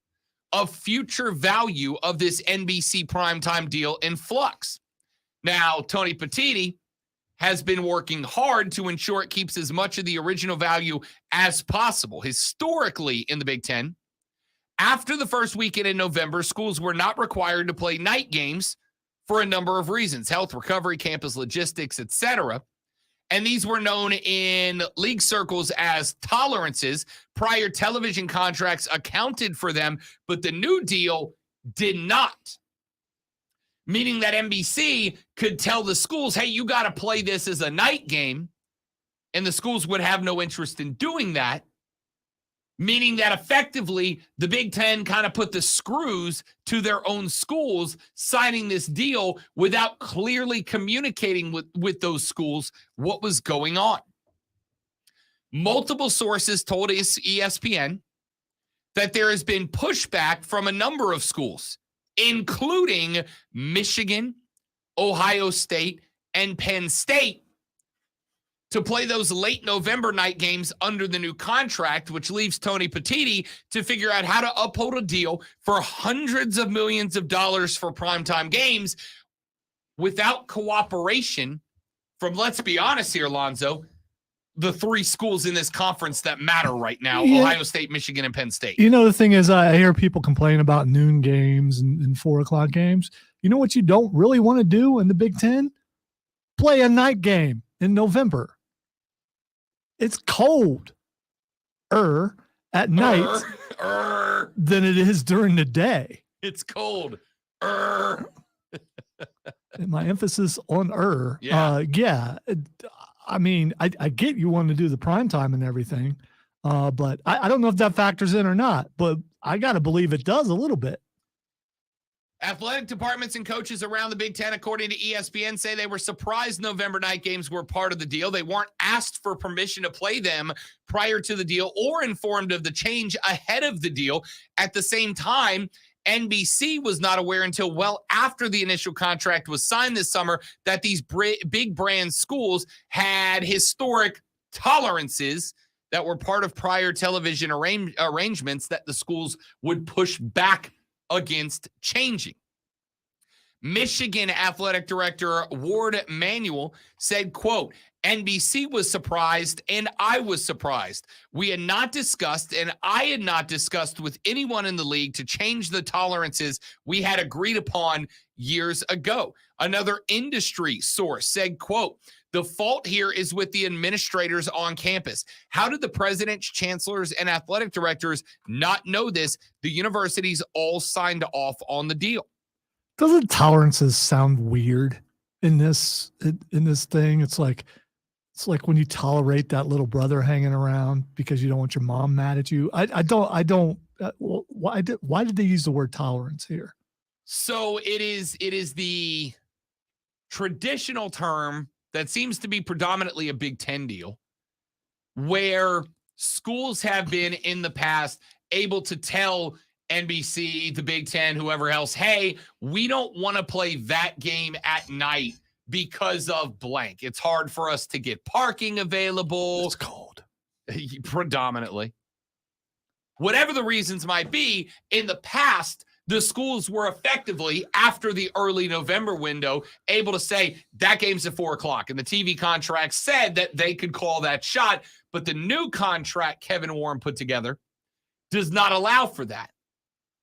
of future value of this NBC primetime deal in flux. Now, Tony Petitti has been working hard to ensure it keeps as much of the original value as possible. Historically, in the Big Ten, after the first weekend in November, schools were not required to play night games for a number of reasons: health, recovery, campus logistics, etc. And these were known in league circles as tolerances. Prior television contracts accounted for them, but the new deal did not. Meaning that NBC could tell the schools, hey, you got to play this as a night game, and the schools would have no interest in doing that. Meaning that effectively the Big Ten kind of put the screws to their own schools signing this deal without clearly communicating with those schools what was going on. Multiple sources told ESPN that there has been pushback from a number of schools, including Michigan, Ohio State, and Penn State, to play those late November night games under the new contract, which leaves Tony Petitti to figure out how to uphold a deal for hundreds of millions of dollars for primetime games without cooperation from, let's be honest here, Lonzo, the three schools in this conference that matter right now, Ohio State, Michigan, and Penn State. You know, the thing is, I hear people complain about noon games and 4 o'clock games. You know what you don't really want to do in the Big Ten? Play a night game in November. It's cold at night than it is during the day. It's cold. And my emphasis on Yeah. I mean, I get you want to do the prime time and everything, but I don't know if that factors in or not, but I got to believe it does a little bit. Athletic departments and coaches around the Big Ten, according to ESPN, say they were surprised November night games were part of the deal. They weren't asked for permission to play them prior to the deal or informed of the change ahead of the deal. At the same time, NBC was not aware until well after the initial contract was signed this summer that these big brand schools had historic tolerances that were part of prior television arrangements that the schools would push back against changing. Michigan Athletic Director Ward Manuel said, quote, NBC was surprised and I was surprised. We had not discussed and I had not discussed with anyone in the league to change the tolerances we had agreed upon years ago. Another industry source said, quote, the fault here is with the administrators on campus. How did the presidents, chancellors, and athletic directors not know this? The universities all signed off on the deal. Doesn't tolerances sound weird in this thing? It's like when you tolerate that little brother hanging around because you don't want your mom mad at you. I don't. Why did they use the word tolerance here? So it is the traditional term that seems to be predominantly a Big Ten deal, where schools have been in the past able to tell NBC, the Big Ten, whoever else, hey, we don't want to play that game at night because of blank. It's hard for us to get parking available. It's cold. Predominantly. Whatever the reasons might be, in the past, the schools were effectively, after the early November window, able to say that game's at 4 o'clock. And the TV contract said that they could call that shot. But the new contract Kevin Warren put together does not allow for that.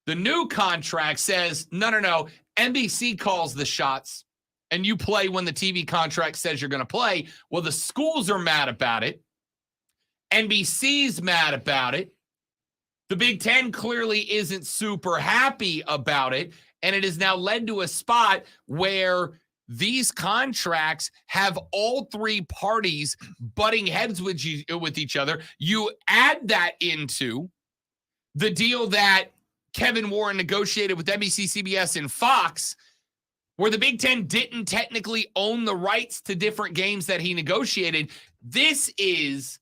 The new contract says, no. NBC calls the shots and you play when the TV contract says you're going to play. Well, the schools are mad about it. NBC's mad about it. The Big Ten clearly isn't super happy about it, and it has now led to a spot where these contracts have all three parties butting heads with each other. You add that into the deal that Kevin Warren negotiated with NBC, CBS, and Fox, where the Big Ten didn't technically own the rights to different games that he negotiated. This is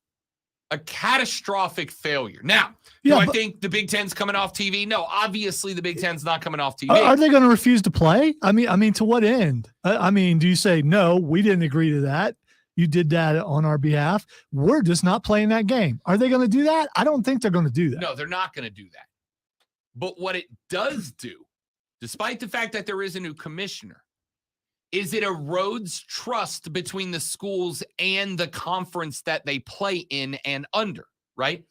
a catastrophic failure. Now, do Yeah, I but- think the Big Ten's coming off TV? No, obviously the Big Ten's not coming off TV. Are they going to refuse to play? I mean, to what end? I mean, do you say, no, we didn't agree to that? You did that on our behalf. We're just not playing that game. Are they going to do that? I don't think they're going to do that. No, they're not going to do that. But what it does do, despite the fact that there is a new commissioner, is it erodes trust between the schools and the conference that they play in and under, right?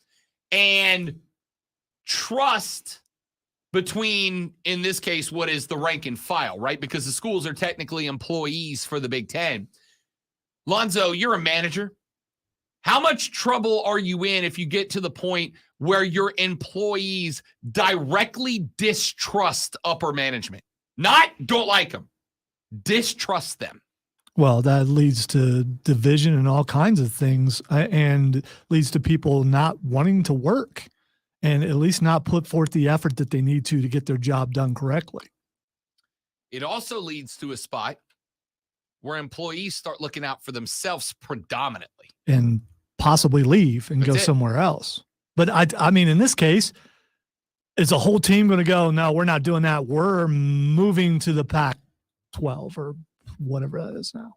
And trust between, in this case, what is the rank and file, right? Because the schools are technically employees for the Big Ten. Lonzo, you're a manager. How much trouble are you in if you get to the point where your employees directly distrust upper management? Not don't like them, distrust them. Well, that leads to division and all kinds of things, and leads to people not wanting to work and at least not put forth the effort that they need to get their job done correctly. It also leads to a spot where employees start looking out for themselves predominantly. And possibly leave and That's go it. somewhere else. But I mean, in this case, is the whole team going to go, no, we're not doing that. We're moving to the Pac-12 or whatever that is now.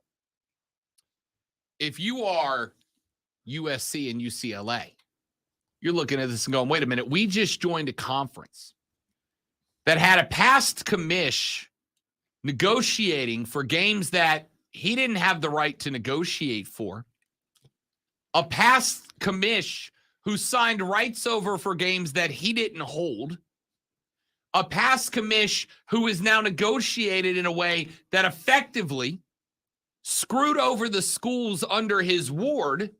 If you are USC and UCLA, you're looking at this and going, wait a minute, we just joined a conference that had a past commish negotiating for games that he didn't have the right to negotiate for. A past commish who signed rights over for games that he didn't hold. A past commish who is now negotiated in a way that effectively screwed over the schools under his ward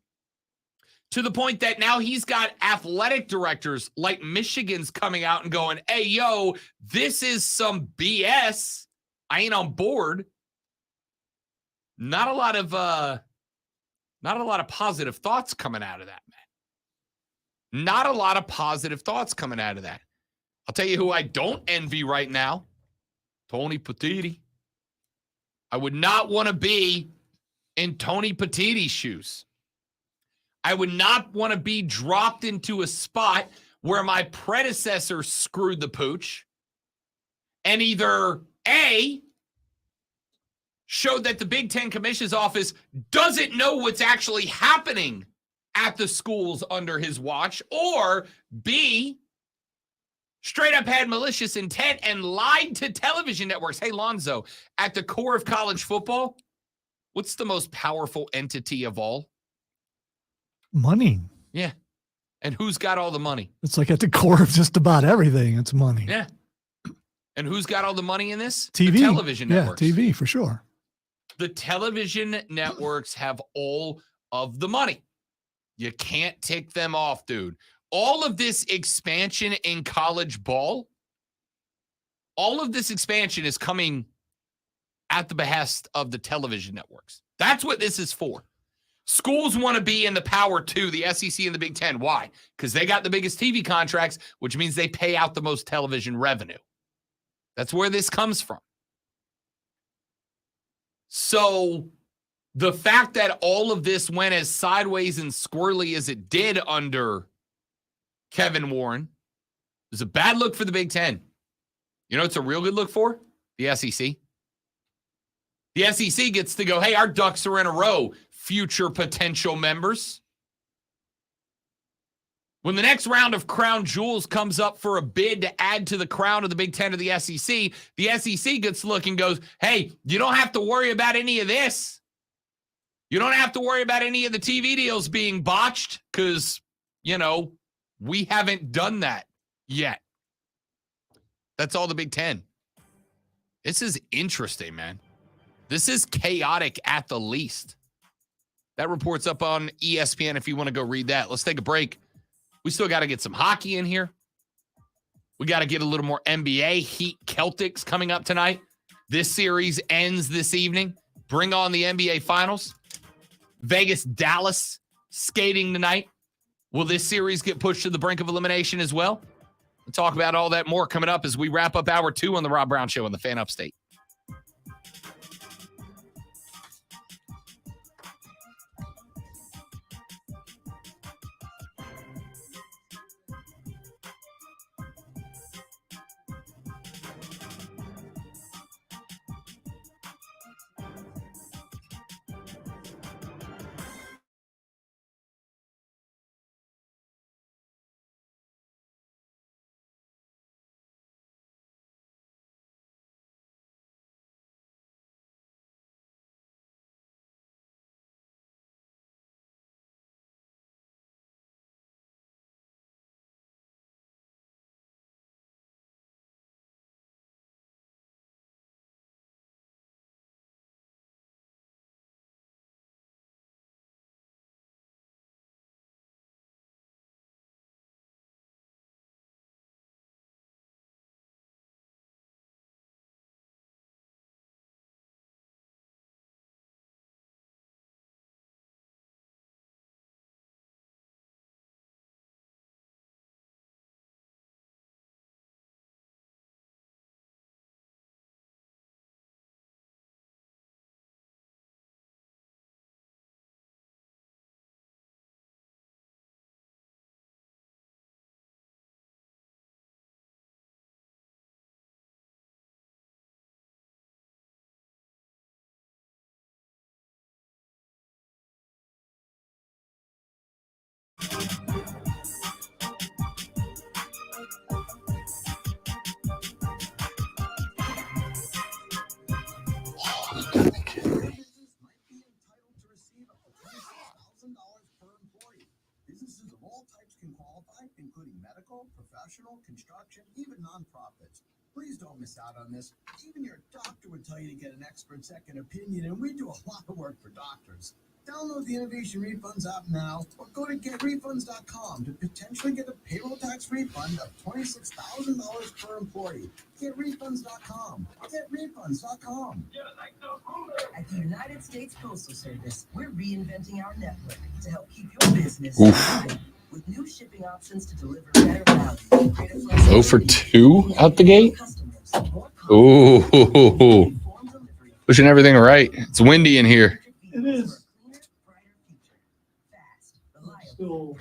to the point that now he's got athletic directors like Michigan's coming out and going, hey, yo, this is some BS. I ain't on board. Not a lot of positive thoughts coming out of that, man. Not a lot of positive thoughts coming out of that. I'll tell you who I don't envy right now. Tony Petitti. I would not want to be in Tony Petitti's shoes. I would not want to be dropped into a spot where my predecessor screwed the pooch and either A, showed that the Big Ten Commission's office doesn't know what's actually happening at the schools under his watch, or B, straight up had malicious intent and lied to television networks. Hey, Lonzo, at the core of college football, what's the most powerful entity of all? Money. Yeah. And who's got all the money? It's like at the core of just about everything. It's money. Yeah. And who's got all the money in this? TV. The television networks. Yeah, TV for sure. The television networks have all of the money. You can't tick them off, dude. All of this expansion in college ball, all of this expansion is coming at the behest of the television networks. That's what this is for. Schools want to be in the Power 2, the SEC and the Big Ten. Why? Because they got the biggest TV contracts, which means they pay out the most television revenue. That's where this comes from. So the fact that all of this went as sideways and squirrely as it did under Kevin Warren is a bad look for the Big Ten. You know, it's a real good look for the SEC. The SEC gets to go, hey, our ducks are in a row, future potential members. When the next round of crown jewels comes up for a bid to add to the crown of the Big Ten or the SEC gets to look and goes, hey, you don't have to worry about any of this. You don't have to worry about any of the TV deals being botched because, you know, we haven't done that yet. That's all the Big Ten. This is interesting, man. This is chaotic at the least. That report's up on ESPN if you want to go read that. Let's take a break. We still got to get some hockey in here. We got to get a little more NBA. Heat Celtics coming up tonight. This series ends this evening. Bring on the NBA Finals. Vegas, Dallas skating tonight. Will this series get pushed to the brink of elimination as well? We'll talk about all that more coming up as we wrap up hour 2 on the Rob Brown Show on the Fan Upstate. can qualify, including medical, professional, construction, even nonprofits. Please don't miss out on this. Even your doctor would tell you to get an expert second opinion, and we do a lot of work for doctors. Download the Innovation Refunds app now or go to getrefunds.com to potentially get a payroll tax refund of $26,000 per employee. Getrefunds.com. Getrefunds.com. At the United States Postal Service, we're reinventing our network to help keep your business moving with new shipping options to deliver better value. greater 0 for 2 out the gate. customers, more Ooh, informed delivery. pushing everything right. It's windy in here. It is. Still,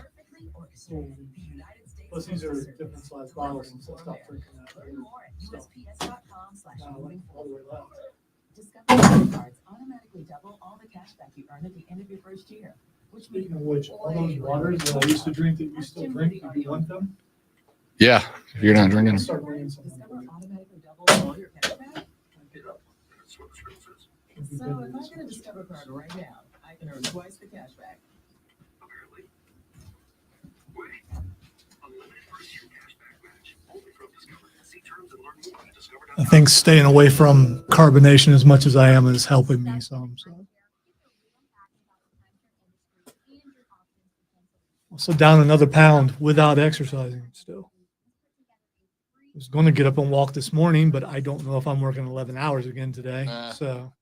plus these are different size bottles and stuff. Drinking that. Learn more at USPS.com/moving All the way left. Discover credit cards automatically double all the cash back you earn at the end of your first year, which means Speaking of which, all those waters that I used to drink that you still drink, do you want them? Yeah, if you're not drinking. Start bringing some. Discover automatically doubles all your cash back. So if I get a Discover card right now, I can earn twice the cash back. I think staying away from carbonation as much as I am is helping me some. So down another pound without exercising still. I was going to get up and walk this morning, but I don't know if I'm working 11 hours again today. So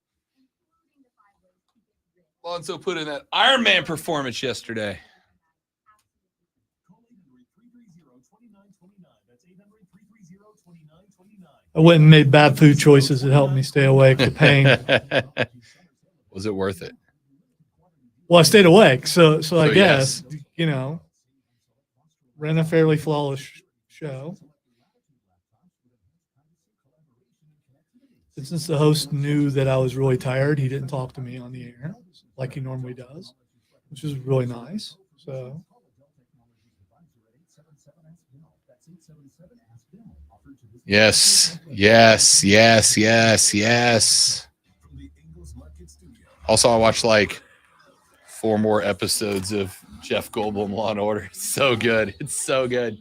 Alonso put in that Ironman performance yesterday. I went and made bad food choices that helped me stay awake. The pain. Was it worth it? Well, I stayed awake, so I So, guess ran a fairly flawless show. Since the host knew that I was really tired, he didn't talk to me on the air like he normally does, which is really nice. So. Yes. Also, I watched like 4 more episodes of Jeff Goldblum Law and Order. It's so good. It's so good.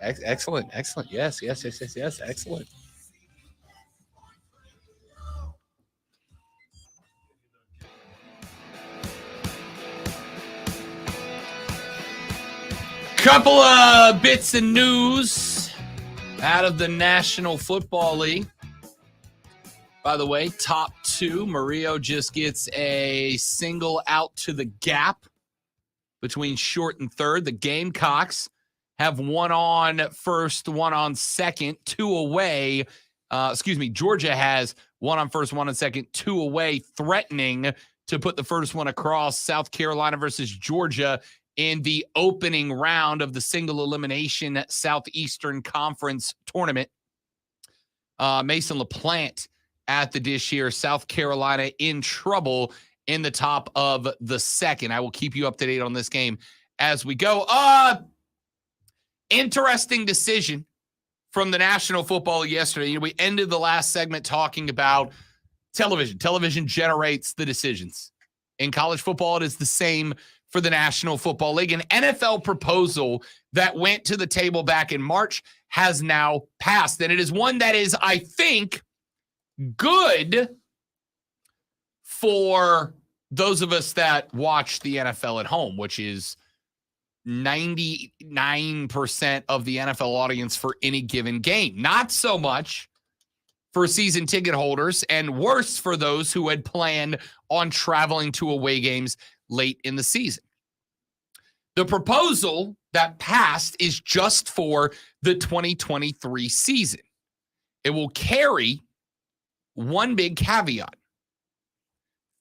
Excellent. Yes. Excellent. Couple of bits of news out of the National Football League. By the way, top 2, Murillo just gets a single out to the gap between short and third. The Gamecocks have one on first, one on second, 2 away. Georgia has one on first, one on second, 2 away, threatening to put the first one across. South Carolina versus Georgia in the opening round of the single elimination Southeastern Conference tournament. Mason LaPlante at the dish here. South Carolina in trouble in the top of the second. I will keep you up to date on this game as we go. Interesting decision from the National Football League yesterday. We ended the last segment talking about television. Television generates the decisions. In college football, it is the same for the National Football League. An NFL proposal that went to the table back in March has now passed. And it is one that is, I think, good for those of us that watch the NFL at home, which is 99% of the NFL audience for any given game. Not so much for season ticket holders, and worse for those who had planned on traveling to away games late in the season. The proposal that passed is just for the 2023 season. It will carry one big caveat.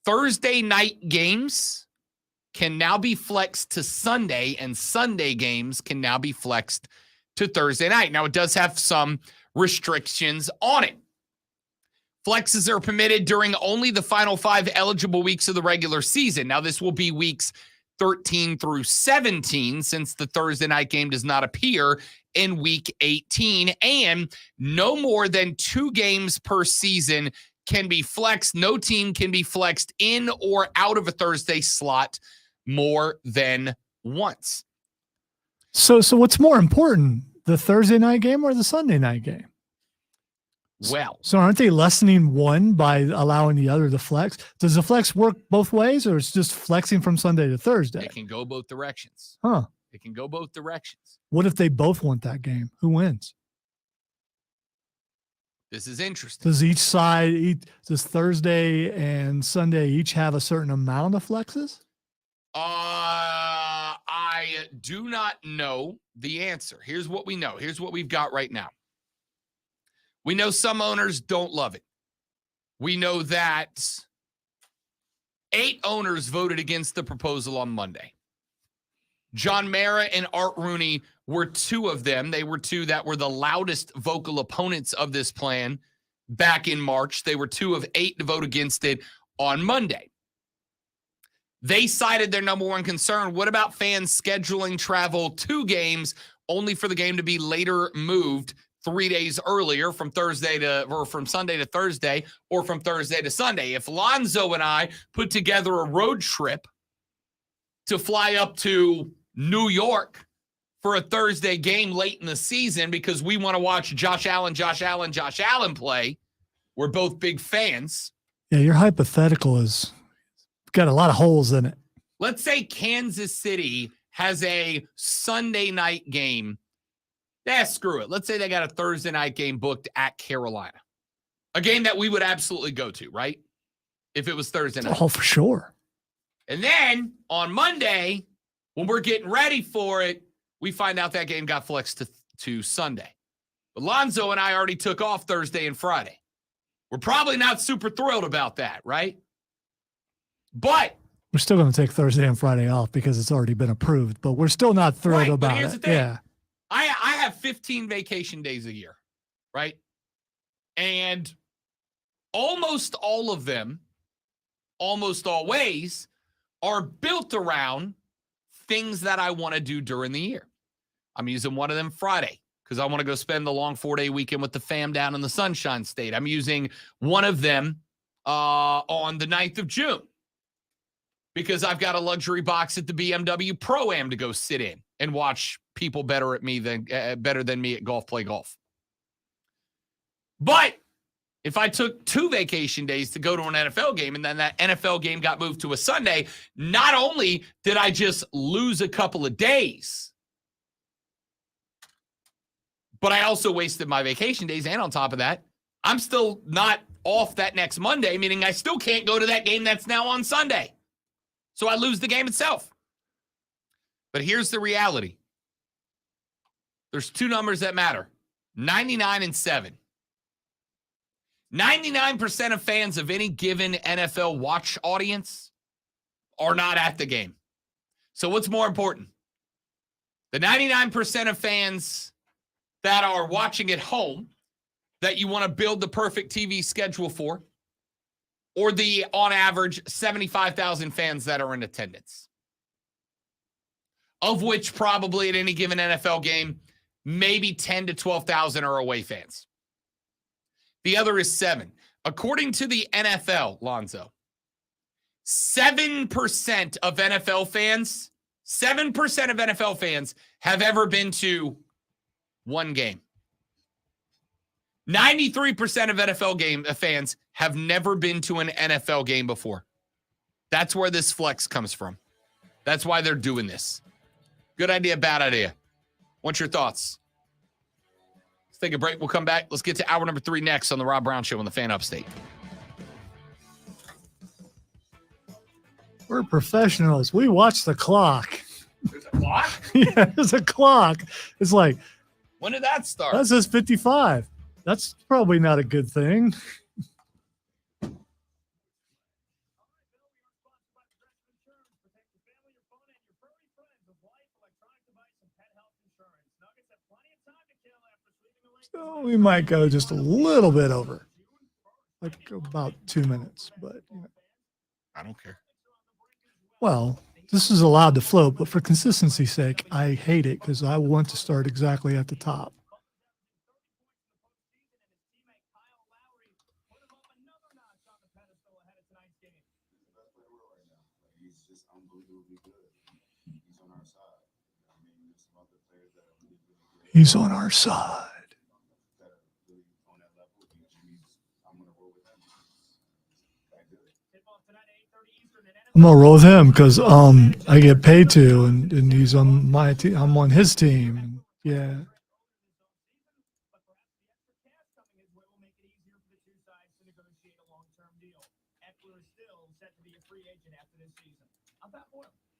Thursday night games can now be flexed to Sunday, and Sunday games can now be flexed to Thursday night. Now, it does have some restrictions on it. Flexes are permitted during only the final 5 eligible weeks of the regular season. Now, this will be weeks 13 through 17, since the Thursday night game does not appear in week 18, and no more than 2 games per season can be flexed. No team can be flexed in or out of a Thursday slot more than once. So what's more important, the Thursday night game or the Sunday night game? Well, So aren't they lessening one by allowing the other to flex? Does the flex work both ways, or it's just flexing from Sunday to Thursday? it can go both directions. Huh. It can go both directions. What if they both want that game? Who wins? This is interesting. Does each side, does Thursday and Sunday each have a certain amount of flexes? I do not know the answer. Here's what we know. Here's what we've got right now. We know some owners don't love it. We know that 8 owners voted against the proposal on Monday. John Mara and Art Rooney were 2 of them. They were 2 that were the loudest vocal opponents of this plan back in March. They were 2 of 8 to vote against it on Monday. They cited their number one concern. What about fans scheduling travel to games only for the game to be later moved 3 days earlier from Sunday to Thursday or from Thursday to Sunday? If Lonzo and I put together a road trip to fly up to New York for a Thursday game late in the season because we want to watch Josh Allen play, we're both big fans. Yeah, your hypothetical is got a lot of holes in it. Let's say Kansas City has a Sunday night game. Screw it. Let's say they got a Thursday night game booked at Carolina. A game that we would absolutely go to, right? If it was Thursday night. Oh, for sure. And then on Monday, when we're getting ready for it, we find out that game got flexed to Sunday. But Lonzo and I already took off Thursday and Friday. We're probably not super thrilled about that, right? But we're still going to take Thursday and Friday off because it's already been approved, but we're still not thrilled about but here's it. The thing. Yeah. I have 15 vacation days a year, right? And almost all of them, almost always, are built around things that I want to do during the year. I'm using one of them Friday because I want to go spend the long 4-day weekend with the fam down in the Sunshine State. I'm using one of them on the 9th of June because I've got a luxury box at the BMW Pro-Am to go sit in and watch people better than me at golf play golf. But if I took 2 vacation days to go to an NFL game and then that NFL game got moved to a Sunday, not only did I just lose a couple of days, but I also wasted my vacation days. And on top of that, I'm still not off that next Monday, meaning I still can't go to that game that's now on Sunday. So I lose the game itself. But here's the reality. There's 2 numbers that matter, 99 and 7. 99% of fans of any given NFL watch audience are not at the game. So what's more important? The 99% of fans that are watching at home that you want to build the perfect TV schedule for, or the, on average, 75,000 fans that are in attendance, of which probably at any given NFL game, maybe 10 to 12,000 are away fans. The other is 7. According to the NFL, Lonzo, 7% of NFL fans, 7% of NFL fans have ever been to one game. 93% of NFL fans have never been to an NFL game before. That's where this flex comes from. That's why they're doing this. Good idea, bad idea. What's your thoughts? Let's take a break. We'll come back. Let's get to hour number 3 next on the Rob Brown Show on the Fan Upstate. We're professionals. We watch the clock. There's a clock? Yeah, there's a clock. It's like, when did that start? that says 55. That's probably not a good thing. So we might go just a little bit over, like about 2 minutes, but you know. I don't care. Well, this is allowed to float, but for consistency's sake, I hate it because I want to start exactly at the top. He's on our side. I'm gonna roll with him because I get paid to, and he's on my team. I'm on his team. Yeah.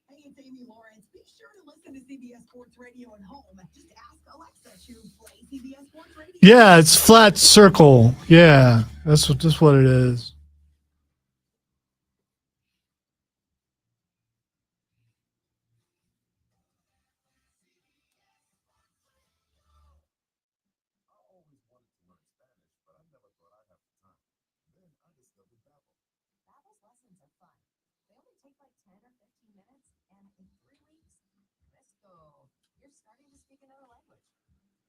Hey, it's Amy Lawrence. Be sure to listen to CBS Sports Radio at home. Just ask Alexa to play CBS Sports Radio. Yeah, it's flat circle. Yeah, that's what it is. Babbel's lessons are fun. They only take like 10 or 15 minutes, and in 3 weeks, presto, you're starting to speak another language.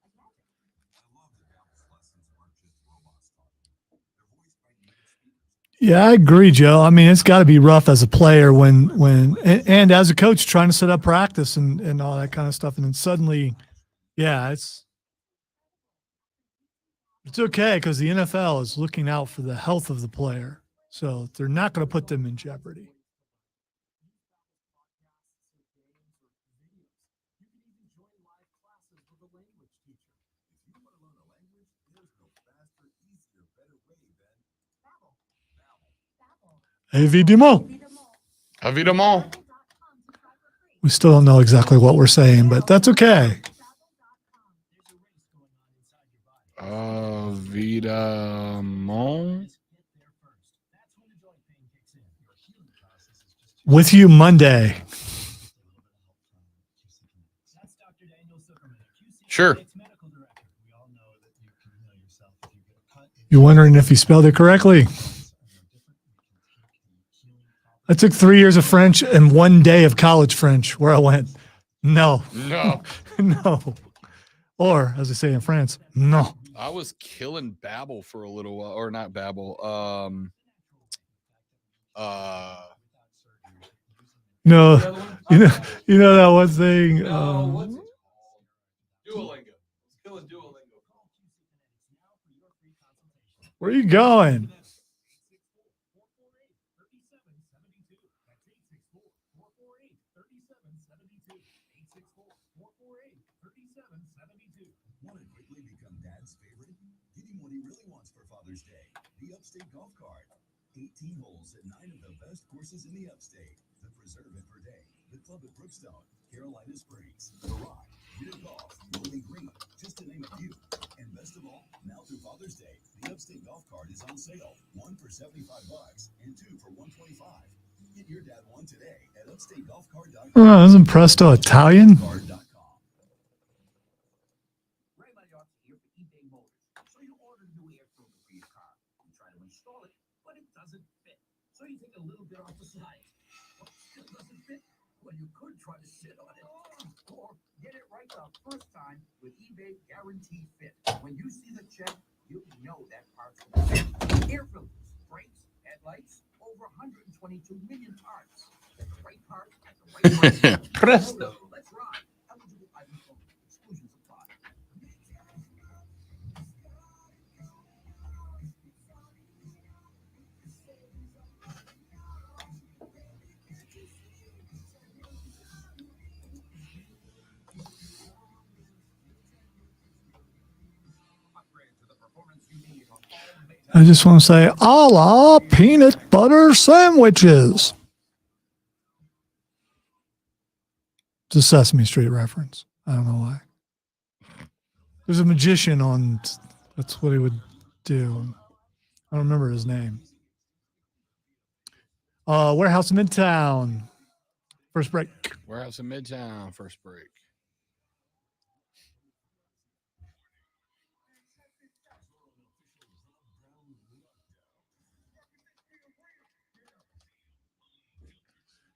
Like magic. I love that Apple's lessons aren't just robots talking. They're voiced by native speakers. Yeah, I agree, Joe. I mean, it's got to be rough as a player and as a coach trying to set up practice and all that kind of stuff, and then suddenly, yeah, it's okay because the NFL is looking out for the health of the player, so they're not going to put them in jeopardy. Évidemment. Évidemment. We still don't know exactly what we're saying, but that's okay. Évidemment. With you Monday. Sure. You're wondering if he spelled it correctly? I took 3 years of French and 1 day of college French where I went, no. No. No. Or, as they say in France, no. I was killing Babbel for a little while, or not Babbel. No, you know that one thing. What's it called? Duolingo. Killing Duolingo. Where are you going? Want to quickly become Dad's favorite? Get him what he really wants for Father's Day. The Upstate Golf Cart. 18 holes at 9 of the best courses in the Upstate. The Preserve at Day, the Club at Brookstone, Carolina Springs, The Rock, Real Golf, Bowling Green, just to name a few. And best of all, now through Father's Day, the Upstate Golf Cart is on sale. 1 for $75 and 2 for $125. Get your dad one today at upstategolfcart.com. Oh, isn't Presto Italian? So you order a new air filter for your car. You try to install it, but it doesn't fit. So you take a little bit off the side. What still doesn't fit? Well, you could try to sit on it. Or get it right the first time with eBay Guaranteed Fit. When you see the check, you know that part's will fit. Air filters, brakes, headlights, over 122 million parts. The right part at the right price. Presto. Let's ride. Eligible items only. Exclusions apply. I just want to say, a la peanut butter sandwiches. It's a Sesame Street reference. I don't know why. There's a magician on, that's what he would do. I don't remember his name. Warehouse in Midtown. First break. Warehouse in Midtown. First break.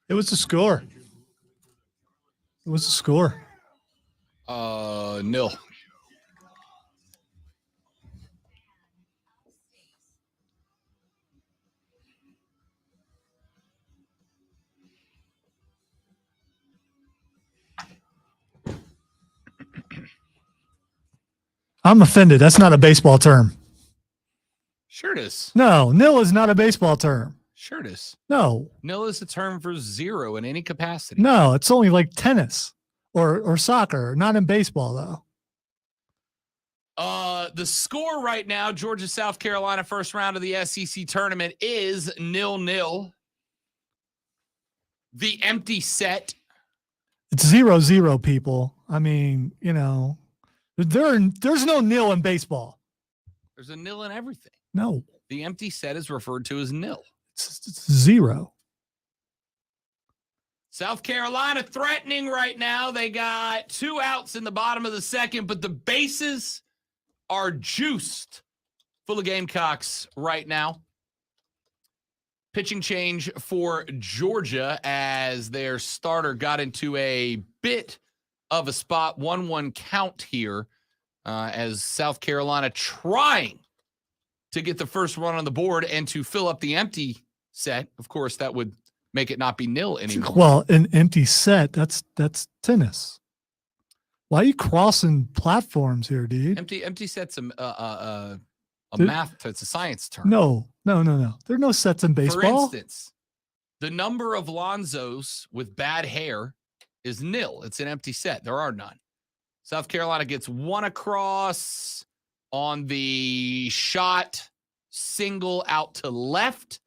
It was the score. It was the score. Nil. I'm offended. That's not a baseball term. Sure it is. No, nil is not a baseball term. Sure it is. No, Nil is a term for zero in any capacity. no, it's only like tennis or soccer, not in baseball though. The score right now, Georgia, South Carolina, first round of the SEC tournament is 0-0. The empty set. It's 0-0, people. I mean, there's no nil in baseball. There's a nil in everything. No, The empty set is referred to as nil. it's 0. South Carolina threatening right now. They got 2 outs in the bottom of the second, but the bases are juiced full of Gamecocks right now. Pitching change for Georgia as their starter got into a bit of a spot. 1-1 count here as South Carolina trying to get the first run on the board and to fill up the empty set. Of course, that would make it not be nil anymore. Well, an empty set, that's tennis. Why are you crossing platforms here, dude? Empty set's a Dude. math, it's a science term. No. There are no sets in baseball. For instance, the number of Lonzos with bad hair is nil. It's an empty set. There are none. South Carolina gets 1 across on the shot single out to left.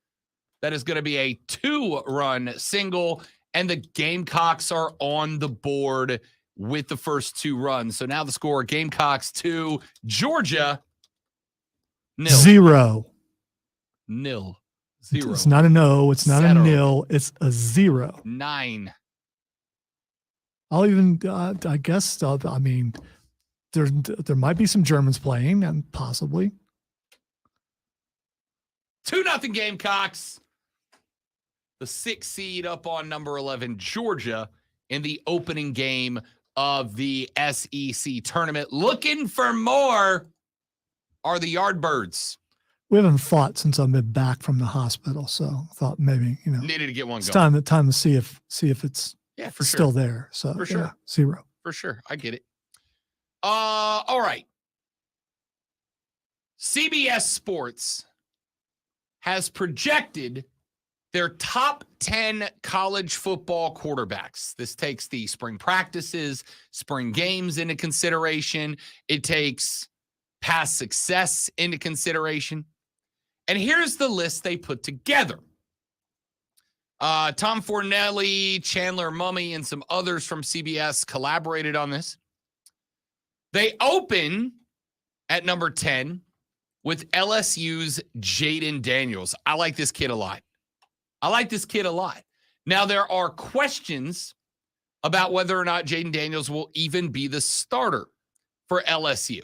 That is going to be a 2-run single, and the Gamecocks are on the board with the first 2 runs. So now the score, Gamecocks 2, Georgia 0. 0. Nil. It's 0. not a no. It's not Zero. a nil. It's a 0. 9. I'll even, I guess, I mean, there might be some Germans playing, and possibly. 2-0 Gamecocks. The 6th seed up on number 11, Georgia, in the opening game of the SEC tournament. Looking for more are the Yardbirds. We haven't fought since I've been back from the hospital, so I thought maybe Needed to get one it's going. time to see if it's For still sure. there. So For sure. yeah, 0. For sure. I get it. All right. CBS Sports has projected their top 10 college football quarterbacks. This takes the spring practices, spring games into consideration. It takes past success into consideration. And here's the list they put together. Tom Fornelli, Chandler Mummy, and some others from CBS collaborated on this. They open at number 10 with LSU's Jaden Daniels. I like this kid a lot. Now, there are questions about whether or not Jaden Daniels will even be the starter for LSU.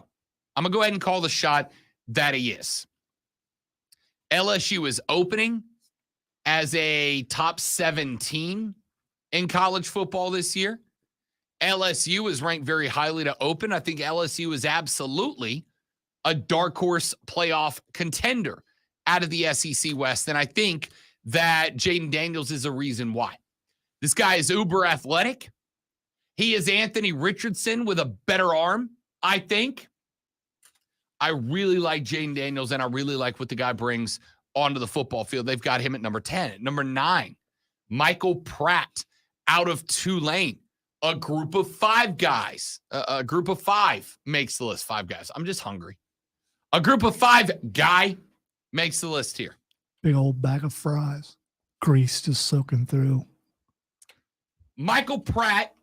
I'm going to go ahead and call the shot that he is. LSU is opening as a top 7 team in college football this year. LSU is ranked very highly to open. I think LSU is absolutely a dark horse playoff contender out of the SEC West. And I think that Jaden Daniels is a reason why. This guy is uber athletic. He is Anthony Richardson with a better arm, I think. I really like Jaden Daniels, and I really like what the guy brings onto the football field. They've got him at number 10. At number 9, Michael Pratt out of Tulane. A group of 5 guys. A group of 5 makes the list. 5 guys. I'm just hungry. A group of 5 guy makes the list here. Big old bag of fries. Grease just soaking through. Michael Pratt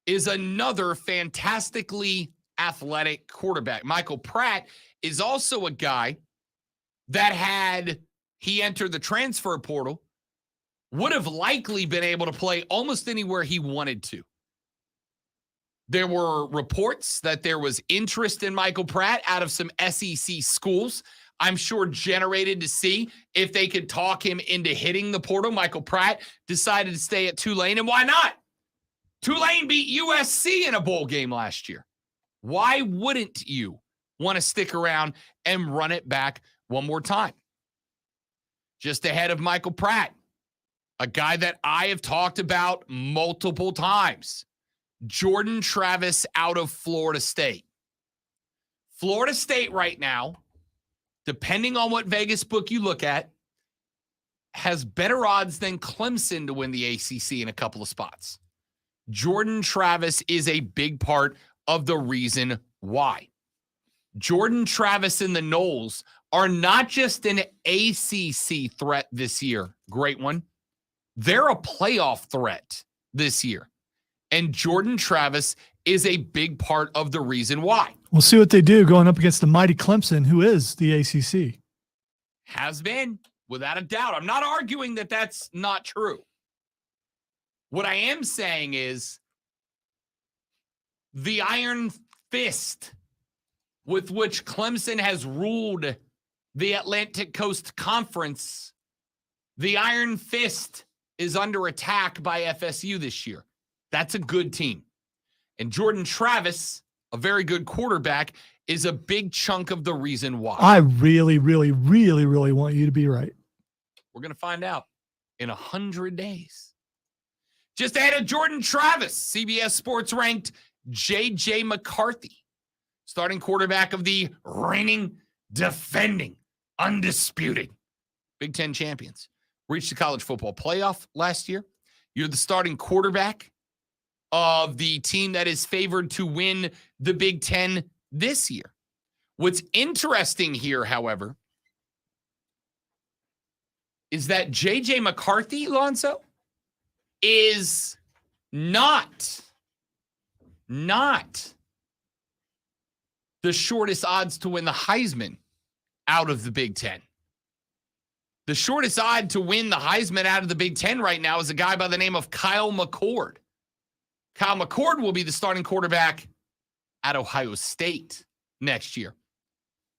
is another fantastically athletic quarterback. Michael Pratt is also a guy that had he entered the transfer portal, would have likely been able to play almost anywhere he wanted to. There were reports that there was interest in Michael Pratt out of some SEC schools, I'm sure generated to see if they could talk him into hitting the portal. Michael Pratt decided to stay at Tulane, and why not? Tulane beat USC in a bowl game last year. Why wouldn't you want to stick around and run it back one more time? Just ahead of Michael Pratt, a guy that I have talked about multiple times, Jordan Travis out of Florida State. Florida State right now, depending on what Vegas book you look at, has better odds than Clemson to win the ACC in a couple of spots. Jordan Travis is a big part of the reason why. Jordan Travis and the Noles are not just an ACC threat this year. Great one. They're a playoff threat this year. And Jordan Travis is a big part of the reason why. We'll see what they do going up against the mighty Clemson, who is the ACC. Has been, without a doubt. I'm not arguing that that's not true. What I am saying is the iron fist with which Clemson has ruled the Atlantic Coast Conference, the iron fist is under attack by FSU this year. That's a good team. And Jordan Travis, a very good quarterback, is a big chunk of the reason why. I really, really, really, really want you to be right. We're going to find out in 100 days. Just ahead of Jordan Travis, CBS Sports ranked J.J. McCarthy, starting quarterback of the reigning, defending, undisputed Big Ten champions. Reached the college football playoff last year. You're the starting quarterback of the team that is favored to win the Big Ten this year. What's interesting here, however, is that J.J. McCarthy, Lonzo, is not the shortest odds to win the Heisman out of the Big Ten. The shortest odd to win the Heisman out of the Big Ten right now is a guy by the name of Kyle McCord. Kyle McCord will be the starting quarterback at Ohio State next year.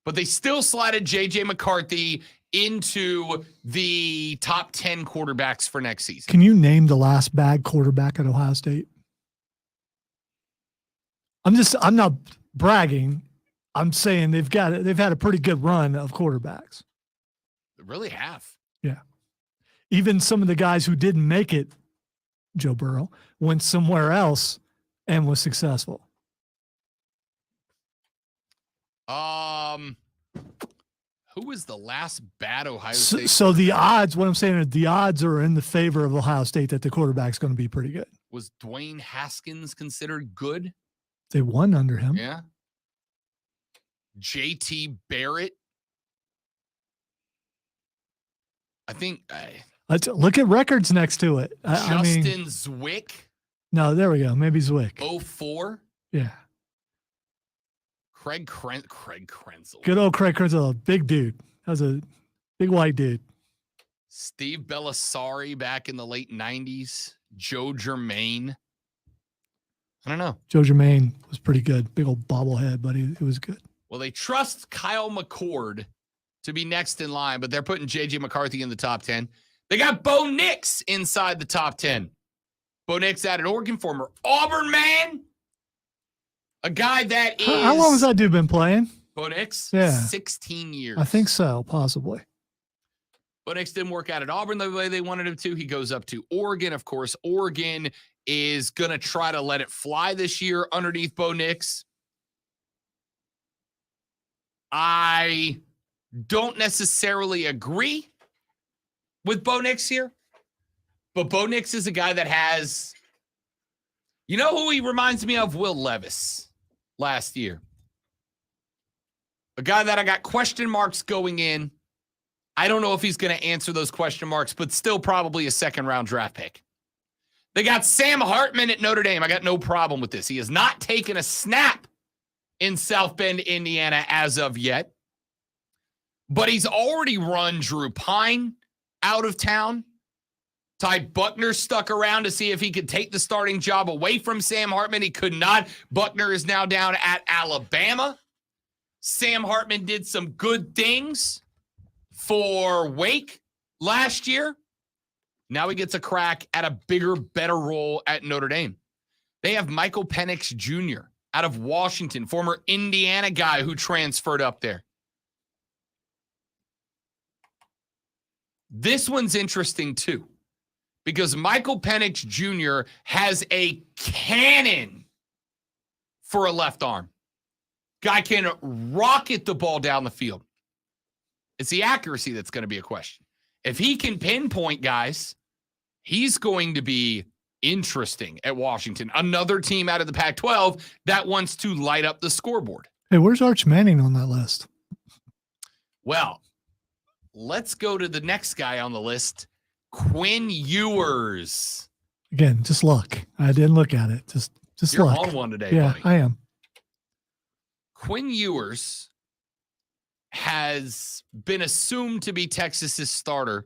But they still slotted J.J. McCarthy into the top 10 quarterbacks for next season. Can you name the last bad quarterback at Ohio State? I'm not bragging. I'm saying they've had a pretty good run of quarterbacks. They really have. Yeah. Even some of the guys who didn't make it, Joe Burrow, went somewhere else and was successful. Who was the last bad Ohio State? So the odds, what I'm saying is the odds are in the favor of Ohio State that the quarterback's going to be pretty good. Was Dwayne Haskins considered good? They won under him. Yeah. JT Barrett. I think Let's look at records next to it. Justin Zwick. No, there we go. Maybe Zwick. 04. Yeah. Craig Krenzel. Good old Craig Krenzel, big dude. That was a big white dude. Steve Bellisari back in the late 90s. Joe Germain. I don't know. Joe Germain was pretty good. Big old bobblehead, but he was good. Well, they trust Kyle McCord to be next in line, but they're putting J.J. McCarthy in the top 10. They got Bo Nix inside the top 10. Bo Nix out at Oregon, former Auburn man. A guy that is... How long has that dude been playing? Bo Nix? Yeah. 16 years. I think so, possibly. Bo Nix didn't work out at Auburn the way they wanted him to. He goes up to Oregon. Of course, Oregon is going to try to let it fly this year underneath Bo Nix. I don't necessarily agree with Bo Nix here, but Bo Nix is a guy that has, you know who he reminds me of? Will Levis last year. A guy that I got question marks going in. I don't know if he's going to answer those question marks, but still probably a second-round draft pick. They got Sam Hartman at Notre Dame. I got no problem with this. He has not taken a snap in South Bend, Indiana as of yet. But he's already run Drew Pine out of town. Ty Buckner stuck around to see if he could take the starting job away from Sam Hartman. He could not. Buckner is now down at Alabama. Sam Hartman did some good things for Wake last year. Now he gets a crack at a bigger, better role at Notre Dame. They have Michael Penix Jr. out of Washington, former Indiana guy who transferred up there. This one's interesting too, because Michael Penix Jr. has a cannon for a left arm. Guy can rocket the ball down the field. It's the accuracy that's going to be a question. If he can pinpoint guys, he's going to be interesting at Washington. Another team out of the Pac-12 that wants to light up the scoreboard. Hey, where's Arch Manning on that list? Well, let's go to the next guy on the list, Quinn Ewers. Again, just luck. I didn't look at it. Just You're luck. on one today, Yeah, buddy. I am. Quinn Ewers has been assumed to be Texas's starter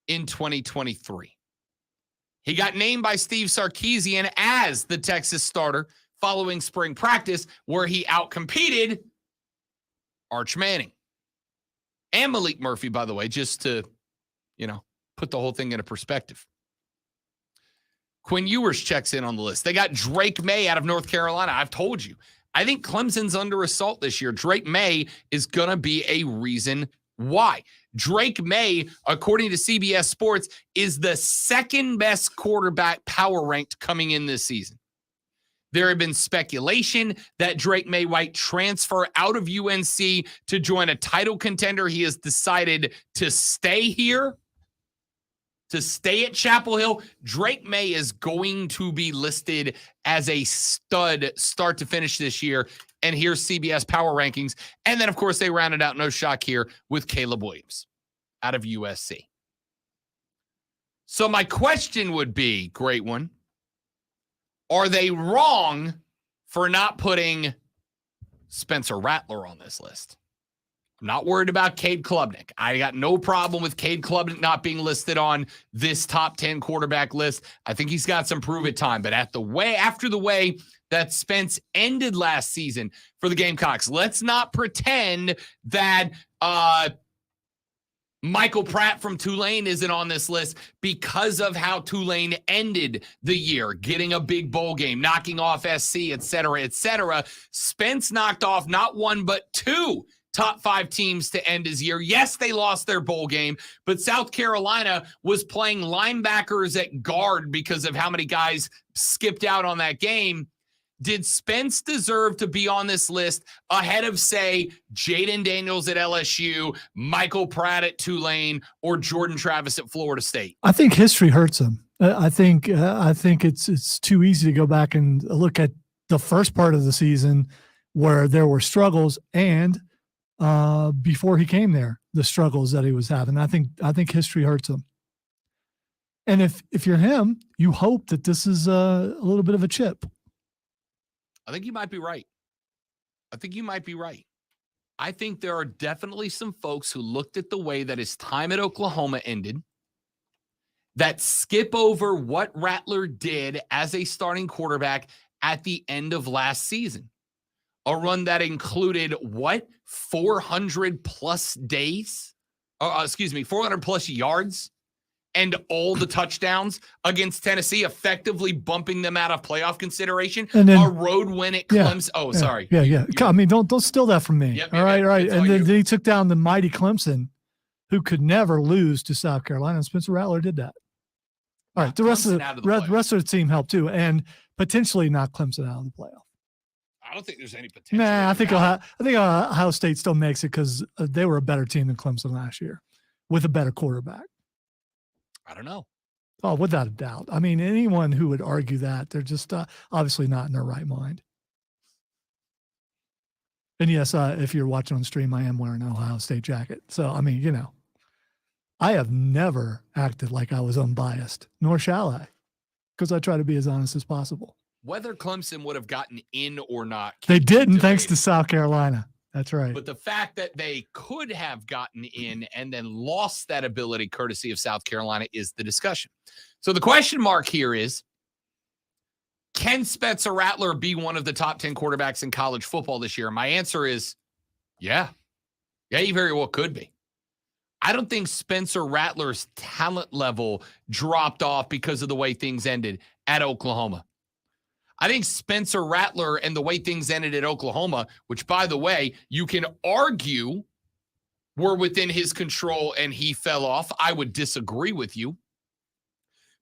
in 2023. He got named by Steve Sarkisian as the Texas starter following spring practice, where he outcompeted Arch Manning and Malik Murphy, by the way, just to, put the whole thing into perspective. Quinn Ewers checks in on the list. They got Drake May out of North Carolina. I've told you. I think Clemson's under assault this year. Drake May is going to be a reason why. Drake May, according to CBS Sports, is the second best quarterback power ranked coming in this season. There had been speculation that Drake May might transfer out of UNC to join a title contender. He has decided to stay here, to stay at Chapel Hill. Drake May is going to be listed as a stud start to finish this year. And here's CBS Power Rankings. And then, of course, they rounded out, no shock here, with Caleb Williams out of USC. So my question would be, great one, are they wrong for not putting Spencer Rattler on this list? I'm not worried about Cade Klubnik. I got no problem with Cade Klubnik not being listed on this top 10 quarterback list. I think he's got some prove it time. But after the way that Spence ended last season for the Gamecocks, let's not pretend that Michael Pratt from Tulane isn't on this list because of how Tulane ended the year, getting a big bowl game, knocking off SC, et cetera, et cetera. Spence knocked off not one, but two top 5 teams to end his year. Yes, they lost their bowl game, but South Carolina was playing linebackers at guard because of how many guys skipped out on that game. Did Spence deserve to be on this list ahead of, say, Jaden Daniels at LSU, Michael Pratt at Tulane, or Jordan Travis at Florida State? I think history hurts him. I think it's too easy to go back and look at the first part of the season where there were struggles, and before he came there, the struggles that he was having. I think history hurts him. And if you're him, you hope that this is a little bit of a chip. I think you might be right. I think there are definitely some folks who looked at the way that his time at Oklahoma ended that skip over what Rattler did as a starting quarterback at the end of last season. A run that included 400 plus days? 400 plus yards and all the touchdowns against Tennessee, effectively bumping them out of playoff consideration. And then, a road win at Clemson. Yeah. I mean, don't steal that from me. All right. And then he took down the mighty Clemson, who could never lose to South Carolina. And Spencer Rattler did that. All right. The rest of the team helped too, and potentially knock Clemson out of the playoff. I don't think there's any potential. Nah, I think Ohio State still makes it because they were a better team than Clemson last year with a better quarterback. I don't know. Oh, without a doubt. I mean, anyone who would argue that, they're just obviously not in their right mind. And yes, if you're watching on stream, I am wearing an Ohio State jacket. So, I mean, I have never acted like I was unbiased, nor shall I, because I try to be as honest as possible. Whether Clemson would have gotten in or not. They didn't, thanks to South Carolina. That's right. But the fact that they could have gotten in and then lost that ability courtesy of South Carolina is the discussion. So the question mark here is, can Spencer Rattler be one of the top 10 quarterbacks in college football this year? My answer is, yeah. Yeah, he very well could be. I don't think Spencer Rattler's talent level dropped off because of the way things ended at Oklahoma. I think Spencer Rattler and the way things ended at Oklahoma, which, by the way, you can argue were within his control and he fell off. I would disagree with you.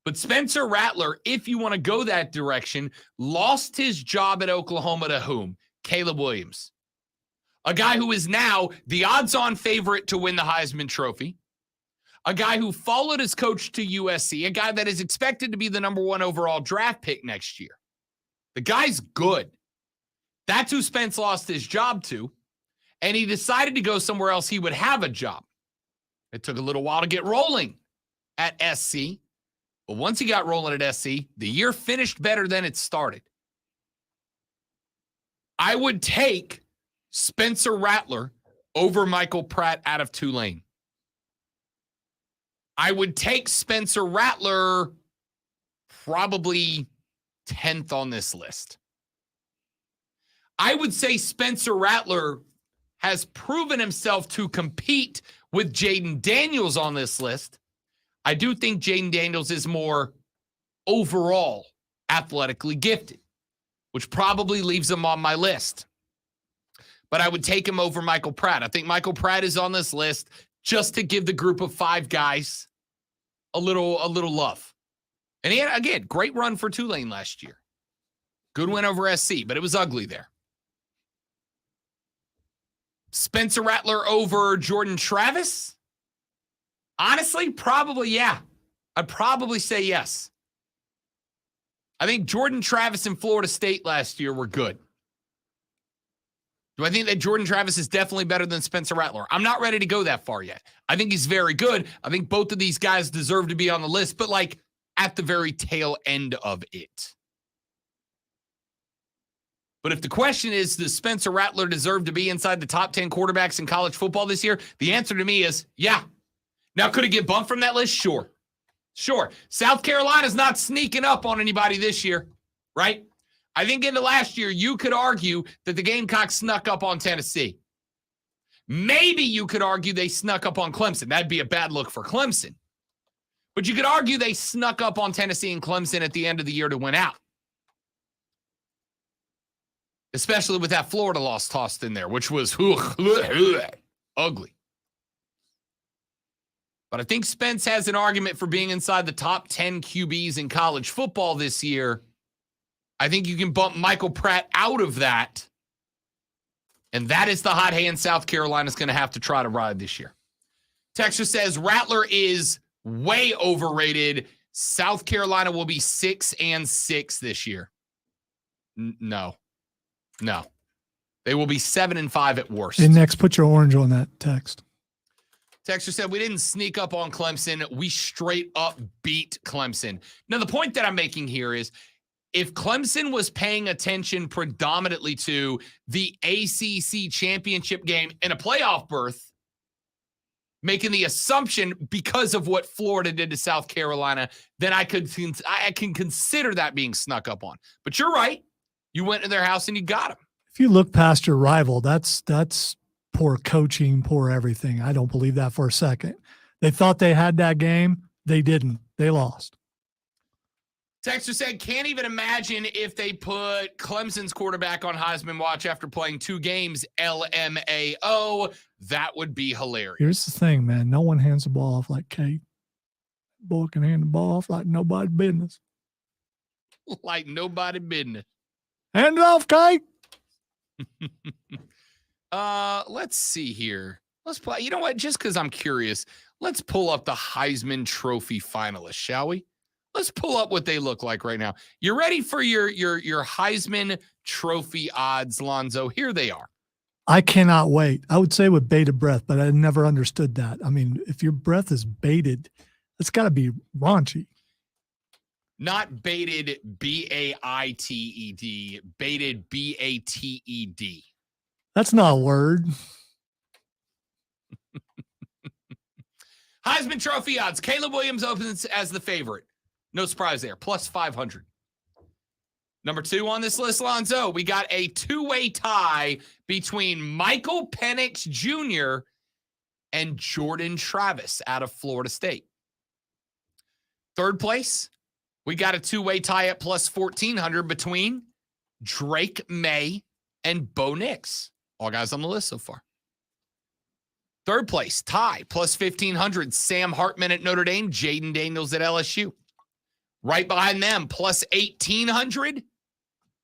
But Spencer Rattler, if you want to go that direction, lost his job at Oklahoma to whom? Caleb Williams. a guy who is now the odds-on favorite to win the Heisman Trophy, a guy who followed his coach to USC, a guy that is expected to be the number 1 overall draft pick next year. The guy's good. That's who Spence lost his job to, and he decided to go somewhere else he would have a job. It took a little while to get rolling at SC, but once he got rolling at SC, the year finished better than it started. I would take Spencer Rattler over Michael Pratt out of Tulane. I would take Spencer Rattler probably 10th on this list. I would say Spencer Rattler has proven himself to compete with Jaden Daniels on this list. I do think Jaden Daniels is more overall athletically gifted, which probably leaves him on my list. But I would take him over Michael Pratt. I think Michael Pratt is on this list just to give the group of 5 guys a little love. And he had, again, great run for Tulane last year. Good win over SC, but it was ugly there. Spencer Rattler over Jordan Travis? Honestly, probably, yeah. I'd probably say yes. I think Jordan Travis and Florida State last year were good. Do I think that Jordan Travis is definitely better than Spencer Rattler? I'm not ready to go that far yet. I think he's very good. I think both of these guys deserve to be on the list, but like at the very tail end of it. But if the question is, does Spencer Rattler deserve to be inside the top 10 quarterbacks in college football this year? The answer to me is, yeah. Now, could it get bumped from that list? Sure. Sure. South Carolina's not sneaking up on anybody this year, right? I think into last year, you could argue that the Gamecocks snuck up on Tennessee. Maybe you could argue they snuck up on Clemson. That'd be a bad look for Clemson. But you could argue they snuck up on Tennessee and Clemson at the end of the year to win out. Especially with that Florida loss tossed in there, which was ugly. But I think Spence has an argument for being inside the top 10 QBs in college football this year. I think you can bump Michael Pratt out of that. And that is the hot hand South Carolina's going to have to try to ride this year. Texas says Rattler is way overrated. South Carolina will be 6-6 this year. No. They will be 7-5 at worst. And next, put your orange on that text. Texter said, we didn't sneak up on Clemson. We straight up beat Clemson. Now, the point that I'm making here is if Clemson was paying attention predominantly to the ACC championship game and a playoff berth, making the assumption because of what Florida did to South Carolina, then I can consider that being snuck up on. But you're right. You went to their house and you got them. If you look past your rival, that's poor coaching, poor everything. I don't believe that for a second. They thought they had that game. They didn't. They lost. Texter said, can't even imagine if they put Clemson's quarterback on Heisman watch after playing 2 games, LMAO. That would be hilarious. Here's the thing, man. No one hands the ball off like Kate. Boy can hand the ball off like nobody's business. Like nobody business. Hand it off, Kate. Let's see here. Let's play. You know what? Just because I'm curious, let's pull up the Heisman Trophy finalists, shall we? Let's pull up what they look like right now. You ready for your Heisman Trophy odds, Lonzo? Here they are. I cannot wait. I would say with bated breath, but I never understood that. I mean, if your breath is baited, it's got to be raunchy. Not baited, B-A-I-T-E-D. Baited, B-A-T-E-D. That's not a word. Heisman Trophy odds. Caleb Williams opens as the favorite. No surprise there. Plus 500. Number 2 on this list, Lonzo. We got a 2-way tie between Michael Penix Jr. and Jordan Travis out of Florida State. 3rd place, we got a 2-way tie at plus 1,400 between Drake May and Bo Nix. All guys on the list so far. 3rd place, tie, plus 1,500, Sam Hartman at Notre Dame, Jaden Daniels at LSU. Right behind them, plus 1,800,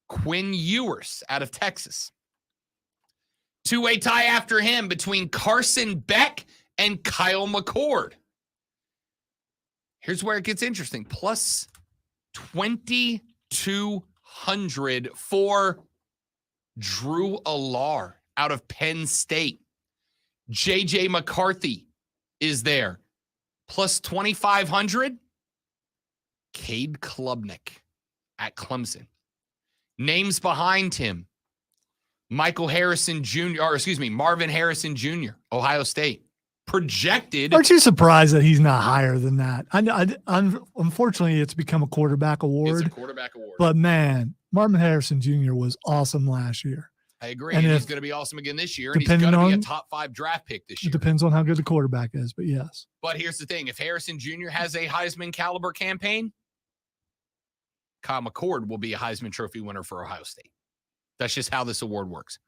Quinn Ewers out of Texas. Two-way tie after him between Carson Beck and Kyle McCord. Here's where it gets interesting. Plus 2,200 for Drew Allar out of Penn State. J.J. McCarthy is there. Plus 2,500. Cade Klubnik at Clemson. Names behind him. Marvin Harrison Jr., Ohio State. Projected. Aren't you surprised that he's not higher than that? Unfortunately, it's become a quarterback award. It's a quarterback award. But man, Marvin Harrison Jr. was awesome last year. I agree. And he's going to be awesome again this year. And he's Depending going to be on- a top 5 draft pick this year. It depends on how good the quarterback is, but yes. But here's the thing. If Harrison Jr. has a Heisman caliber campaign, Kyle McCord will be a Heisman Trophy winner for Ohio State. That's just how this award works.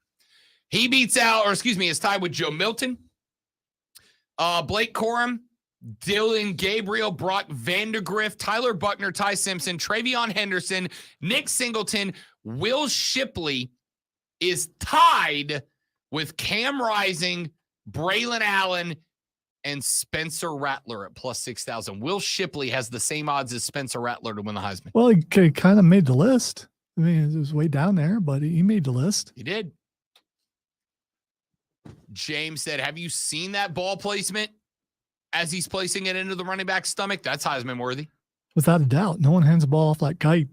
He is tied with Joe Milton, Blake Corum, Dylan Gabriel, Brock Vandegrift, Tyler Buckner, Ty Simpson, Travion Henderson, Nick Singleton, Will Shipley is tied with Cam Rising, Braylon Allen, and Spencer Rattler at plus 6,000. Will Shipley has the same odds as Spencer Rattler to win the Heisman. Well, he kind of made the list. I mean, it was way down there, but he made the list. He did. James said, have you seen that ball placement as he's placing it into the running back's stomach? That's Heisman worthy. Without a doubt. No one hands the ball off like kite.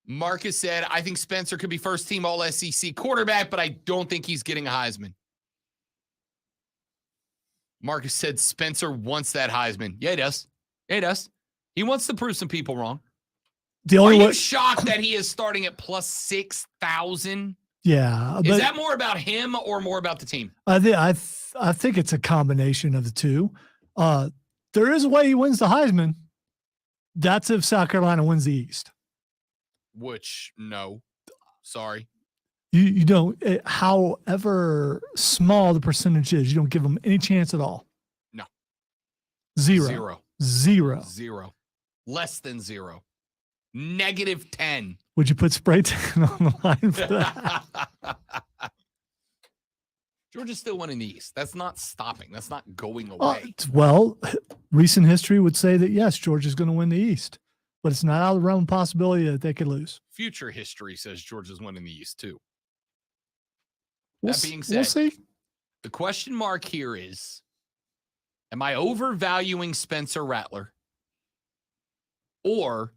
Marcus said, I think Spencer could be first team all SEC quarterback, but I don't think he's getting a Heisman. Marcus said Spencer wants that Heisman. Yeah, he does. Yeah, he does. He wants to prove some people wrong. Are you shocked that he is starting at plus 6,000? Yeah. Is that more about him or more about the team? I think it's a combination of the two. There is a way he wins the Heisman. That's if South Carolina wins the East. Which, no. Sorry. You don't, however small the percentage is, you don't give them any chance at all. No. Zero. Less than zero. -10. Would you put spray tan on the line for that? Georgia's still winning the East. That's not stopping. That's not going away. Well, recent history would say that, yes, Georgia's going to win the East. But it's not out of the realm of possibility that they could lose. Future history says Georgia's winning the East, too. We'll That being said, we'll see. The question mark here is, am I overvaluing Spencer Rattler? Or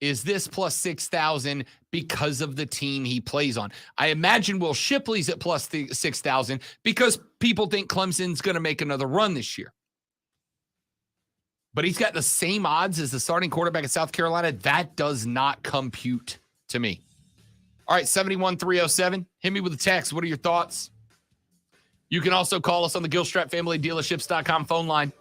is this plus 6,000 because of the team he plays on? I imagine Will Shipley's at plus 6,000 because people think Clemson's going to make another run this year. But he's got the same odds as the starting quarterback at South Carolina. That does not compute to me. All right, 71307. Hit me with a text. What are your thoughts? You can also call us on the Gilstrap Family Dealerships.com phone line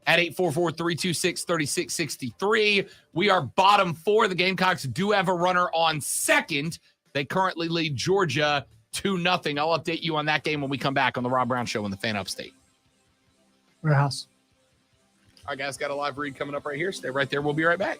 at 844-326-3663. We are bottom 4. The Gamecocks do have a runner on second. They currently lead Georgia 2-0. I'll update you on that game when we come back on the Rob Brown Show in the Fan Upstate. Warehouse. All right, guys, got a live read coming up right here. Stay right there. We'll be right back.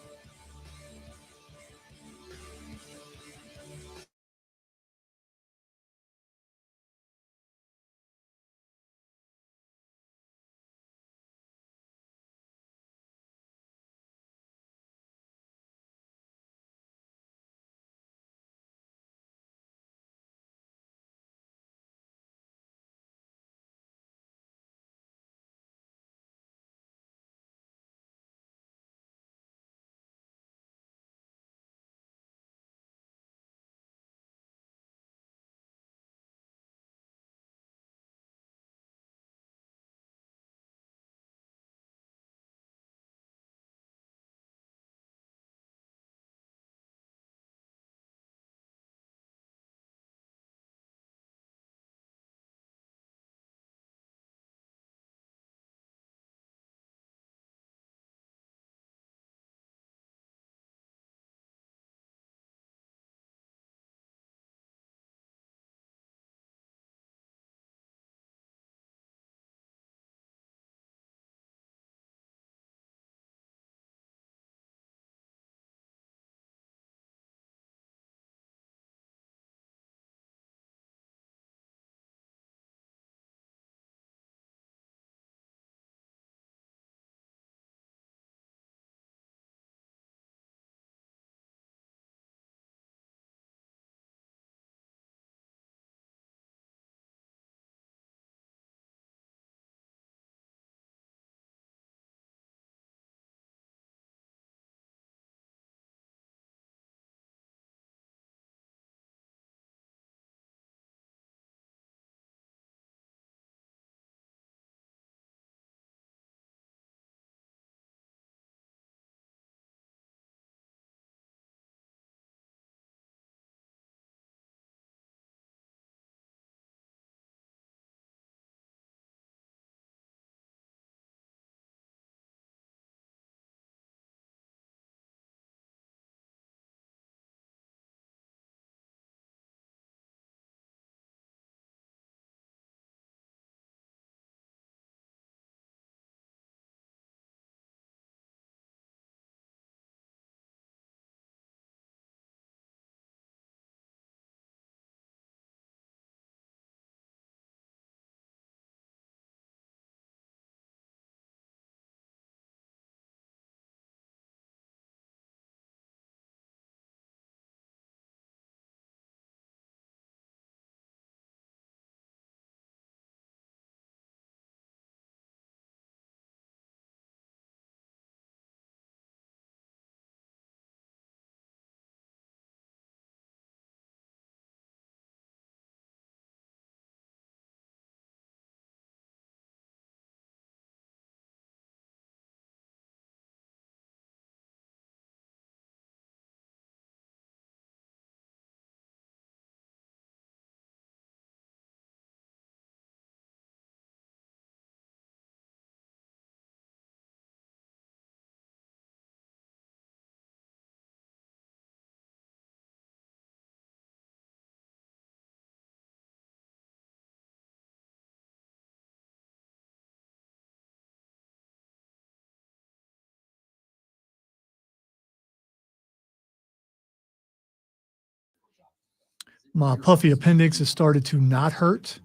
My puffy appendix has started to not hurt.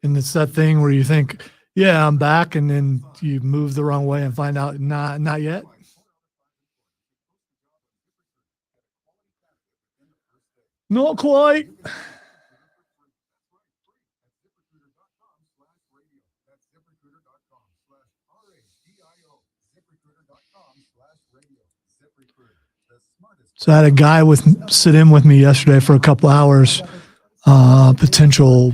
And it's that thing where you think, yeah, I'm back. And then you move the wrong way and find out not yet. Not quite. So I had a guy sit in with me yesterday for a couple hours, potential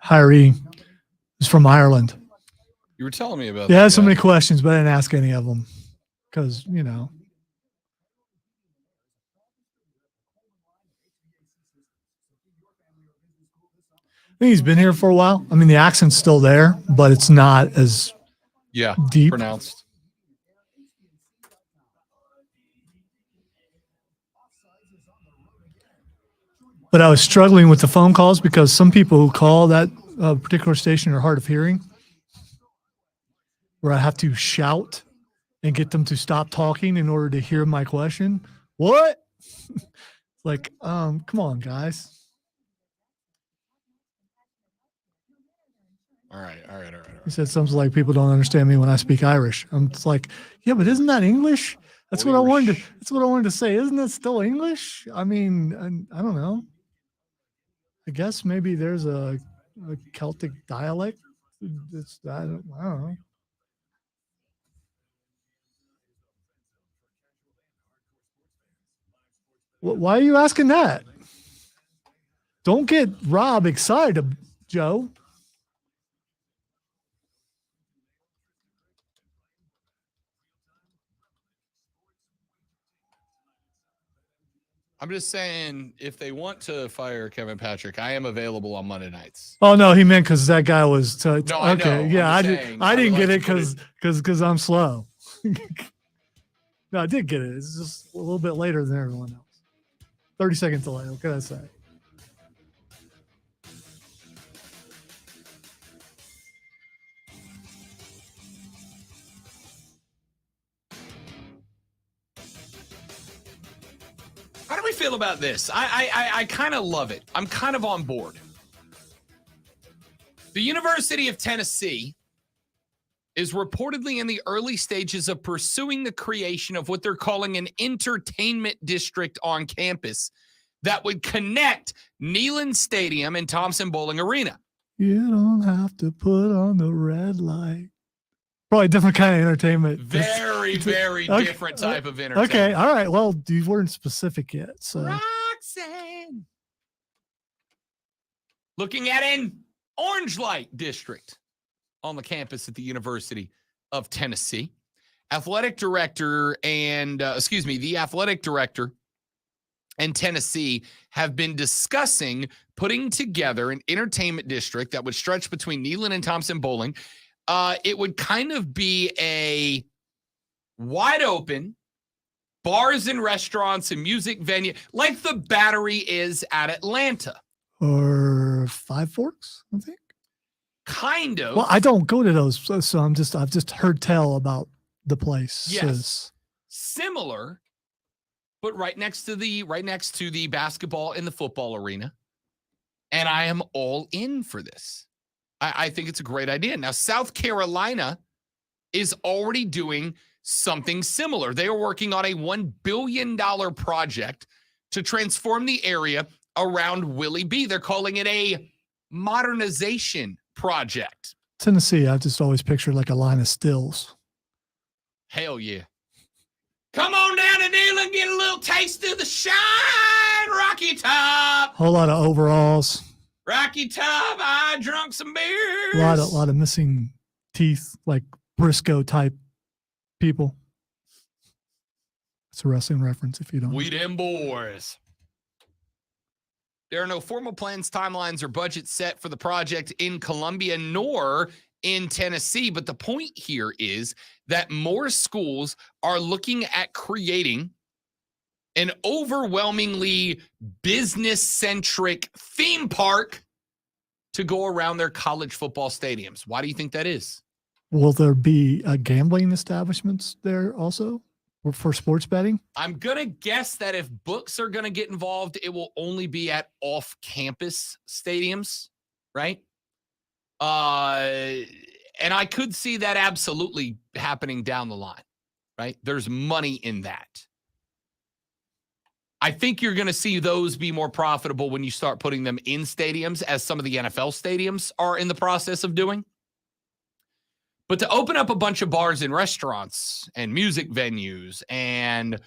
hiree. He's from Ireland. You were telling me about He that. had so many questions, but I didn't ask any of them because, I think he's been here for a while. I mean, the accent's still there, but it's not as deep. Pronounced. But I was struggling with the phone calls because some people who call that particular station are hard of hearing, where I have to shout and get them to stop talking in order to hear my question. What? Like, come on, guys. All right. He said something like, people don't understand me when I speak Irish. I'm just like, yeah, but isn't that English? That's what I wanted to say. Isn't that still English? I mean, I don't know. I guess maybe there's a Celtic dialect. I don't know. Why are you asking that? Don't get Rob excited, Joe. I'm just saying, if they want to fire Kevin Patrick, I am available on Monday nights. Oh no, he meant because that guy was. No, I okay, know. yeah, I didn't get it because I'm slow. No, I did get it. It's just a little bit later than everyone else. 30 seconds delay. What can I say? How do we feel about this? I kind of love it. I'm kind of on board. The University of Tennessee is reportedly in the early stages of pursuing the creation of what they're calling an entertainment district on campus that would connect Neyland Stadium and Thompson Bowling Arena. You don't have to put on the red light. Probably a different kind of entertainment. Very different type of entertainment. Okay, all right. Well, you weren't specific yet. So Roxanne. Looking at an orange light district on the campus at the University of Tennessee. The athletic director and Tennessee have been discussing putting together an entertainment district that would stretch between Neyland and Thompson Bowling. It would kind of be a wide open bars and restaurants and music venue like the Battery is at Atlanta. Or Five Forks, I think. Kind of. Well, I don't go to those, so I've just heard tell about the place. Yes. Similar, but right next to the basketball and the football arena. And I am all in for this. I think it's a great idea. Now, South Carolina is already doing something similar. They are working on a $1 billion project to transform the area around Willie B. They're calling it a modernization project. Tennessee, I just always pictured like a line of stills. Hell yeah. Come on down to Neyland, get a little taste of the shine, Rocky Top. Whole lot of overalls. Rocky Top, I drunk some beers. A lot of missing teeth, like Briscoe type people. It's a wrestling reference if you don't. We them boys. There are no formal plans, timelines, or budgets set for the project in Columbia nor in Tennessee. But the point here is that more schools are looking at creating an overwhelmingly business-centric theme park to go around their college football stadiums. Why do you think that is? Will there be gambling establishments there also? for sports betting? I'm going to guess that if books are going to get involved, it will only be at off-campus stadiums, right? And I could see that absolutely happening down the line, right? There's money in that. I think you're going to see those be more profitable when you start putting them in stadiums, as some of the NFL stadiums are in the process of doing. But to open up a bunch of bars and restaurants and music venues and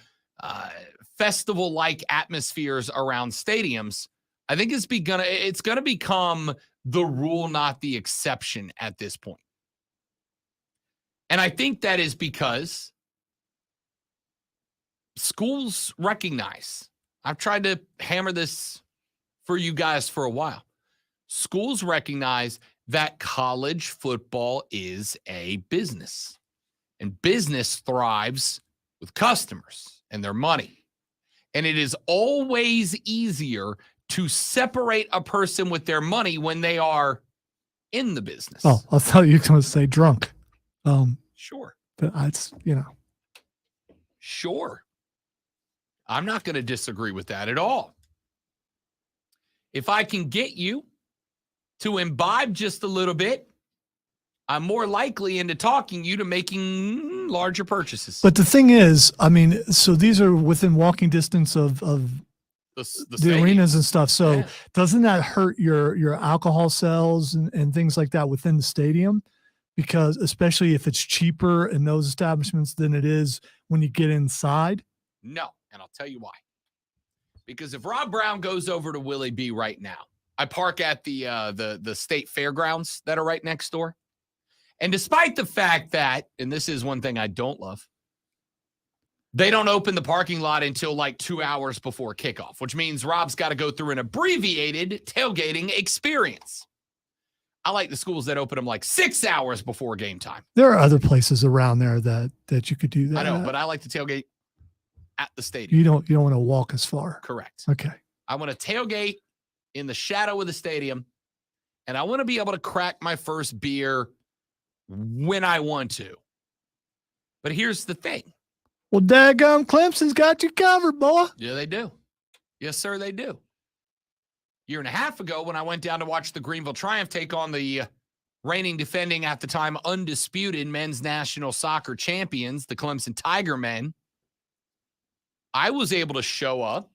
festival-like atmospheres around stadiums, I think it's going to become the rule, not the exception at this point. And I think that is because schools recognize, I've tried to hammer this for you guys for a while. Schools recognize that college football is a business, and business thrives with customers and their money. And it is always easier to separate a person with their money when they are in the business. Oh, I thought you were going to say drunk. Sure. But it's, Sure. I'm not going to disagree with that at all. If I can get you to imbibe just a little bit, I'm more likely into talking you to making larger purchases. But the thing is, so these are within walking distance of the arenas and stuff. So doesn't that hurt your alcohol sales and things like that within the stadium? Because especially if it's cheaper in those establishments than it is when you get inside? No, and I'll tell you why. Because if Rob Brown goes over to Willie B right now, I park at the state fairgrounds that are right next door. And despite the fact that, and this is one thing I don't love, they don't open the parking lot until like 2 hours before kickoff, which means Rob's got to go through an abbreviated tailgating experience. I like the schools that open them like 6 hours before game time. There are other places around there that you could do that. I know, but I like to tailgate at the stadium. You don't want to walk as far. Correct. Okay. I want to tailgate in the shadow of the stadium, and I want to be able to crack my first beer when I want to. But here's the thing. Well, daggum, Clemson's got you covered, boy. Yeah, they do. Yes, sir, they do. Year and a half ago, when I went down to watch the Greenville Triumph take on the reigning, defending, at the time, undisputed men's national soccer champions, the Clemson Tiger Men, I was able to show up,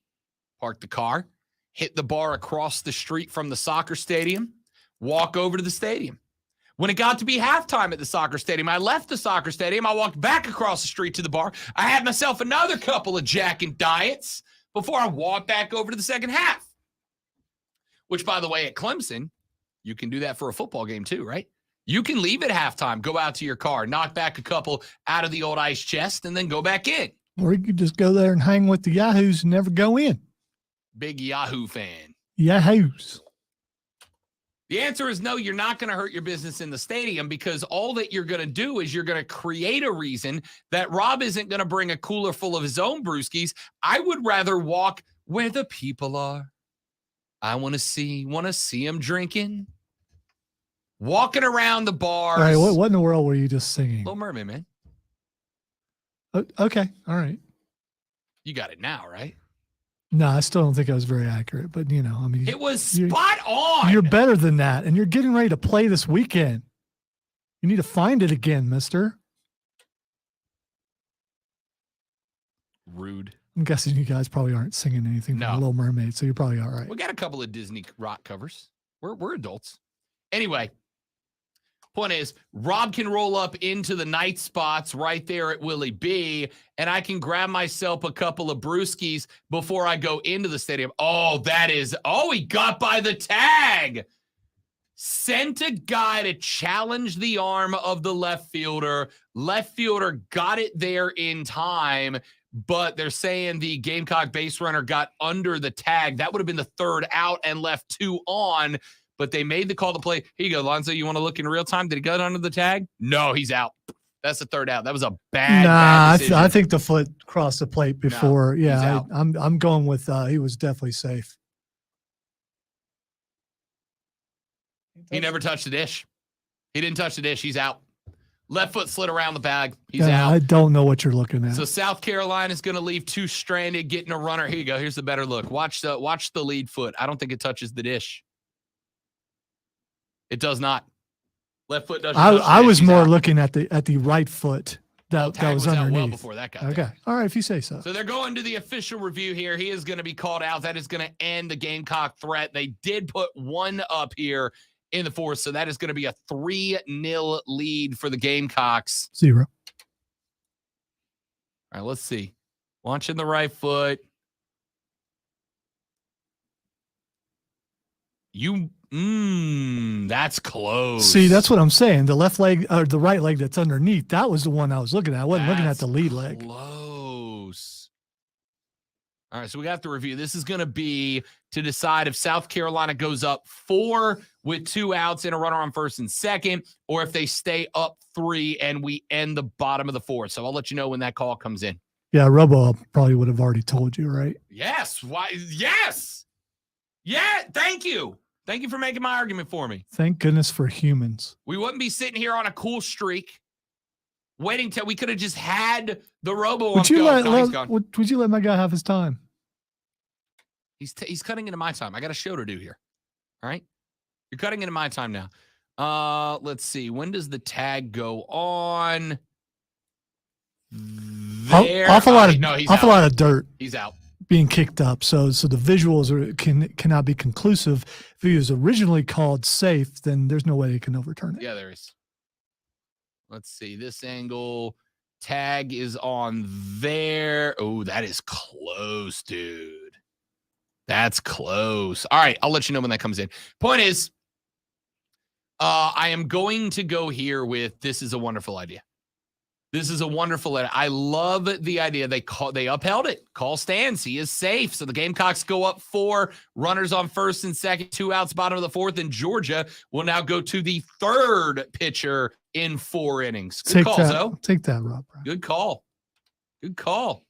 park the car, hit the bar across the street from the soccer stadium, walk over to the stadium. When it got to be halftime at the soccer stadium, I left the soccer stadium. I walked back across the street to the bar. I had myself another couple of Jack and Diets before I walked back over to the second half. Which, by the way, at Clemson, you can do that for a football game too, right? You can leave at halftime, go out to your car, knock back a couple out of the old ice chest, and then go back in. Or you could just go there and hang with the Yahoos and never go in. Big Yahoo fan. Yahoos. The answer is no, you're not going to hurt your business in the stadium, because all that you're going to do is you're going to create a reason that Rob isn't going to bring a cooler full of his own brewskis. I would rather walk where the people are. I want to see them drinking, walking around the bars. All right, what in the world were you just singing? Little Mermaid, man. Okay, all right. You got it now, right? No, I still don't think I was very accurate, but it was spot on. You're better than that, and you're getting ready to play this weekend. You need to find it again, mister. Rude. I'm guessing you guys probably aren't singing anything from Little Mermaid, so you're probably all right. We got a couple of Disney rock covers. We're adults. Anyway, point is, Rob can roll up into the night spots right there at Willie B, and I can grab myself a couple of brewskis before I go into the stadium. He got by the tag. Sent a guy to challenge the arm of the left fielder. Left fielder got it there in time, but they're saying the Gamecock base runner got under the tag. That would have been the third out and left 2 on, but they made the call to play. Here you go, Lonzo. You want to look in real time? Did he go under the tag? No, he's out. That's the third out. That was a bad decision. I think the foot crossed the plate before. No, yeah, I'm going with he was definitely safe. He never touched the dish. He didn't touch the dish. He's out. Left foot slid around the bag. He's Yeah, out. I don't know what you're looking at. So South Carolina is going to leave two stranded, getting a runner. Here you go. Here's the better look. Watch the lead foot. I don't think it touches the dish. It does not. Left foot doesn't touch the dish. I was He's more out. looking at the right foot that Tag was out underneath. well before that got there. Okay. All right, if you say so. So they're going to the official review here. He is going to be called out. That is going to end the Gamecock threat. They did put one up here in the fourth, so that is going to be a 3-0 lead for the Gamecocks. 0. All right, let's see. Launching the right foot. That's close. See, that's what I'm saying. The left leg or the right leg that's underneath, that was the one I was looking at. I wasn't looking at the lead leg. Close. All right, so we got the review. This is going to be to decide if South Carolina goes up 4 with 2 outs and a runner on first and second, or if they stay up 3 and we end the bottom of the fourth. So I'll let you know when that call comes in. Yeah, Robo probably would have already told you, right? Yes. Why? Yes. Yeah. Thank you. Thank you for making my argument for me. Thank goodness for humans. We wouldn't be sitting here on a cool streak, waiting till we could have just had the Robo. Would you he's gone. would you let my guy have his time? He's cutting into my time. I got a show to do here. All right. You're cutting into my time now. Let's see. When does the tag go on? There. Awful lot of dirt He's out. being kicked up. So the visuals cannot be conclusive. If he was originally called safe, then there's no way they can overturn it. Yeah, there is. Let's see. This angle. Tag is on there. Oh, that is close, dude. That's close. All right. I'll let you know when that comes in. Point is, I am going to go here with this is a wonderful idea. This is a wonderful idea. I love the idea. They upheld it. Call stands. He is safe. So the Gamecocks go up 4, runners on first and second, 2 outs, bottom of the fourth, and Georgia will now go to the third pitcher in 4 innings. Good call, Zoe. Take that, Rob. Good call. Good call.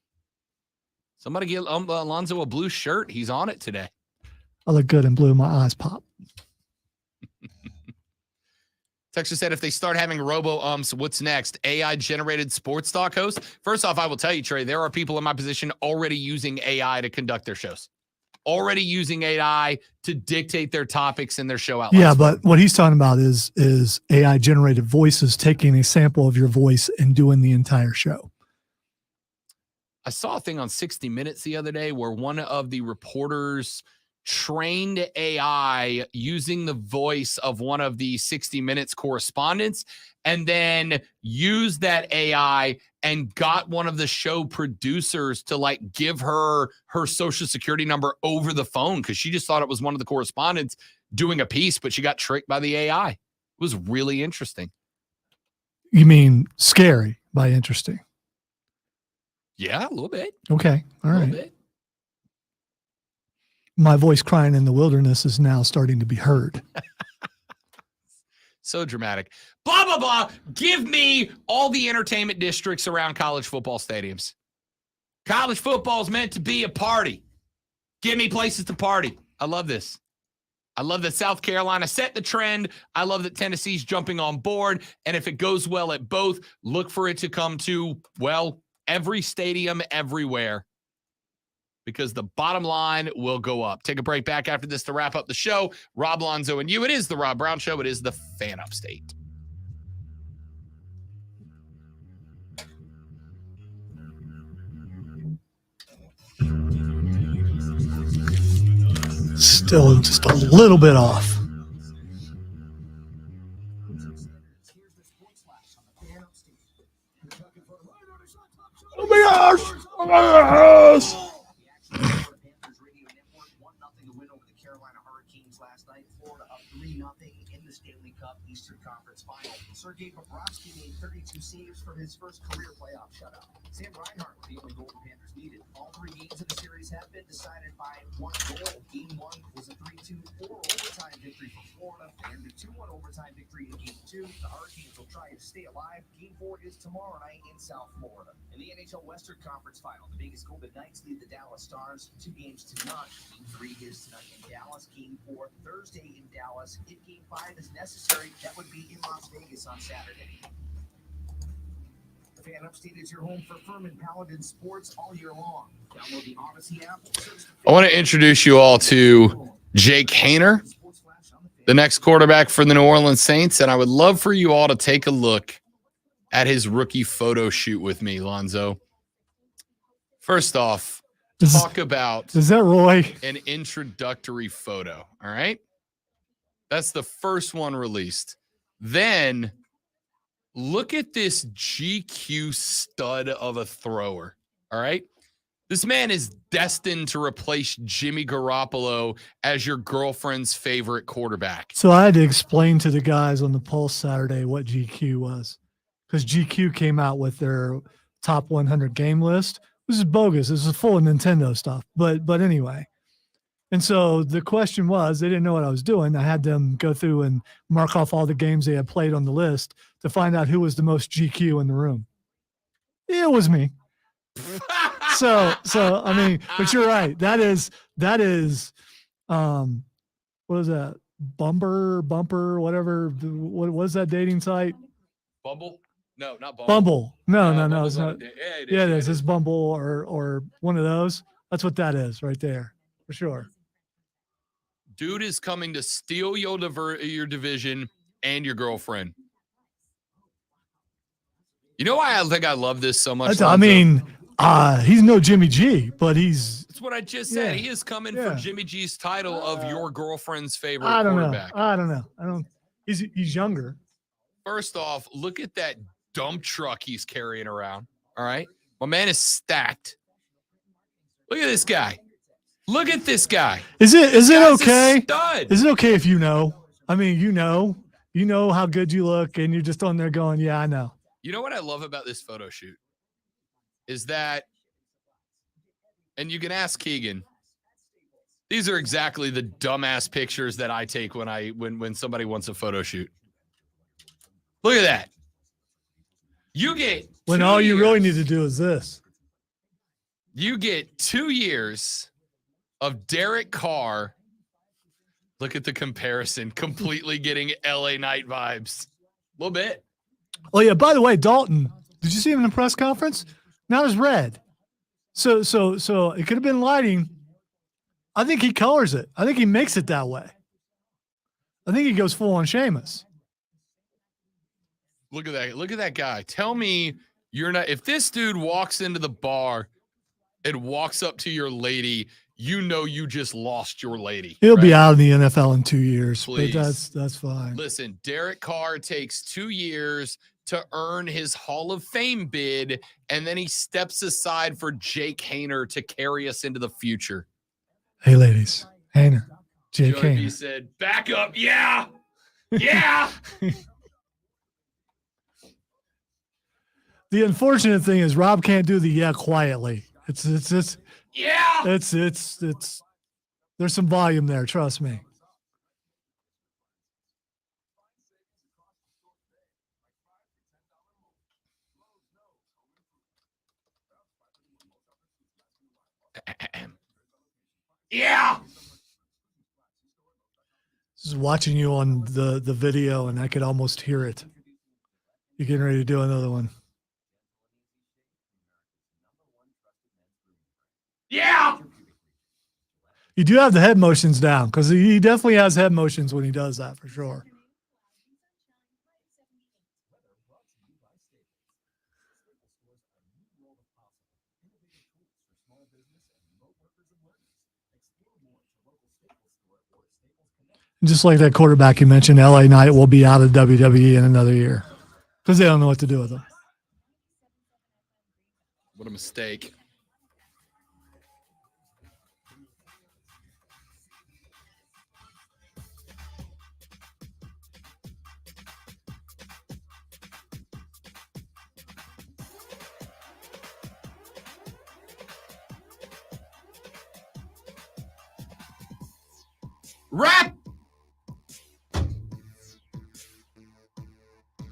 Somebody get Alonzo a blue shirt. He's on it today. I look good in blue. My eyes pop. Texas said if they start having robo-umps, what's next? AI-generated sports talk hosts? First off, I will tell you, Trey, there are people in my position already using AI to conduct their shows. Already using AI to dictate their topics and their show outlines. Yeah, but what he's talking about is AI-generated voices taking a sample of your voice and doing the entire show. I saw a thing on 60 Minutes the other day where one of the reporters trained AI using the voice of one of the 60 Minutes correspondents and then used that AI and got one of the show producers to like give her social security number over the phone because she just thought it was one of the correspondents doing a piece, but she got tricked by the AI. It was really interesting. You mean scary by interesting? Yeah, a little bit. Okay. All right. Bit. My voice crying in the wilderness is now starting to be heard. So dramatic. Blah, blah, blah. Give me all the entertainment districts around college football stadiums. College football is meant to be a party. Give me places to party. I love this. I love that South Carolina set the trend. I love that Tennessee's jumping on board. And if it goes well at both, look for it to come to, well, every stadium everywhere. Because the bottom line will go up. Take a break back after this to wrap up the show. Rob Lonzo and you. It is the Rob Brown Show. It is the Fan Upstate. Still just a little bit off. Oh my gosh! Oh my gosh! Eastern Conference Final. Sergei Bobrovsky made 32 saves for his first career playoff shutout. Sam Reinhart was the only goal the Panthers needed. All 3 games of the series have been decided by 1 goal. Game 1 was a 3-2-4 overtime victory for Florida, and a 2-1 overtime victory in Game 2. The Hurricanes will try to stay alive. Game 4 is tomorrow night in South Florida. In the NHL Western Conference Final, the Vegas Golden Knights lead the Dallas Stars 2 games to none. Game 3 is tonight in Dallas. Game 4 Thursday in Dallas. If Game 5 is necessary, that would be in Las Vegas on Saturday. The Fan Upstate is your home for Furman Paladin sports all year long. Download the Odyssey app. I want to introduce you all to Jake Haener, the next quarterback for the New Orleans Saints, and I would love for you all to take a look at his rookie photo shoot with me, Lonzo. First off, talk about is that Roy? An introductory photo, all right? That's the first one released. Then look at this GQ stud of a thrower, all right? This man is destined to replace Jimmy Garoppolo as your girlfriend's favorite quarterback. So I had to explain to the guys on the Pulse Saturday what GQ was, because GQ came out with their top 100 game list. This is bogus. This is full of Nintendo stuff. But anyway. And so the question was, they didn't know what I was doing. I had them go through and mark off all the games they had played on the list to find out who was the most GQ in the room. It was me. So I mean, but you're right. That is what is that? Bumper, whatever. What was that dating site? Bumble? No, not Bumble. Bumble. No, Bumble's it's not. Yeah, It is. It's Bumble or one of those. That's what that is right there, for sure. Dude is coming to steal your division and your girlfriend. You know why I think I love this so much? I mean, he's no Jimmy G, but he's. That's what I just said. Yeah, he is coming for Jimmy G's title of your girlfriend's favorite I don't quarterback. know. I don't know. He's younger. First off, look at that dump truck he's carrying around. All right. My man is stacked. Look at this guy. Look at this guy. Is it okay? Stud. Is it okay if you know? I mean, you know how good you look, and you're just on there going, yeah, I know. You know what I love about this photo shoot is that, and you can ask Keegan, these are exactly the dumbass pictures that I take when somebody wants a photo shoot. Look at that. You get when all you really need to do is this. You get 2 years of Derek Carr. Look at the comparison. Completely getting LA Knight vibes. A little bit. Oh, yeah. By the way, Dalton, did you see him in the press conference? Not as red. So it could have been lighting. I think he colors it. I think he makes it that way. I think he goes full on Sheamus. Look at that. Look at that guy. Tell me you're not. If this dude walks into the bar and walks up to your lady, you know you just lost your lady. He'll be out of the NFL in 2 years. Please. But that's fine. Listen, Derek Carr takes 2 years to earn his Hall of Fame bid, and then he steps aside for Jake Haener to carry us into the future. Hey, ladies. Haener. Jake Joey B Haener. said, back up. Yeah. Yeah. The unfortunate thing is Rob can't do the yeah quietly. It's Yeah. It's there's some volume there, trust me. Yeah. Just watching you on the video, and I could almost hear it. You're getting ready to do another one. Yeah. You do have the head motions down, because he definitely has head motions when he does that, for sure. Just like that quarterback you mentioned, LA Knight will be out of WWE in another year because they don't know what to do with him. What a mistake.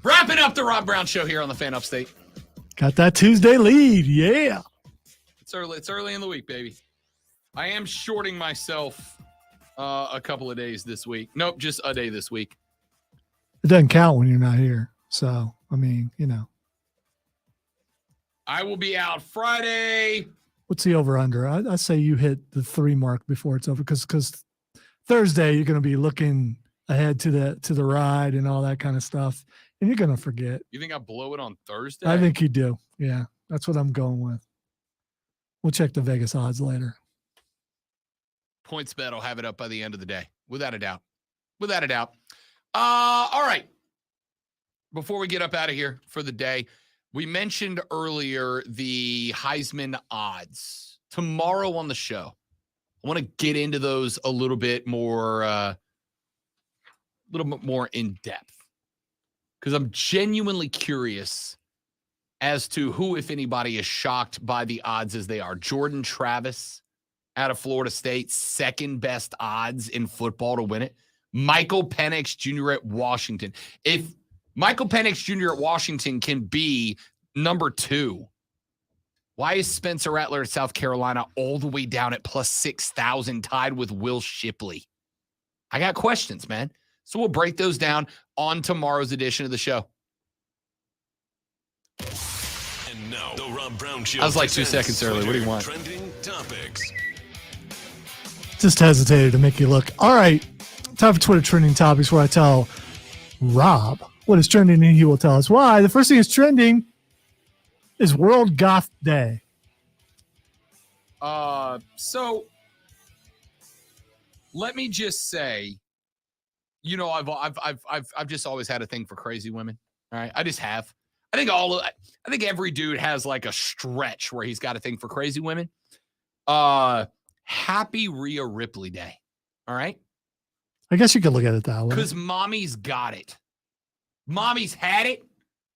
Wrapping up the Rob Brown Show here on the Fan Upstate. Got that Tuesday lead. Yeah. It's early. It's early in the week, baby. I am shorting myself a couple of days this week. Nope, just a day this week. It doesn't count when you're not here. So, I mean, you know. I will be out Friday. What's the over-under? I say you hit the 3 mark before it's over because Thursday you're going to be looking ahead to the ride and all that kind of stuff, and you're going to forget. You think I blow it on Thursday? I think you do. Yeah, that's what I'm going with. We'll check the Vegas odds later. PointsBet will have it up by the end of the day, without a doubt. Without a doubt. All right. Before we get up out of here for the day, we mentioned earlier the Heisman odds. Tomorrow on the show, I want to get into those a little bit more in depth because I'm genuinely curious as to who, if anybody, is shocked by the odds as they are. Jordan Travis out of Florida State, second best odds in football to win it. Michael Penix Jr. at Washington. If Michael Penix Jr. at Washington can be number 2, why is Spencer Rattler at South Carolina all the way down at plus 6,000 tied with Will Shipley? I got questions, man. So we'll break those down on tomorrow's edition of the show. And now, the Rob Brown Show. I was like 2 seconds early. What do you want? Trending topics. Just hesitated to make you look. All right. Time for Twitter trending topics where I tell Rob what is trending and he will tell us why. The first thing that's trending is World Goth Day. So let me just say, you know, I've just always had a thing for crazy women. All right. I just have. I think every dude has like a stretch where he's got a thing for crazy women. Happy Rhea Ripley Day. All right. I guess you could look at it that way. Because mommy's got it. Mommy's had it.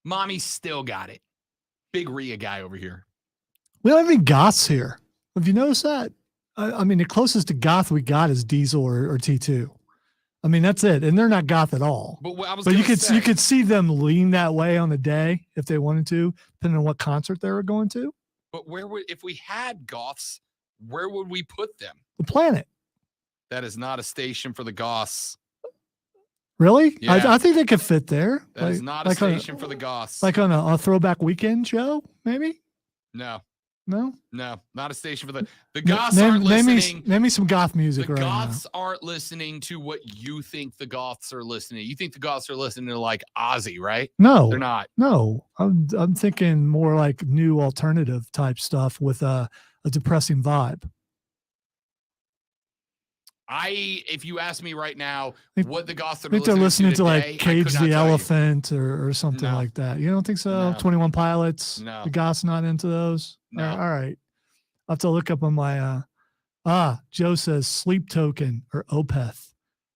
Mommy's still got it. Big Rhea guy over here. We don't have any goths here. Have you noticed that? I mean, the closest to goth we got is Diesel or T2. I mean, that's it. And they're not goth at all. But you could see them lean that way on the day if they wanted to, depending on what concert they were going to. But if we had goths, where would we put them? The Planet. That is not a station for the goths. Really? Yeah. I think they could fit there. That is not a station for the goths. Like on a throwback weekend show, maybe? No, not a station for the goths aren't listening. Name me some goth music the right goths now. aren't listening to what you think the goths are listening. You think the goths are listening to like Ozzy, right? No, they're not. No, I'm thinking more like new alternative type stuff with a depressing vibe. If you ask me right now what the goths are I think they're listening to today, like Cage the Elephant or something like that. You don't think so? No. 21 Pilots? No. The goths not into those? No. All right. I'll have to look up on my Joe says Sleep Token or Opeth.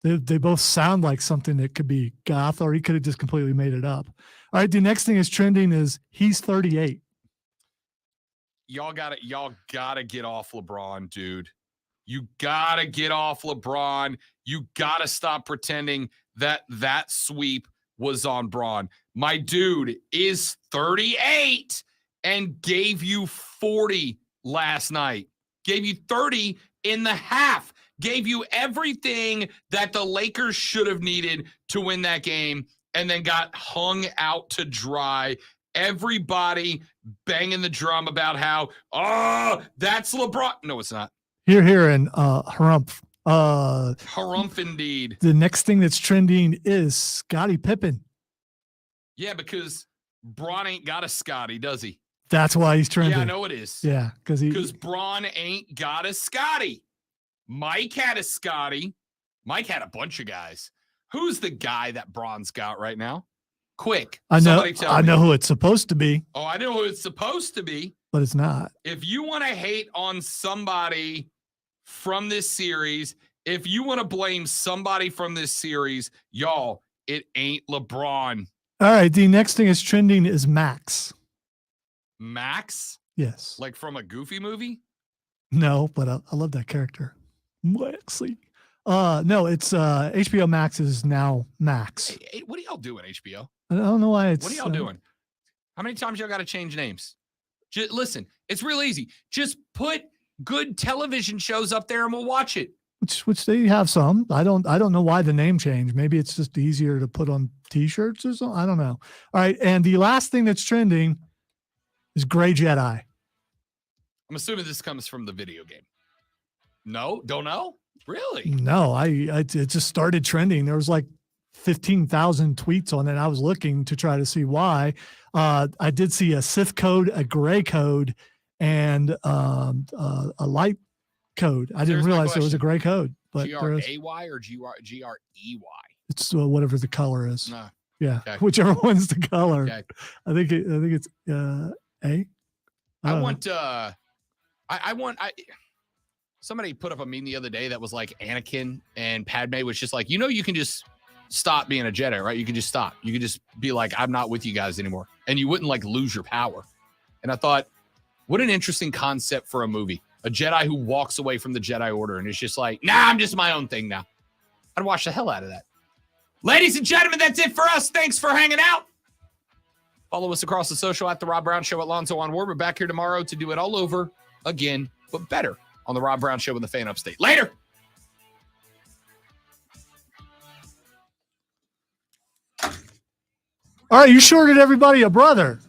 They both sound like something that could be goth, or he could have just completely made it up. All right, the next thing is trending is he's 38. Y'all gotta get off LeBron, dude. You gotta get off LeBron. You gotta stop pretending that sweep was on Braun. My dude is 38 and gave you 40 last night. Gave you 30 in the half. Gave you everything that the Lakers should have needed to win that game, and then got hung out to dry. Everybody banging the drum about how, that's LeBron. No, it's not. Here in Harumph. Harumph indeed. The next thing that's trending is Scottie Pippen. Yeah, because Braun ain't got a Scotty, does he? That's why he's trending. Yeah, I know it is. Yeah, because Braun ain't got a Scotty. Mike had a Scotty. Mike had a bunch of guys. Who's the guy that Braun's got right now? Quick. I know. Somebody tell me. I know who it's supposed to be. Oh, I know who it's supposed to be. But it's not. If you want to hate on somebody from this series, if you want to blame somebody from this series, y'all, it ain't LeBron. All right. The next thing is trending is Max. Max? Yes. Like from a Goofy movie? No, but I love that character. Maxie. No, it's HBO Max is now Max. Hey, what are y'all doing, HBO? I don't know why it's. What are y'all doing? How many times y'all got to change names? Listen, it's real easy. Just put good television shows up there and we'll watch it. Which they have some. I don't know why the name changed. Maybe it's just easier to put on T-shirts or something. I don't know. All right, and the last thing that's trending It's Gray Jedi. I'm assuming this comes from the video game. No, don't know. Really? No, it just started trending. There was like 15,000 tweets on it. I was looking to try to see why. I did see a Sith code, a gray code, and a light code. I didn't realize there was a gray code. But G-R-A-Y or G-R-E-Y? It's whatever the color is. No. Yeah, Okay. whichever one's the color. Okay. I think it's A. Somebody put up a meme the other day that was like Anakin and Padme was just like, you can just stop being a Jedi, right? You can just stop. You can just be like, I'm not with you guys anymore. And you wouldn't like lose your power. And I thought, what an interesting concept for a movie. A Jedi who walks away from the Jedi Order and is just like, nah, I'm just my own thing now. I'd watch the hell out of that. Ladies and gentlemen, that's it for us. Thanks for hanging out. Follow us across the social at The Rob Brown Show at Lonzo on Ward. We're back here tomorrow to do it all over again, but better on The Rob Brown Show with the Fan Upstate. Later. All right, you shorted everybody a brother.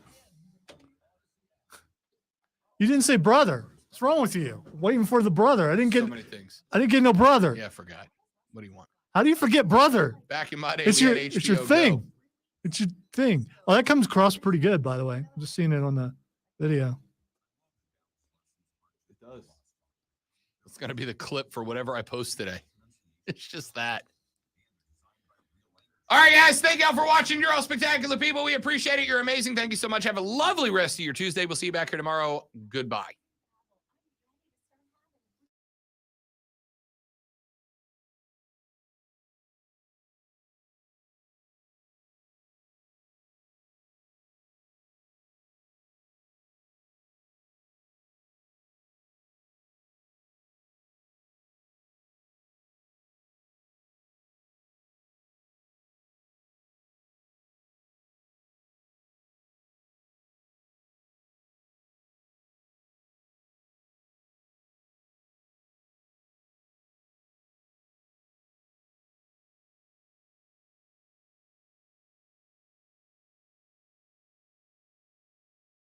You didn't say brother. What's wrong with you? Waiting for the brother. I didn't get so many things. I didn't get no brother. Yeah, I forgot. What do you want? How do you forget brother? Back in my day, It's we your had HBO it's your thing. Go. It's your thing. Oh, that comes across pretty good, by the way. I'm just seeing it on the video. It does. It's going to be the clip for whatever I post today. It's just that. All right, guys. Thank y'all for watching. You're all spectacular people. We appreciate it. You're amazing. Thank you so much. Have a lovely rest of your Tuesday. We'll see you back here tomorrow. Goodbye.